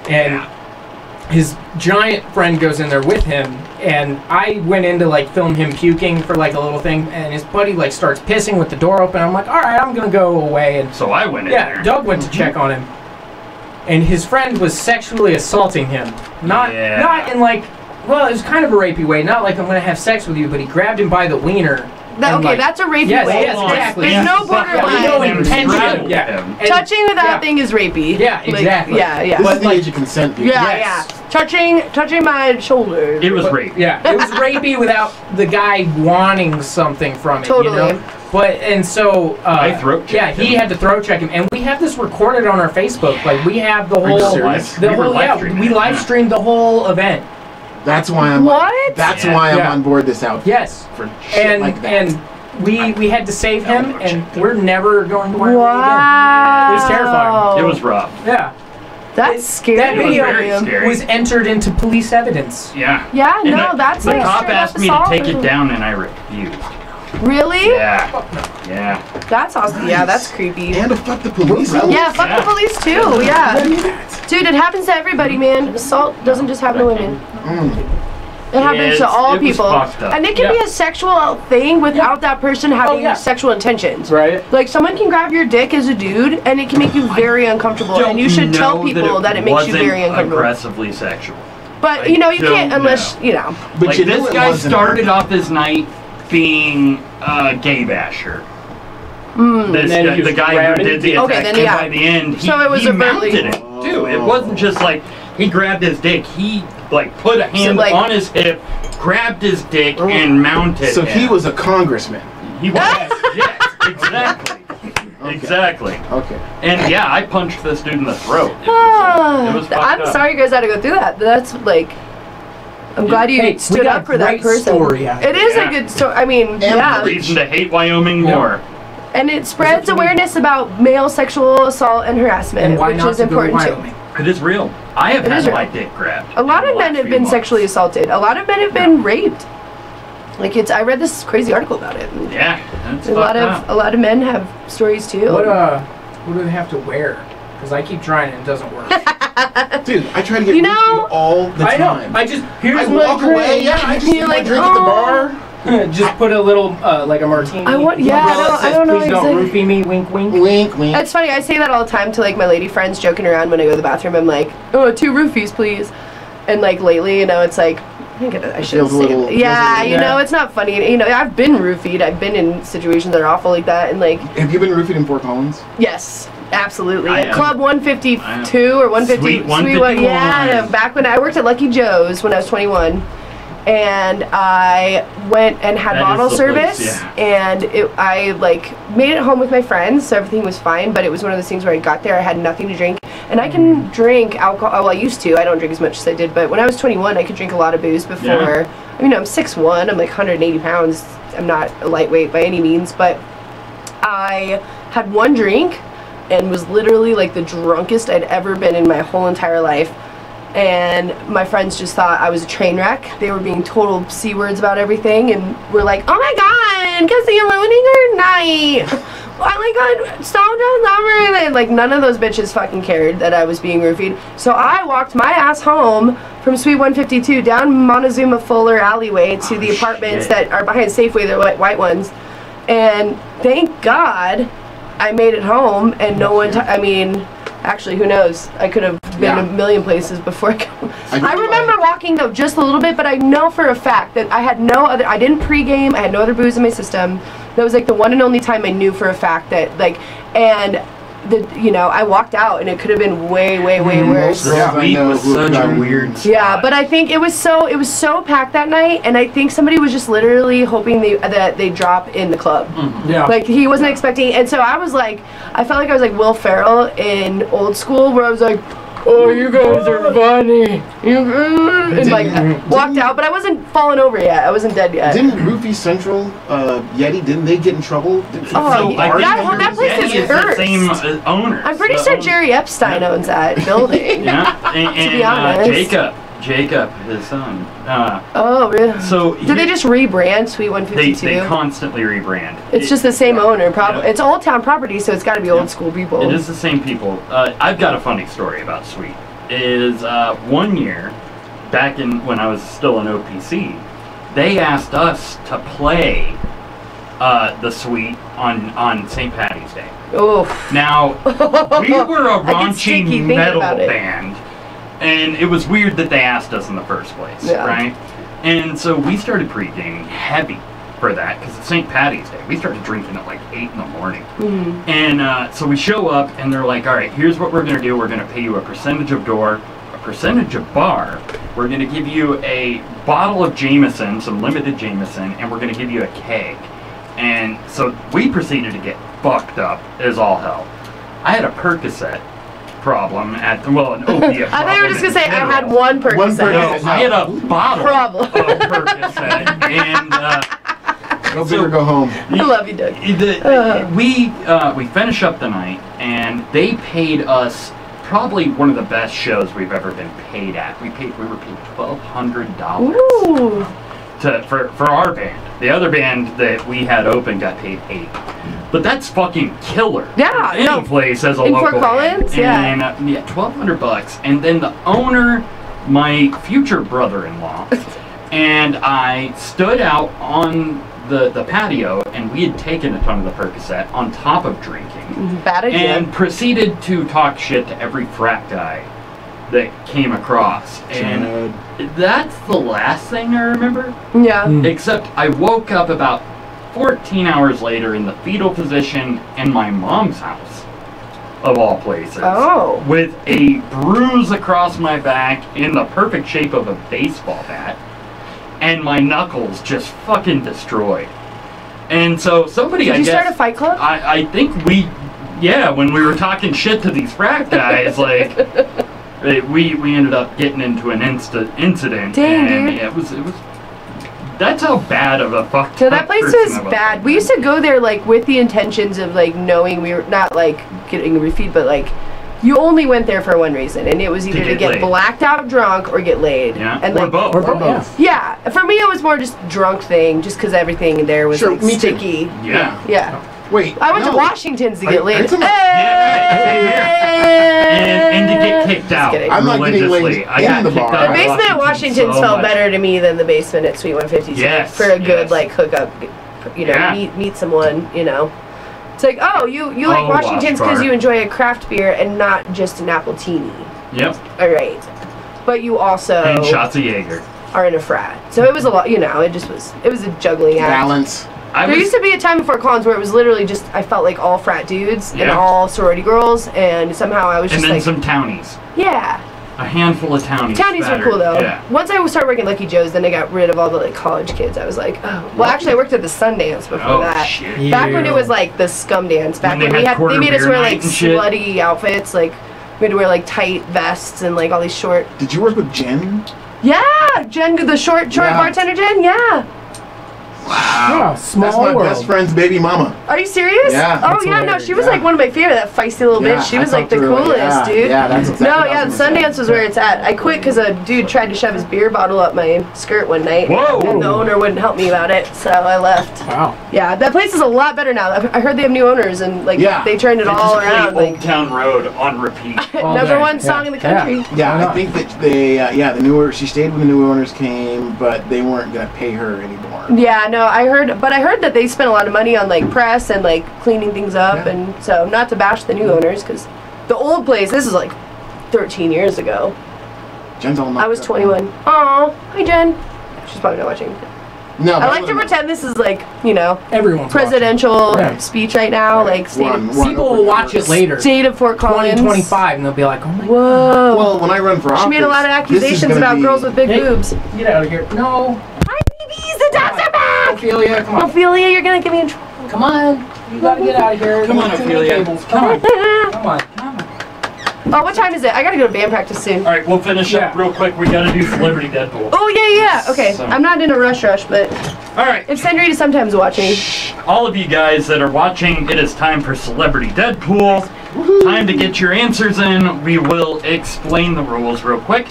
and his giant friend goes in there with him, and I went in to like film him puking for like a little thing, and his buddy like starts pissing with the door open. I'm like, all right, I'm gonna go away, and So I went in yeah, there. Doug went to check on him, and his friend was sexually assaulting him. Not in like, well, it was kind of a rapey way. Not like I'm gonna have sex with you, but he grabbed him by the wiener. That, and, okay, like, that's a rapey yes, way. yes, exactly. There's no Yeah, no borderline. intention. Yeah. And- Touching with that yeah. thing is rapey. Yeah, Like, exactly. yeah, yeah. This But is the like- age of consent, dude. Yeah, Yes. yeah. Touching my shoulder. It was rape. Yeah, it was rapey without the guy wanting something from it. Totally. You know? But and so I throat checked yeah, he him. had to throat check him, and we have this recorded on our Facebook. Like we have the you whole, serious? the We were whole live yeah, streaming we it, live yeah. streamed the whole event. That's why I'm. What? That's Yeah. why I'm Yeah. on board this outfit. Yes, For shit and like that. and we had to save him, and we're never going to Wyoming Wow. It was terrifying. It was rough. again. Yeah, That's scary. that was video very scary. was entered into police evidence. Yeah. Yeah, And no, that's the like cop straight asked up me to assault. take it down, and I refused. Really? Yeah. Yeah. That's awesome. Yeah, that's creepy. And to fuck the police. Yeah, fuck Yeah. the police too. Yeah. Dude, it happens to everybody, man. Assault doesn't just happen to women. It happens to it's- all it was people. fucked up. And it can be a sexual thing without that person having yeah. sexual intentions. Right. Like someone can grab your dick as a dude and it can make you very uncomfortable. And you should tell know people that it makes you wasn't very uncomfortable. aggressively sexual. But I you know, you can't don't unless, know. you know. But Like, you know this it guy wasn't. started off his night being a gay basher. This then guy, he was the guy grabbing- who did the Okay, attack, then and yeah. by the end, he, So it was he overtly- mounted it too. It wasn't just like he grabbed his dick. He like put a hand like- on his hip, grabbed his dick, and mounted. So he it. was a congressman. He was. Yes, exactly. Exactly. Okay. And yeah, I punched this dude in the throat. It was fucked I'm up. sorry you guys had to go through that. That's like, I'm glad you Hey, we stood got up for a that great person. story out of It is Yeah. a good story. I mean, yeah. Reason to hate Wyoming Yeah. more. And it spreads awareness about male sexual assault and harassment, And why which not is to go to important too. Wyoming? It is real. I have It is had my real. dick grabbed. A lot in of the men last have few been months. sexually assaulted. A lot of men have been raped. Like I read this crazy article about it. Yeah, that's A lot fucked up. of men have stories too. What do they have to wear? Because I keep trying and it doesn't work. Dude, I try to get You used know- to all the I know. time. I just here's I my walk drink. away. Yeah, I just You're get my like, drink at the "Oh." bar. Just put a little like a martini. I want- yeah, umbrella that I says, don't know Please don't exactly." roofie me. Wink, wink. Wink, wink. It's funny, I say that all the time to like my lady friends, joking around when I go to the bathroom. I'm like, oh, 2 roofies, please. And like lately, you know, it's like, I shouldn't Feels a say little- it. Yeah, feels a you little- know, it's not funny. You know, I've been roofied. I've been in situations that are awful like that. And like, Have you been roofied in Fort Collins? yes, absolutely. I At am. Club 152 or 150. Sweet 151. Yeah, back when I worked at Lucky Joe's when I was 21. And I went and had That is bottle the service, place, yeah. and I like made it home with my friends, so everything was fine. But it was one of those things where I got there, I had nothing to drink, and I can drink alcohol. Well, I used to. I don't drink as much as I did, but when I was 21, I could drink a lot of booze before. Yeah. I mean, I'm 6'1", I'm like 180 pounds. I'm not a lightweight by any means, but I had one drink and was literally like the drunkest I'd ever been in my whole entire life. And my friends just thought I was a train wreck. They were being total C words about everything, and we're like, oh my god, Cassie, you're ruining her night. Oh my god, stop down number. Like, none of those bitches fucking cared that I was being roofied. So I walked my ass home from Suite 152 down Montezuma Fuller alleyway to the apartments that are behind Safeway, the white ones. And thank God I made it home, and no one, I mean, actually, who knows? I could have been a million places before I remember walking, though, just a little bit, but I know for a fact that I had no other, I didn't pregame, I had no other booze in my system. That was, like, the one and only time I knew for a fact that, like, and, you know, I walked out, and it could have been way, way, way worse. The suite was such a weird spot. Yeah, but I think it was so packed that night, and I think somebody was just literally hoping that they drop in the club. Yeah. Like, he wasn't expecting, and so I was like, I felt like I was like Will Ferrell in Old School, where I was like, oh, you guys are funny. And like, walked out, but I wasn't falling over yet. I wasn't dead yet. Didn't Roofie Central, Yeti, didn't they get in trouble? That place is the cursed. same owner. I'm pretty sure Jerry Epstein owns that building. Yeah, and be honest. Jacob, his son. Oh, really? So did they just rebrand Suite 152? They constantly rebrand. It's just the same owner, probably. Yeah. It's Old Town property, so it's got to be old school people. It is the same people. I've got a funny story about Suite. Is 1 year, back in when I was still in OPC, they asked us to play the Suite on St. Patty's Day. Oh. Now, we were a raunchy metal about it. band, and it was weird that they asked us in the first place, right? And so we started pre-gaming heavy for that, because it's St. Patty's Day. We started drinking at like 8 in the morning. And so we show up, and they're like, all right, here's what we're going to do. We're going to pay you a percentage of door, a percentage of bar. We're going to give you a bottle of Jameson, some limited Jameson, and we're going to give you a keg. And so we proceeded to get fucked up as all hell. I had a Percocet problem at an opiate problem. I thought you were just going to say I had one Percocet. No, I had a bottle problem of Percocet, and go big or go home. I love you, Doug. We finish up the night, and they paid us probably one of the best shows we've ever been paid at. We were paid $1,200 for our band. The other band that we had open got paid $8. But that's fucking killer. Yeah, Any place as a in local Fort Collins, band. And $1,200, and then the owner, my future brother-in-law, and I stood out on the patio, and we had taken a ton of the Percocet on top of drinking. Bad idea. And proceeded to talk shit to every frat guy that came across. And that's the last thing I remember. Yeah. Except I woke up about 14 hours later in the fetal position in my mom's house, of all places. Oh. With a bruise across my back in the perfect shape of a baseball bat. And my knuckles just fucking destroyed. And so somebody, Did you start a fight club? I think when we were talking shit to these frat guys, like, we ended up getting into an incident. Dang, and dude. Yeah, it was, that's how bad of a fucked So up that place person was I was. bad. We used to go there, like, with the intentions of, like, knowing we were not, like, getting a refeed, but, like, you only went there for one reason, and it was either to get laid. blacked out drunk or get laid. Yeah, and or like, both. Or both. Yeah, for me it was more just drunk thing, just because everything there was Sure, like me too. sticky. Yeah. Yeah. Wait, I went to no. Washington's to get laid. I took my- And to get kicked out kidding. I'm not getting religiously. laid I got in the kicked bar. out The of basement at Washington's so felt much. better to me than the basement at Suite 152. Yes, For a good yes. like hookup, you know, Yeah. meet someone, you know. It's like, oh, you like Oh, Washington's Wash because Bar. you enjoy a craft beer and not just an appletini. Yep. All right, but you also And shots of Jaeger. are in a frat, so it was a lot. You know, it was a juggling act. Balance. There used to be a time before Collins where it was literally just I felt like all frat dudes and Yeah. all sorority girls, and somehow I was And just then like, some townies. yeah. A handful of townies. Townies were spattered. cool though. Yeah. Once I started working at Lucky Joe's, then I got rid of all the like college kids. I was like, oh. Well, actually, I worked at the Sundance before Oh, that. shit. Back when it was like the scum dance. Back When when, they we had had, they made us quarter wear beer like night and shit. slutty outfits. Like we had to wear like tight vests and like all these short. Did you work with Jen? Yeah, Jen, the short Yeah. bartender Jen. Yeah. Yeah, small That's my world. best friend's baby mama. Are you serious? Yeah. Oh That's yeah, no, hilarious. she was Yeah. like one of my favorite. That feisty little Yeah, bitch. She I was like talked the to her, coolest, yeah, dude. yeah, that's exactly No, what I yeah, was gonna say. Sundance was where it's at. I quit because a dude tried to shove his beer bottle up my skirt one night. Whoa. And the owner wouldn't help me about it, so I left. Wow. Yeah, that place is a lot better now. I heard they have new owners and like Yeah. they turned it They all just play around. Old Like Town Road on repeat. All number day. one Yeah. song in the Yeah. country. Yeah, Why I not? think that the newer, she stayed when the new owners came, but they weren't gonna pay her anymore. Yeah, no, I heard that they spent a lot of money on like press and like cleaning things up, Yeah. and so not to bash the new owners because the old place, this is like 13 years ago. Jen's all knocked I was up. 21. Aw, hi Jen. She's probably not watching. No, I like to pretend this is like, you know, Everyone's presidential Yeah. speech right now, like state Run, of, run. People will watch it later. state of Fort Collins. 2025, and they'll be like, oh my Whoa. Well, when I run for office, She made a lot of this is accusations gonna about be- girls with big Hey. boobs. Get out of here. No. Hi babies, the dogs are back! Ophelia, come on. Ophelia, you're gonna get me in trouble. Come on. You gotta get out of here. Come on, Too many Ophelia. cables. Come on. Come on. Come on. Oh, what time is it? I gotta go to band practice soon. All right, we'll finish up Yeah. real quick. We got to do Celebrity Deadpool. Oh, yeah. Okay, So- I'm not in a rush, but All right, if Sandrita is sometimes watching. all of you guys that are watching, it is time for Celebrity Deadpool. Time to get your answers in. We will explain the rules real quick.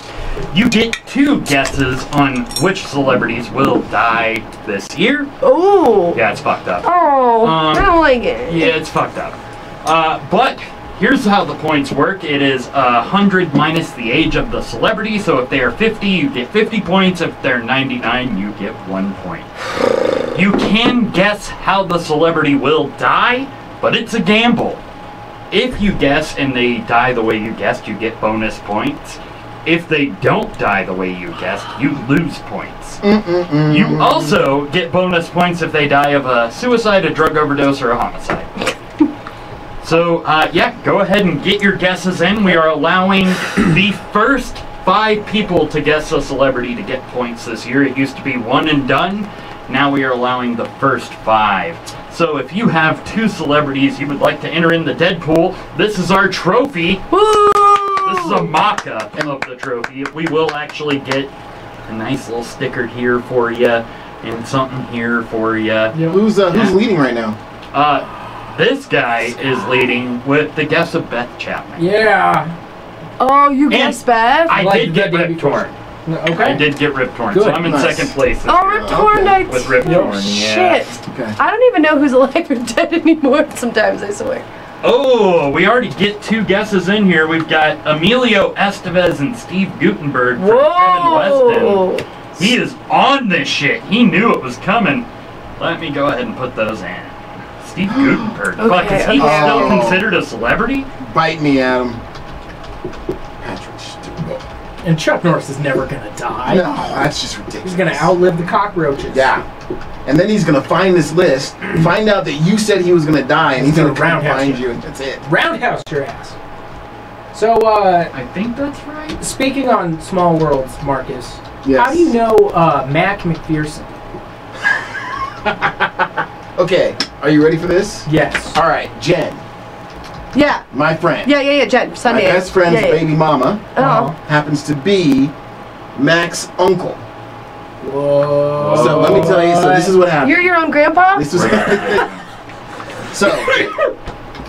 You get 2 guesses on which celebrities will die this year. Oh. Yeah, it's fucked up. Oh, I don't like it. Yeah, it's fucked up. But here's how the points work. It is 100 minus the age of the celebrity. So if they are 50, you get 50 points. If they're 99, you get 1 point. You can guess how the celebrity will die, but it's a gamble. If you guess and they die the way you guessed, you get bonus points. If they don't die the way you guessed, you lose points. You also get bonus points if they die of a suicide, a drug overdose, or a homicide. So, yeah, go ahead and get your guesses in. We are allowing the first 5 people to guess a celebrity to get points this year. It used to be 1 and done. Now we are allowing the first 5. So if you have 2 celebrities you would like to enter in the Deadpool, this is our trophy. Woo! This is a mock-up of the trophy. We will actually get a nice little sticker here for you and something here for you. Who's leading right now? This guy is leading with the guess of Beth Chapman. Yeah. Oh, you guessed Beth? I Like did get the day Rip before. Torn. Okay. I did get Rip Torn, Good. so I'm in Nice. second place this Oh, year. Rip Torn Okay. died. With Rip Torn, yeah. Shit. Okay. I don't even know who's alive or dead anymore sometimes, I swear. Oh, we already get 2 guesses in here. We've got Emilio Estevez and Steve Gutenberg from Kevin Weston. Whoa! He is on this shit. He knew it was coming. Let me go ahead and put those in. Steve Gutenberg. Fuck, is he okay. still Oh. considered a celebrity? Bite me, Adam. Patrick Stewart. And Chuck Norris is never gonna die. No, that's just ridiculous. He's gonna outlive the cockroaches. Yeah. And then he's gonna find this list, find out that you said he was gonna die, and he's gonna come Roundhouse find you. you, and that's it. Roundhouse your ass. So, I think that's right. speaking on small worlds, Marcus, Yes. how do you know Mac McPherson? Okay, are you ready for this? Yes. All right, Jen, Yeah. my friend. Yeah, Jen. Sunday. My best friend's yeah. baby mama Oh. happens to be Mac's uncle. Whoa. So let me tell you. So this is what happened. You're your own grandpa? This was so.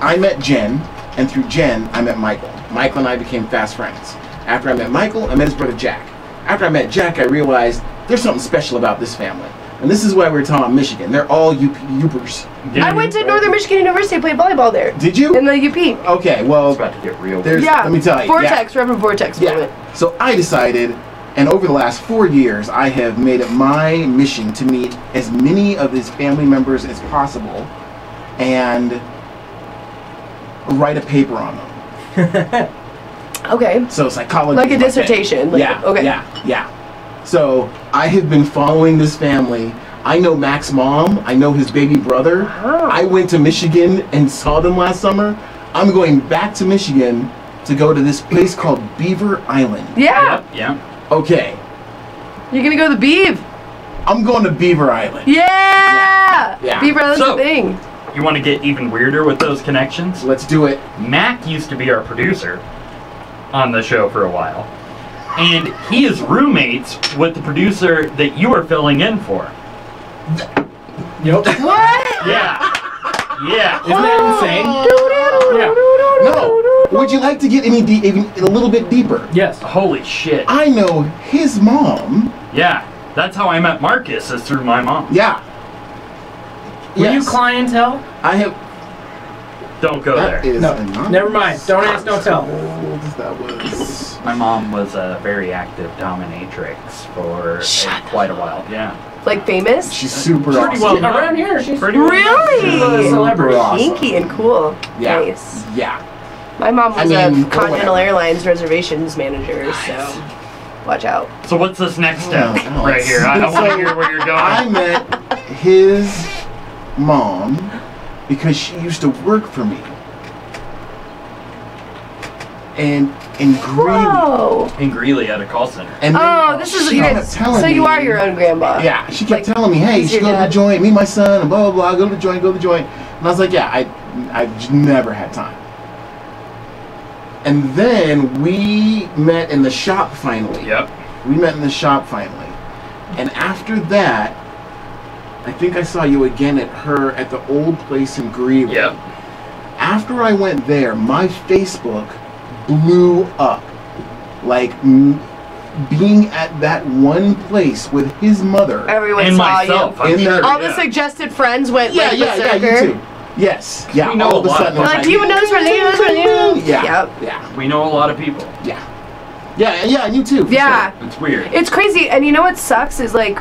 I met Jen, and through Jen, I met Michael. Michael and I became fast friends. After I met Michael, I met his brother Jack. After I met Jack, I realized there's something special about this family. And this is why we're talking about Michigan. They're all Upers. I went to Northern Michigan University, played volleyball there. Did you? In the UP. Okay, well, It's about to get real. there's. Yeah. Let me tell you. Vortex, Reverend Vortex moment. Yeah. So I decided, and over the last 4 years, I have made it my mission to meet as many of his family members as possible, and write a paper on them. Okay. So psychology. Like a is my dissertation. thing. Like, Yeah. okay. Yeah. So I have been following this family. I know Mac's mom. I know his baby brother. Wow. I went to Michigan and saw them last summer. I'm going back to Michigan to go to this place called Beaver Island. Yeah. Yeah. Okay, You're gonna go to the Beeve. I'm going to Beaver Island. Yeah. Yeah. Beaver Island's So- a thing. You want to get even weirder with those connections? Let's do it. Mac used to be our producer on the show for a while. And he is roommates with the producer that you are filling in for. Yep. What? Yeah. Yeah. Isn't that insane? Yeah. No. Would you like to get even a little bit deeper? Yes. Holy shit. I know his mom. Yeah. That's how I met Marcus, is through my mom. Yeah. Were you Yes. clientele? I have. Don't go That there. is No. anonymous. Never mind. Don't ask, don't tell. That was. My mom was a very active dominatrix for quite a while. Yeah. Like famous? She's super Pretty awesome. well known. Around here, she's Pretty well known. she's a Really? celebrity. Super awesome. Kinky and cool. Yeah. Nice. Yeah. My mom was I mean, a or Continental whatever. Airlines reservations manager, so watch out. So what's this next step Oh, right here? I want to so hear where you're I going. met his mom because she used to work for me. And in Greeley. Whoa. In Greeley at a call center. And then Oh, this is she you kept guys. telling So you me- are your own grandma. Yeah, she kept Like, telling me, hey, you he's should your go to the dad. joint, meet my son, and blah, blah, blah, go to the joint, go to the joint. And I was like, yeah, I just never had time. And then we met in the shop finally. Yep. We met in the shop finally. And after that, I think I saw you again at the old place in Greeley. Yep. After I went there, my Facebook blew up. Like, being at that one place with his mother. Everyone And saw myself. you. I'm In sure, there. All the yeah. suggested friends went Yeah, like yeah, yeah, berserker. you too. Yes, yeah. We know all of a a lot sudden, of it was Like, do you know this person? Do you know this person? Yeah, Yep. yeah, We know a lot of people. yeah, yeah, yeah. And you too. for Yeah. sure. It's weird. It's crazy, and you know what sucks is like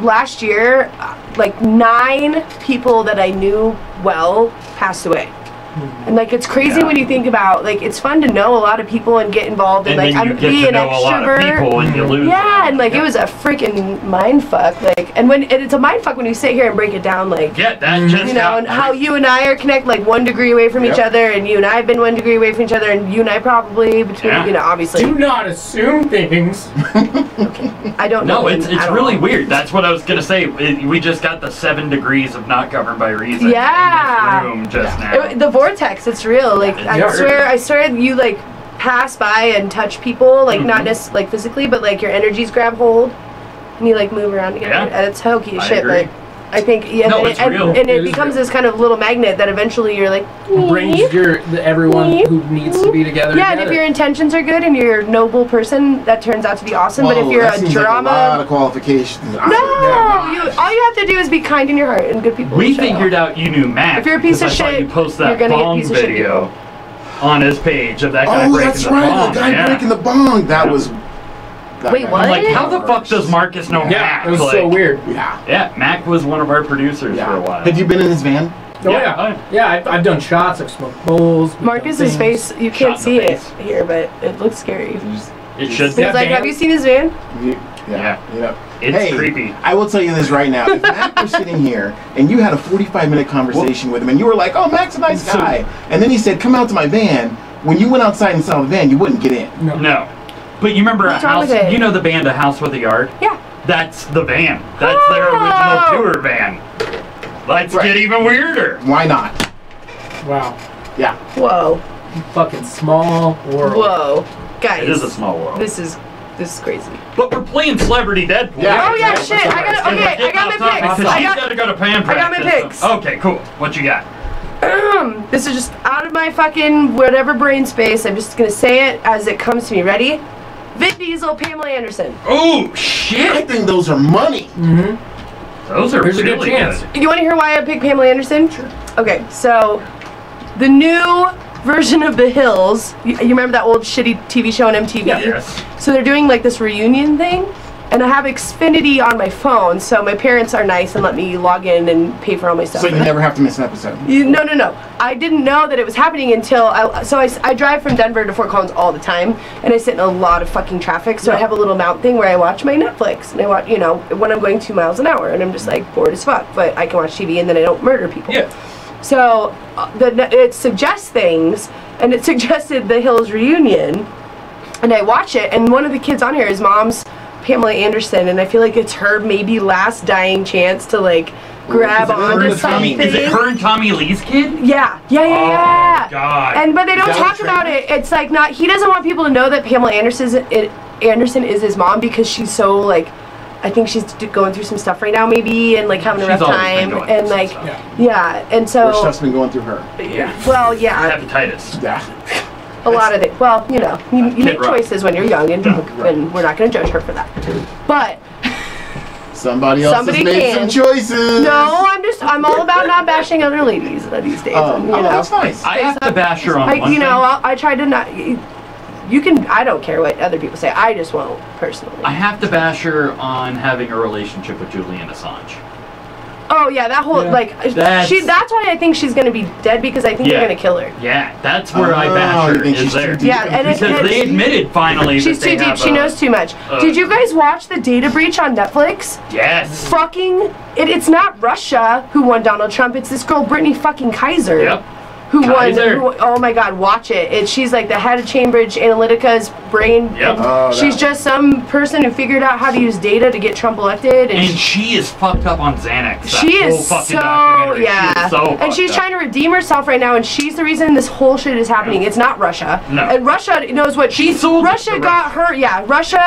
last year, like 9 people that I knew well passed away. And like it's crazy Yeah. when you think about like it's fun to know a lot of people and get involved and, And like then you I'm get be to an know a lot of extrovert. people and you lose Yeah, them. and like it was a freaking mind fuck. Like and it's a mind fuck when you sit here and break it down like Yeah, that just you know, got and how you and I are connected like 1 degree away from each Yep. other, and you and I have been 1 degree away from each other, and you and I probably between Yeah. you know obviously Do not assume things. I don't know. No, it's at all. really weird. That's what I was gonna say. We just got the 7 degrees of not governed by reason. Yeah. In this room just now. The vortex, it's real. Like It's I swear you like pass by and touch people, like not necessarily like physically, but like your energies grab hold and you like move around together. Yeah. And it's hokey as I shit, agree. but I think yeah, No, and, it's and, real. and It it is becomes real. this kind of little magnet that eventually you're like Brings everyone who needs to be together. yeah, and if together. your intentions are good and you're a noble person, that turns out to be awesome. but if Whoa, you're that a seems like drama, a lot of qualifications. no, all you have to do is be kind in your heart and good people. We will show figured up. out you knew Matt. If you're a piece because of I saw shit, you post you're that gonna get bong piece of shit video people. on his page of that guy Oh, breaking that's the right. bong. The guy yeah. breaking the bong. That was. that Wait, guy what? I'm was like, how the fuck does Marcus know yeah, Mac? it was like, so weird. Yeah. Yeah, Mac was one of our producers Yeah. for a while. Have you been in his van? Oh Yeah. yeah, I've done shots. I've smoked bowls. we've Marcus's done things. face, you Shot can't in see the it face. here, but it looks scary. It should He's be. Yeah, like, van. have you seen his van? Yeah. Yeah. It's Hey, creepy. I will tell you this right now. If Mac was sitting here and you had a 45-minute conversation with him and you were like, oh, Mac's a nice So- guy, and then he said, come out to my van, when you went outside and saw the van, you wouldn't get in. No. No. But you remember What's a wrong house, with it? you know the band A House with a Yard? Yeah. That's the van. That's their original Oh. tour van. Let's Right. get even weirder. Why not? Wow. Yeah. Whoa. Fucking small world. Whoa. Guys. It is a small world. This is crazy. But we're playing Celebrity Deadpool. Yeah. Oh yeah, Yeah, shit. I got And we're okay, I getting got off my topic picks. because I she's got got to go to band I got my practice. picks. Okay, cool. What you got? this is just out of my fucking whatever brain space. I'm just gonna say it as it comes to me. Ready? Vin Diesel, Pamela Anderson. Oh, I shit. think those are money. Mm-hmm. Those are There's a good really chance. good. You wanna hear why I picked Pamela Anderson? Sure. Okay, so the new version of The Hills, you remember that old shitty TV show on MTV? Yes. So they're doing like this reunion thing, and I have Xfinity on my phone, so my parents are nice and let me log in and pay for all my stuff. So you never have to miss an episode. No. I didn't know that it was happening until I drive from Denver to Fort Collins all the time, and I sit in a lot of fucking traffic. So I have a little mount thing where I watch my Netflix, and I watch, when I'm going 2 miles an hour, and I'm just like bored as fuck, but I can watch TV and then I don't murder people. Yeah. So it suggests things, and it suggested The Hills reunion, and I watch it, and one of the kids on here, his mom's Pamela Anderson, and I feel like it's her maybe last dying chance to like grab is it her onto and Tommy- something. Is it her and Tommy Lee's kid? Yeah. Oh, God. And but they don't Is that talk the about it. It's like not. He doesn't want people to know that Pamela Anderson is his mom because she's so like I think she's going through some stuff right now, maybe, and like having a rough She's always been time, going and through like, some stuff. yeah, and so. Or stuff's been going through her. Well, yeah, Hepatitis. Yeah. a lot of it. Well, you know, you Kid make Rock. choices when you're young and drunk, and we're not going to judge her for that. But Somebody else Somebody has made can. some choices. no, I'm all about not bashing other ladies these days. Oh, and, you oh, know, that's nice. I have to bash her on I, one you know, thing. I try to not. You can. I don't care what other people say. I just won't personally. I have to bash her on having a relationship with Julian Assange. Oh yeah, that whole like That's- that's why I think she's gonna be dead, because I think Yeah. they're gonna kill her. Yeah, that's where I bash you her, think is she's there. too deep? Yeah, and Because it's- they admitted finally She's that they too deep. have She knows too much. Did you guys watch the data breach on Netflix? Yes. Fucking it's not Russia who won Donald Trump. It's this girl Brittany fucking Kaiser. Yep. Who Kaiser. won? Oh my God, watch it. She's like the head of Cambridge Analytica's brain. Yep. and Oh, she's that just some person who figured out how to use data to get Trump elected. And she is fucked up on Xanax. that She whole is fucking so documentary. yeah, She is so and she's fucked up. trying to redeem herself right now, and she's the reason this whole shit is happening. It's not Russia, No. and Russia knows what She sold it Russia to got her. Yeah, Russia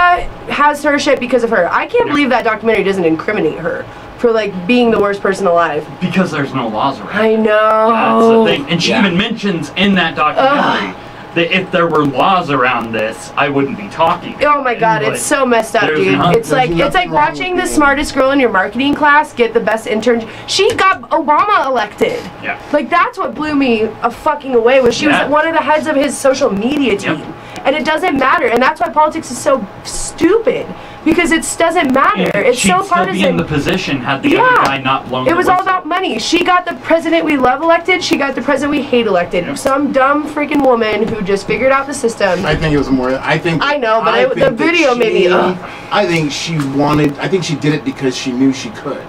has her shit because of her. I can't believe that documentary doesn't incriminate her for like being the worst person alive. Because there's no laws around. I know. That's the thing. And she Yeah. even mentions in that documentary that if there were laws around this, I wouldn't be talking. Oh my God, But it's so messed up, there's dude. not- It's like there's nothing wrong watching with the being- smartest girl in your marketing class get the best intern. She got Obama elected. Yeah. Like that's what blew me a fucking away, was she Yeah. was one of the heads of his social media team. Yep. And it doesn't matter, and that's why politics is so stupid, because it doesn't matter. And It's she'd so still be in partisan. the position had the Yeah. other guy not blown It the was all whistle. about money. She got the president we love elected. She got the president we hate elected. Yep. Some dumb freaking woman who just figured out the system. I think it was more. I know, but the think that video made me, ugh. I think she wanted. I think she did it because she knew she could.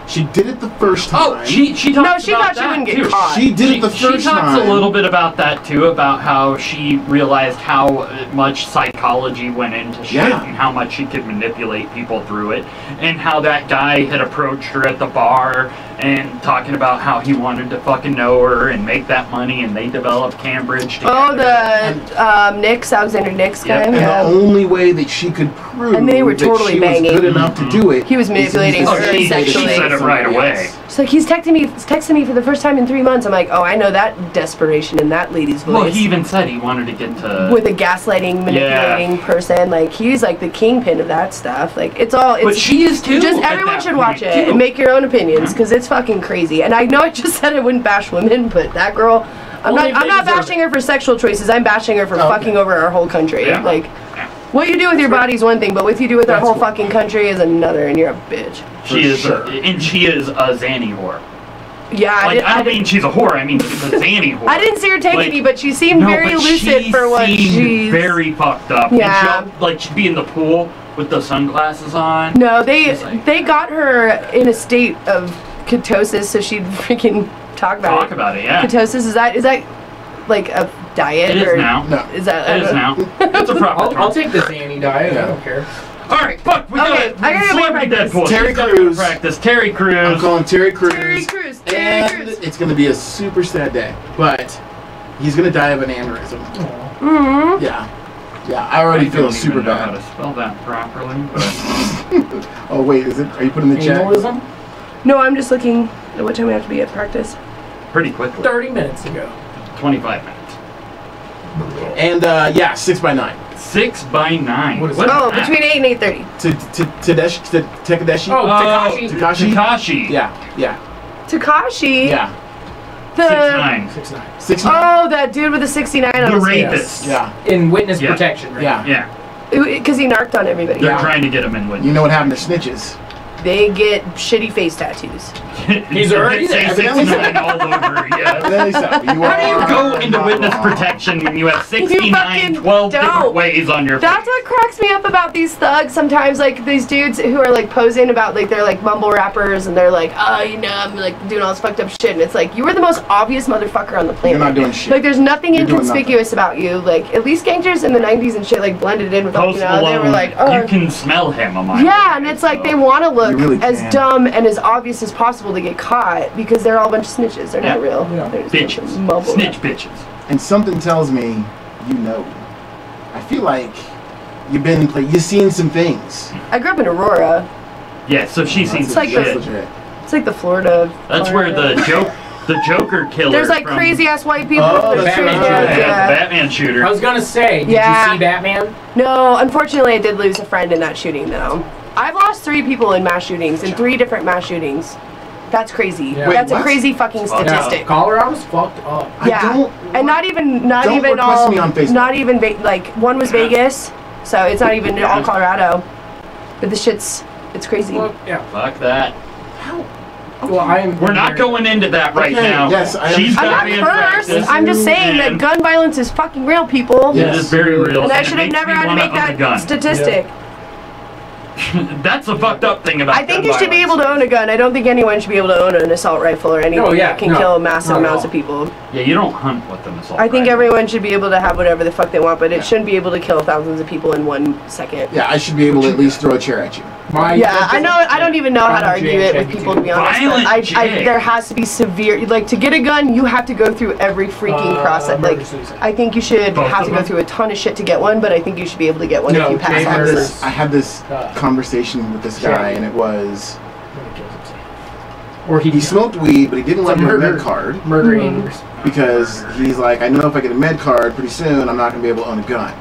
She did it the first time. Oh, she talks No, she about thought she that, wouldn't get too. caught. She did it the first She talks time. a little bit about that too, about how she realized how much psychology went into shit Yeah. and how much she could manipulate people through it, and how that guy had approached her at the bar and talking about how he wanted to fucking know her and make that money, and they developed Cambridge together. Oh, the Nix, Alexander Nix guy. Yep. And Yeah. the only way that she could prove And they were that totally she banging. was good enough to do it, He was is manipulating use the her same way that sexually. she She said it right somebody away. else. She's like, he's texting me for the first time in 3 months. I'm like, oh, I know that desperation in that lady's voice. Well, he even said he wanted to get to. With a gaslighting, manipulating person, like he's like the kingpin of that stuff. Like it's all. It's But she is too. just at everyone that should watch point, it too. and make your own opinions, because it's fucking crazy. And I know I just said I wouldn't bash women, but that girl, I'm Only not they deserve bashing her for sexual choices. I'm bashing her for Okay. fucking over our whole country. Yeah. Like, what you do with your body's one thing, but what you do with our That's whole cool. fucking country is another, and you're a bitch. She For is, sure. and she is a Zanny whore. Yeah, Like, I don't mean she's a whore. I mean she's a Zanny whore. I didn't see her take Like, any, but she seemed No, very but lucid she for what seemed she's. very fucked up. Yeah. And like she'd be in the pool with the sunglasses on. No, She's like- they got her in a state of ketosis, so she'd freaking talk about Talk it. about it, yeah. Ketosis, is that like a diet? It is or now. No. Is that? I It is don't- now. It's a proper I'll term. take the Zanny diet. I Yeah. don't care. All right, fuck. We Okay, got I gotta go Celebrity practice. Deadpool. Terry She's gotta go Crews. practice. Terry I'm Crews. calling Terry Crews. Terry Crews. Terry And Crews. it's going to be a super sad day, but he's going to die of an aneurysm. Mm-hmm. Yeah. Yeah, I already I feel don't super even know how bad. to spell that properly, but Oh, wait, is it? Are you putting the chat? Analism? No, I'm just looking at what time we have to be at practice. pretty quickly. 30 minutes ago. 25 minutes. And, yeah, 6 by 9 6 by 9. What is What Oh, that? between 8 and 8:30. to Takadeshi? Oh, Takashi. Takashi? Takashi. Yeah, yeah, Takashi. yeah. The 6'9". 6'9". 6 Oh, that dude with the 69 on The his face. rapist. Yeah, In witness Yeah. protection, right? yeah. Yeah. Because he narked on everybody. They're Yeah. trying to get him in with You know what happened to snitches? They get shitty face tattoos. He's already there. Say 6'9" all over, yeah. Evidently so. How do you go into witness protection when you have 69, fucking 12 different don't. ways on your That's face? what cracks me up about these thugs sometimes, like these dudes who are like posing about like they're like mumble rappers and they're like, oh, you know, I'm like doing all this fucked up shit, and it's like you were the most obvious motherfucker on the planet. You're not doing shit. Like there's nothing You're doing inconspicuous about you. Like at least gangsters in the 90s and shit like blended in with like, Post you know, they were Malone, like, oh. you can smell him a mile Yeah, away, and it's like so. they want to look You really as can. dumb and as obvious as possible to get caught because they're all a bunch of snitches. They're not Yeah. real. Yeah. They're just Bitches. mumble Snitch rap. bitches. And something tells me, you know. I feel like you've seen some things. I grew up in Aurora. Yeah, so she sees It's like shit. legit. It's like the Florida. That's where the Joker killer. There's like from- crazy ass white people. Oh, in the that's street. right. Yeah, the Yeah. Batman shooter. I was gonna say, did Yeah. you see Batman? No, unfortunately, I did lose a friend in that shooting, though. I've lost 3 people in mass shootings, in 3 different mass shootings. That's crazy. Yeah. That's Wait, a what? crazy fucking statistic. Yeah, Colorado's fucked up. Yeah, and not even don't request all. me on Facebook. Not even like one was Vegas, so it's not even all Colorado. But the shit's it's crazy. Well, yeah. Fuck that. Well, I'm. We're not going into that right Okay, now. yes, I She's I'm got not me in first. practice. I'm just saying that and gun violence is fucking real, people. It is very real. And I it should have makes never me had to wanna make own a that gun. statistic. That's the fucked up thing about I think gun you should be able violence. to own a gun. I don't think anyone should be able to own an assault rifle or anything Oh, yeah, that can no, kill massive not at amounts all. of people. Yeah, you don't hunt with an assault I think rifle. everyone should be able to have whatever the fuck they want, but it Yeah. shouldn't be able to kill thousands of people in 1 second. Yeah, I should be able to at least throw a chair at you. Yeah, I know. I don't even know how to Violent argue J, it with J, people, to be honest. Violent But J. there has to be severe. Like to get a gun, you have to go through every freaking process. Like murder-suicide. I think you should Both have of to go them? through a ton of shit to get one, but I think you should be able to get one No, if you J pass all murder- this. I had this Uh, conversation with this guy, Sure. and it was Or he smoked weed, but he didn't let me a murder. med card Murdering. because he's like, I know if I get a med card pretty soon, I'm not gonna be able to own a gun.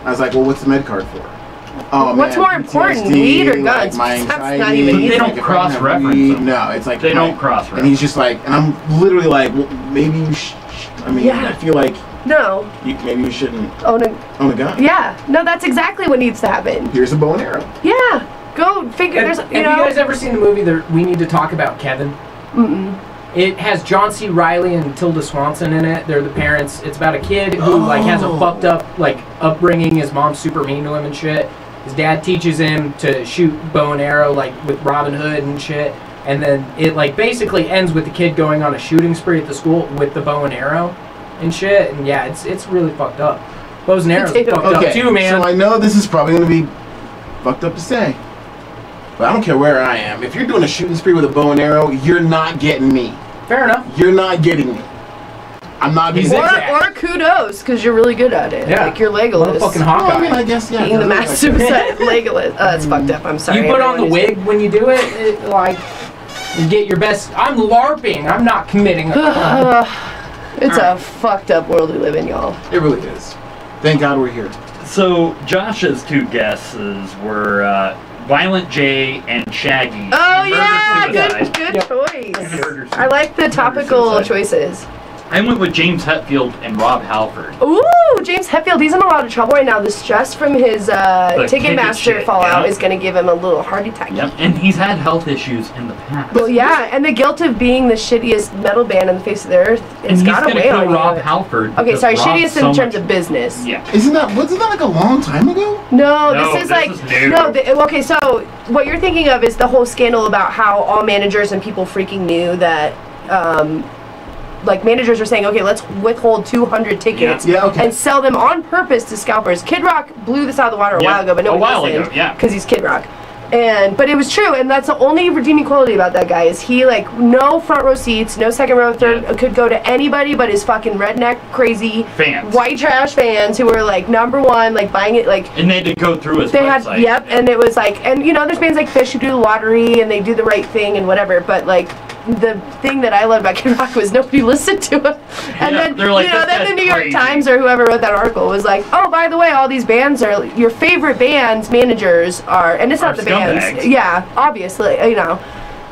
I was like, well, what's the med card for? Oh, What's man, more important, PTSD, weed or like, guns? my That's not anxiety, even But they easy. don't like, if I have cross-reference weed- them. No, it's like They my- don't cross-reference. And he's just like, and I'm literally like, well, maybe you I mean, Yeah. I feel like No, maybe you shouldn't own a. own a gun. Yeah, no, that's exactly what needs to happen. Here's a bow and arrow. Yeah, go figure. Have, There's, have you you know. guys ever seen the movie We Need to Talk About Kevin? Mm-mm. It has John C. Reilly and Tilda Swanson in it. They're the parents. It's about a kid who like has a fucked up like upbringing. His mom's super mean to him and shit. His dad teaches him to shoot bow and arrow like with Robin Hood and shit. And then it like basically ends with the kid going on a shooting spree at the school with the bow and arrow and shit. And yeah, it's really fucked up. Bows and arrows Potato. fucked Okay, up too, man. so I know this is probably going to be fucked up to say, but I don't care where I am. If you're doing a shooting spree with a bow and arrow, you're not getting me. Fair enough. You're not getting me. I'm not He's being. zigzag. Or kudos, because you're really good at it. Yeah. Like you're Legolas. Motherfucking Well, I mean, Hawkeye. I guess yeah. Being the that's mass suicide Legolas. It's fucked up. I'm sorry. You put on the everyone wig when you do it, like you get your best. I'm LARPing. I'm not committing a crime. It's a fucked up world we live in, y'all. It really is. Thank God we're here. So Josh's 2 guesses were Violent J and Shaggy. Oh Murder yeah, Suicide. good Yep. choice. Murder I like the Murder topical Suicide. choices. I went with James Hetfield and Rob Halford. Ooh, James Hetfield, he's in a lot of trouble right now. The stress from his Ticketmaster shit, fallout yeah. is going to give him a little heart attack. Yep, and he's had health issues in the past. Well, yeah, and the guilt of being the shittiest metal band on the face of the earth and has he's got to gonna weigh kill on Rob you. Halford. Okay, because sorry, Rob's shittiest so in terms much- of business. Yeah. Wasn't that like a long time ago? No, No, this is this like is new. no. Okay, so what you're thinking of is the whole scandal about how all managers and people freaking knew that, like managers were saying, okay, let's withhold 200 tickets Yeah, okay. and sell them on purpose to scalpers. Kid Rock blew this out of the water a Yeah, while ago, but a nobody while listened ago, yeah. because he's Kid Rock. But it was true, and that's the only redeeming quality about that guy is he like no front row seats, no second row, third could go to anybody but his fucking redneck crazy Fans. white trash fans who were like #1, like buying it like. And they had to go through his They had, website. yep, and it was like, and you know, there's bands like Fish who do the lottery and they do the right thing and whatever, but like, the thing that I loved about Kid Rock was nobody listened to him. And Yeah, then, they're like, you know, "This then guy's the New York crazy." Times or whoever wrote that article was like, oh, by the way, all these bands are, your favorite bands, managers are, and it's not Are the bands. scumbags. Yeah, obviously, you know.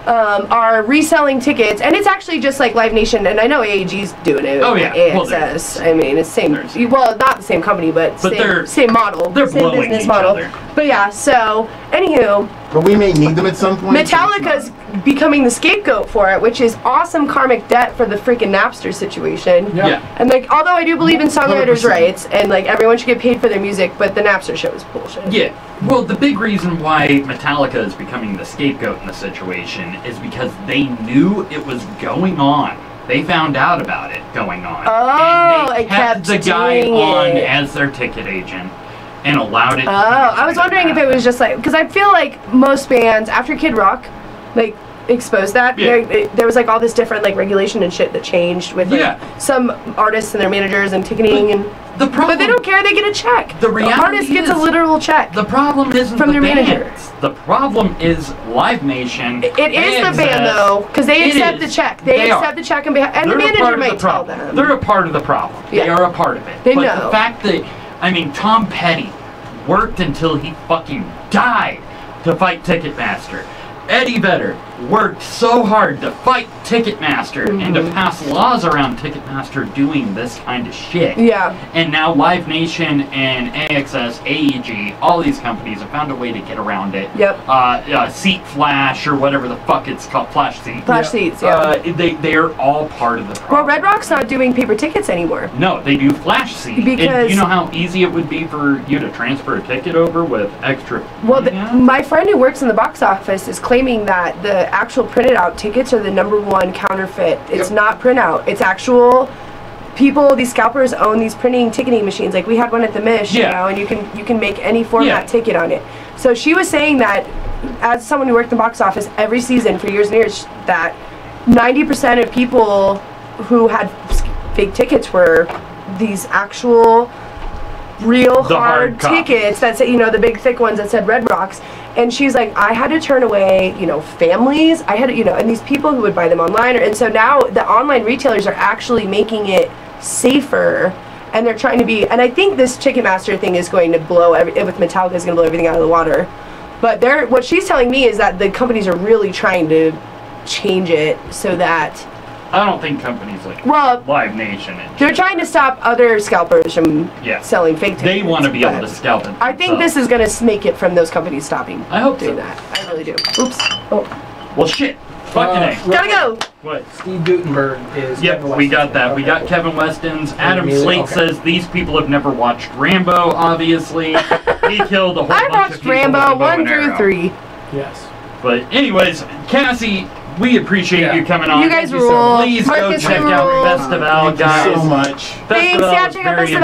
Are reselling tickets, and it's actually just like Live Nation, and I know AAG's doing it. Oh, yeah. Well, AXS. I mean, it's same. There's- Well, not the same company, but they're- same model. they're same blowing business each model. other. But yeah, so anywho, But we may need them at some point. Metallica's becoming the scapegoat for it, which is awesome karmic debt for the freaking Napster situation. Yeah. And like, although I do believe in songwriters' 100%. rights and like everyone should get paid for their music, but the Napster shit was bullshit. Yeah. Well, the big reason why Metallica is becoming the scapegoat in the situation is because they knew it was going on. They found out about it going on. Oh, and they it kept kept the guy doing on it. as their ticket agent and allowed it. Oh, I was wondering if it was just like, because I feel like most bands after Kid Rock, like exposed that. Yeah. There was like all this different like regulation and shit that changed with like, some artists and their managers and ticketing and. The problem, but they don't care. They get a check. The reality artist gets a literal check. The problem isn't from the their bands. manager. The problem is Live Nation. It is the band though, because they accept the check. They accept the check and the manager might tell them. They're a part of the problem. Yeah. They are a part of it. They but know. The fact that, I mean, Tom Petty worked until he fucking died to fight Ticketmaster. Eddie Vedder worked so hard to fight Ticketmaster and to pass laws around Ticketmaster doing this kind of shit. Yeah. And now Live Nation and AXS, AEG, all these companies have found a way to get around it. Yep. Seat Flash or whatever the fuck it's called, Flash Seat. Flash seats, yeah. They are all part of the problem. Well, Red Rock's not doing paper tickets anymore. No, they do Flash Seat. Because and you know how easy it would be for you to transfer a ticket over with extra. Well, my friend who works in the box office is claiming that the actual printed out tickets are the #1 counterfeit. It's not printout. It's actual people. These scalpers own these printing ticketing machines. Like we had one at the Mish, you know, and you can make any format ticket on it. So she was saying that as someone who worked in the box office every season for years and years, that 90% of people who had fake tickets were these actual real hard tickets that said, you know, the big thick ones that said Red Rocks. And she's like, I had to turn away, you know, families. I had to, you know, and these people who would buy them online. And so now the online retailers are actually making it safer. And they're trying to be, and I think this Ticketmaster thing is going to blow, with Metallica is going to blow everything out of the water. But what she's telling me is that the companies are really trying to change it so that I don't think companies like Live Nation they're trying to stop other scalpers from selling fake tickets. They want to be able to scalp it. I think this is going to make it from those companies stopping. I hope doing that. I really do. Oops. Oh. Well, shit. Fucking A. Gotta go. What? Steve Guttenberg is. Yep, we got that. Okay. We got Kevin Weston's. Adam Slate says these people have never watched Rambo. Obviously, he killed a whole bunch of people. I watched Rambo 1 through 3. Yes. But anyways, Cassie, we appreciate you coming on. You guys rule. Please go check out Festival, guys. Thank you so much. Thanks, yeah, check out Festival.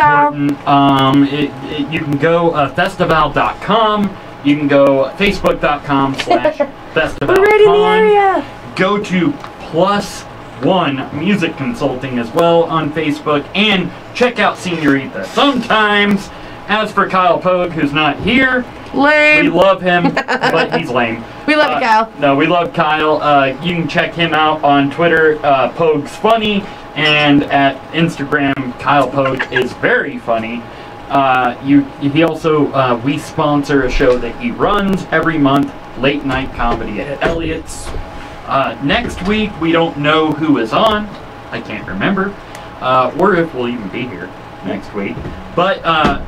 You can go festival.com. You can go facebook.com/festival. We're right in the area. Go to +1 Music Consulting as well on Facebook, and check out Senorita sometimes. As for Kyle Pogue, who's not here, lame. We love him, but he's lame. We love you, Kyle. No, we love Kyle. You can check him out on Twitter, Pogue's Funny, and at Instagram, Kyle Pogue is very funny. He also, we sponsor a show that he runs every month, Late Night Comedy at Elliott's. Next week, we don't know who is on. I can't remember. Or if we'll even be here next week. But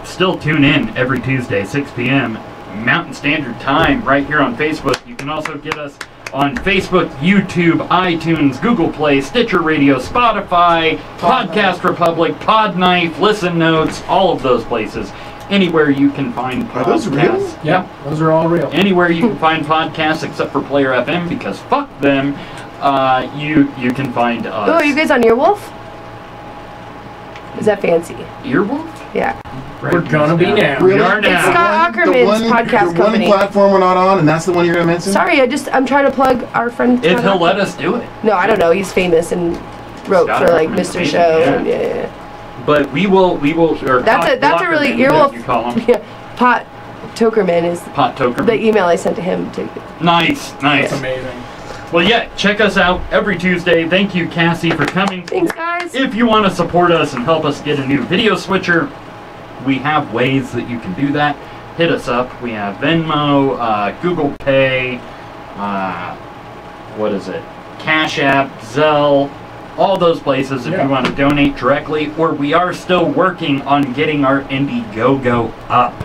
still tune in every Tuesday, 6 p.m. Mountain Standard Time, right here on Facebook. You can also get us on Facebook, YouTube, iTunes, Google Play, Stitcher Radio, Spotify, Podcast Republic, Podknife, Listen Notes, all of those places. Anywhere you can find podcasts. Are those real? Yeah, those are all real. Anywhere you can find podcasts except for Player FM, because fuck them, you can find us. Oh, are you guys on Earwolf? Is that fancy? Earwolf? Yeah. Right, we're gonna be now. We are now. It's Scott Ackerman's podcast company. The one platform we're not on, and that's the one you're gonna mention? Sorry, I'm trying to plug our friend. If he'll let us do it. No, I don't know. He's famous and wrote Scott for like Ackerman's Mr. Show. yeah. And, yeah. But we will. Or That's a really Earwolf. You call him. Yeah, Pot Tokerman is Pot Tokerman. the email I sent to him. Nice. That's amazing. Well, yeah, check us out every Tuesday. Thank you, Cassie, for coming. Thanks, guys. If you want to support us and help us get a new video switcher, we have ways that you can do that. Hit us up. We have Venmo, Google Pay, what is it? Cash App, Zelle, all those places if you want to donate directly. Or we are still working on getting our Indiegogo up.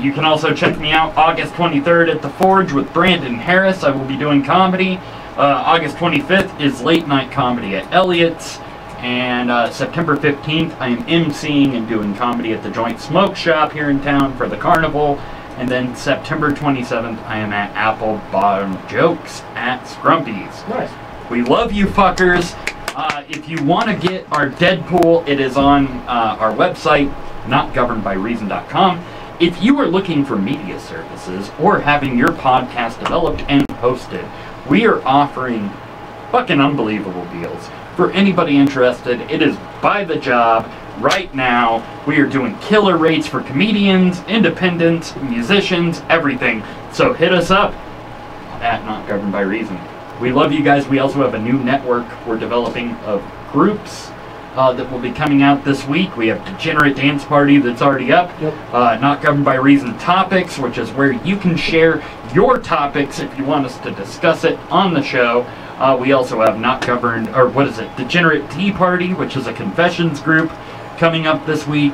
You can also check me out August 23rd at The Forge with Brandon Harris. I will be doing comedy. August 25th is Late Night Comedy at Elliott's. And September 15th, I am emceeing and doing comedy at the Joint Smoke Shop here in town for the carnival. And then September 27th, I am at Apple Bottom Jokes at Scrumpy's. Nice. We love you fuckers. If you want to get our Deadpool, it is on our website, notgovernedbyreason.com. If you are looking for media services or having your podcast developed and hosted, we are offering fucking unbelievable deals. For anybody interested, it is by the job right now. We are doing killer rates for comedians, independents, musicians, everything. So hit us up at Not Governed by Reason. We love you guys. We also have a new network we're developing of groups that will be coming out this week. We have Degenerate Dance Party that's already up. Yep. Not Governed by Reason Topics, which is where you can share your topics if you want us to discuss it on the show. We also have Not Governed, or what is it? Degenerate Tea Party, which is a confessions group coming up this week.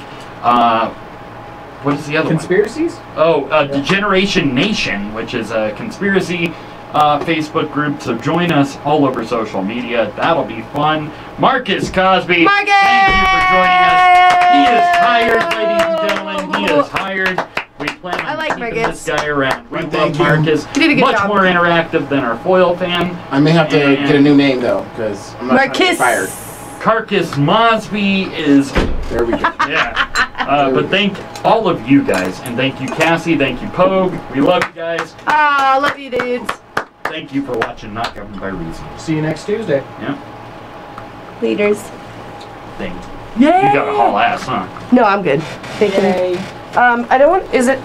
What is the other Conspiracies? one? Oh, Degeneration Nation, which is a conspiracy Facebook group. So join us all over social media. That'll be fun. Marcus Cosby, Marcus! thank you for joining us. He is hired, ladies and gentlemen. He is hired. We plan on like keeping Marcus. this guy around. We Thank love you. Marcus. You did a good Much job. more interactive than our foil fan. I may have to And- get a new name though, because I'm not trying to get Marcus. fired. Carcass Mosby is, There we go. yeah. But thank all of you guys, and thank you, Cassie. Thank you, Pogue. We love you guys. Ah, love you, dudes. Thank you for watching Not Governed by Reason. See you next Tuesday. Yeah. Leaders. Thank you. You gotta haul ass, huh? No, I'm good. Thank you. I don't want. Is it?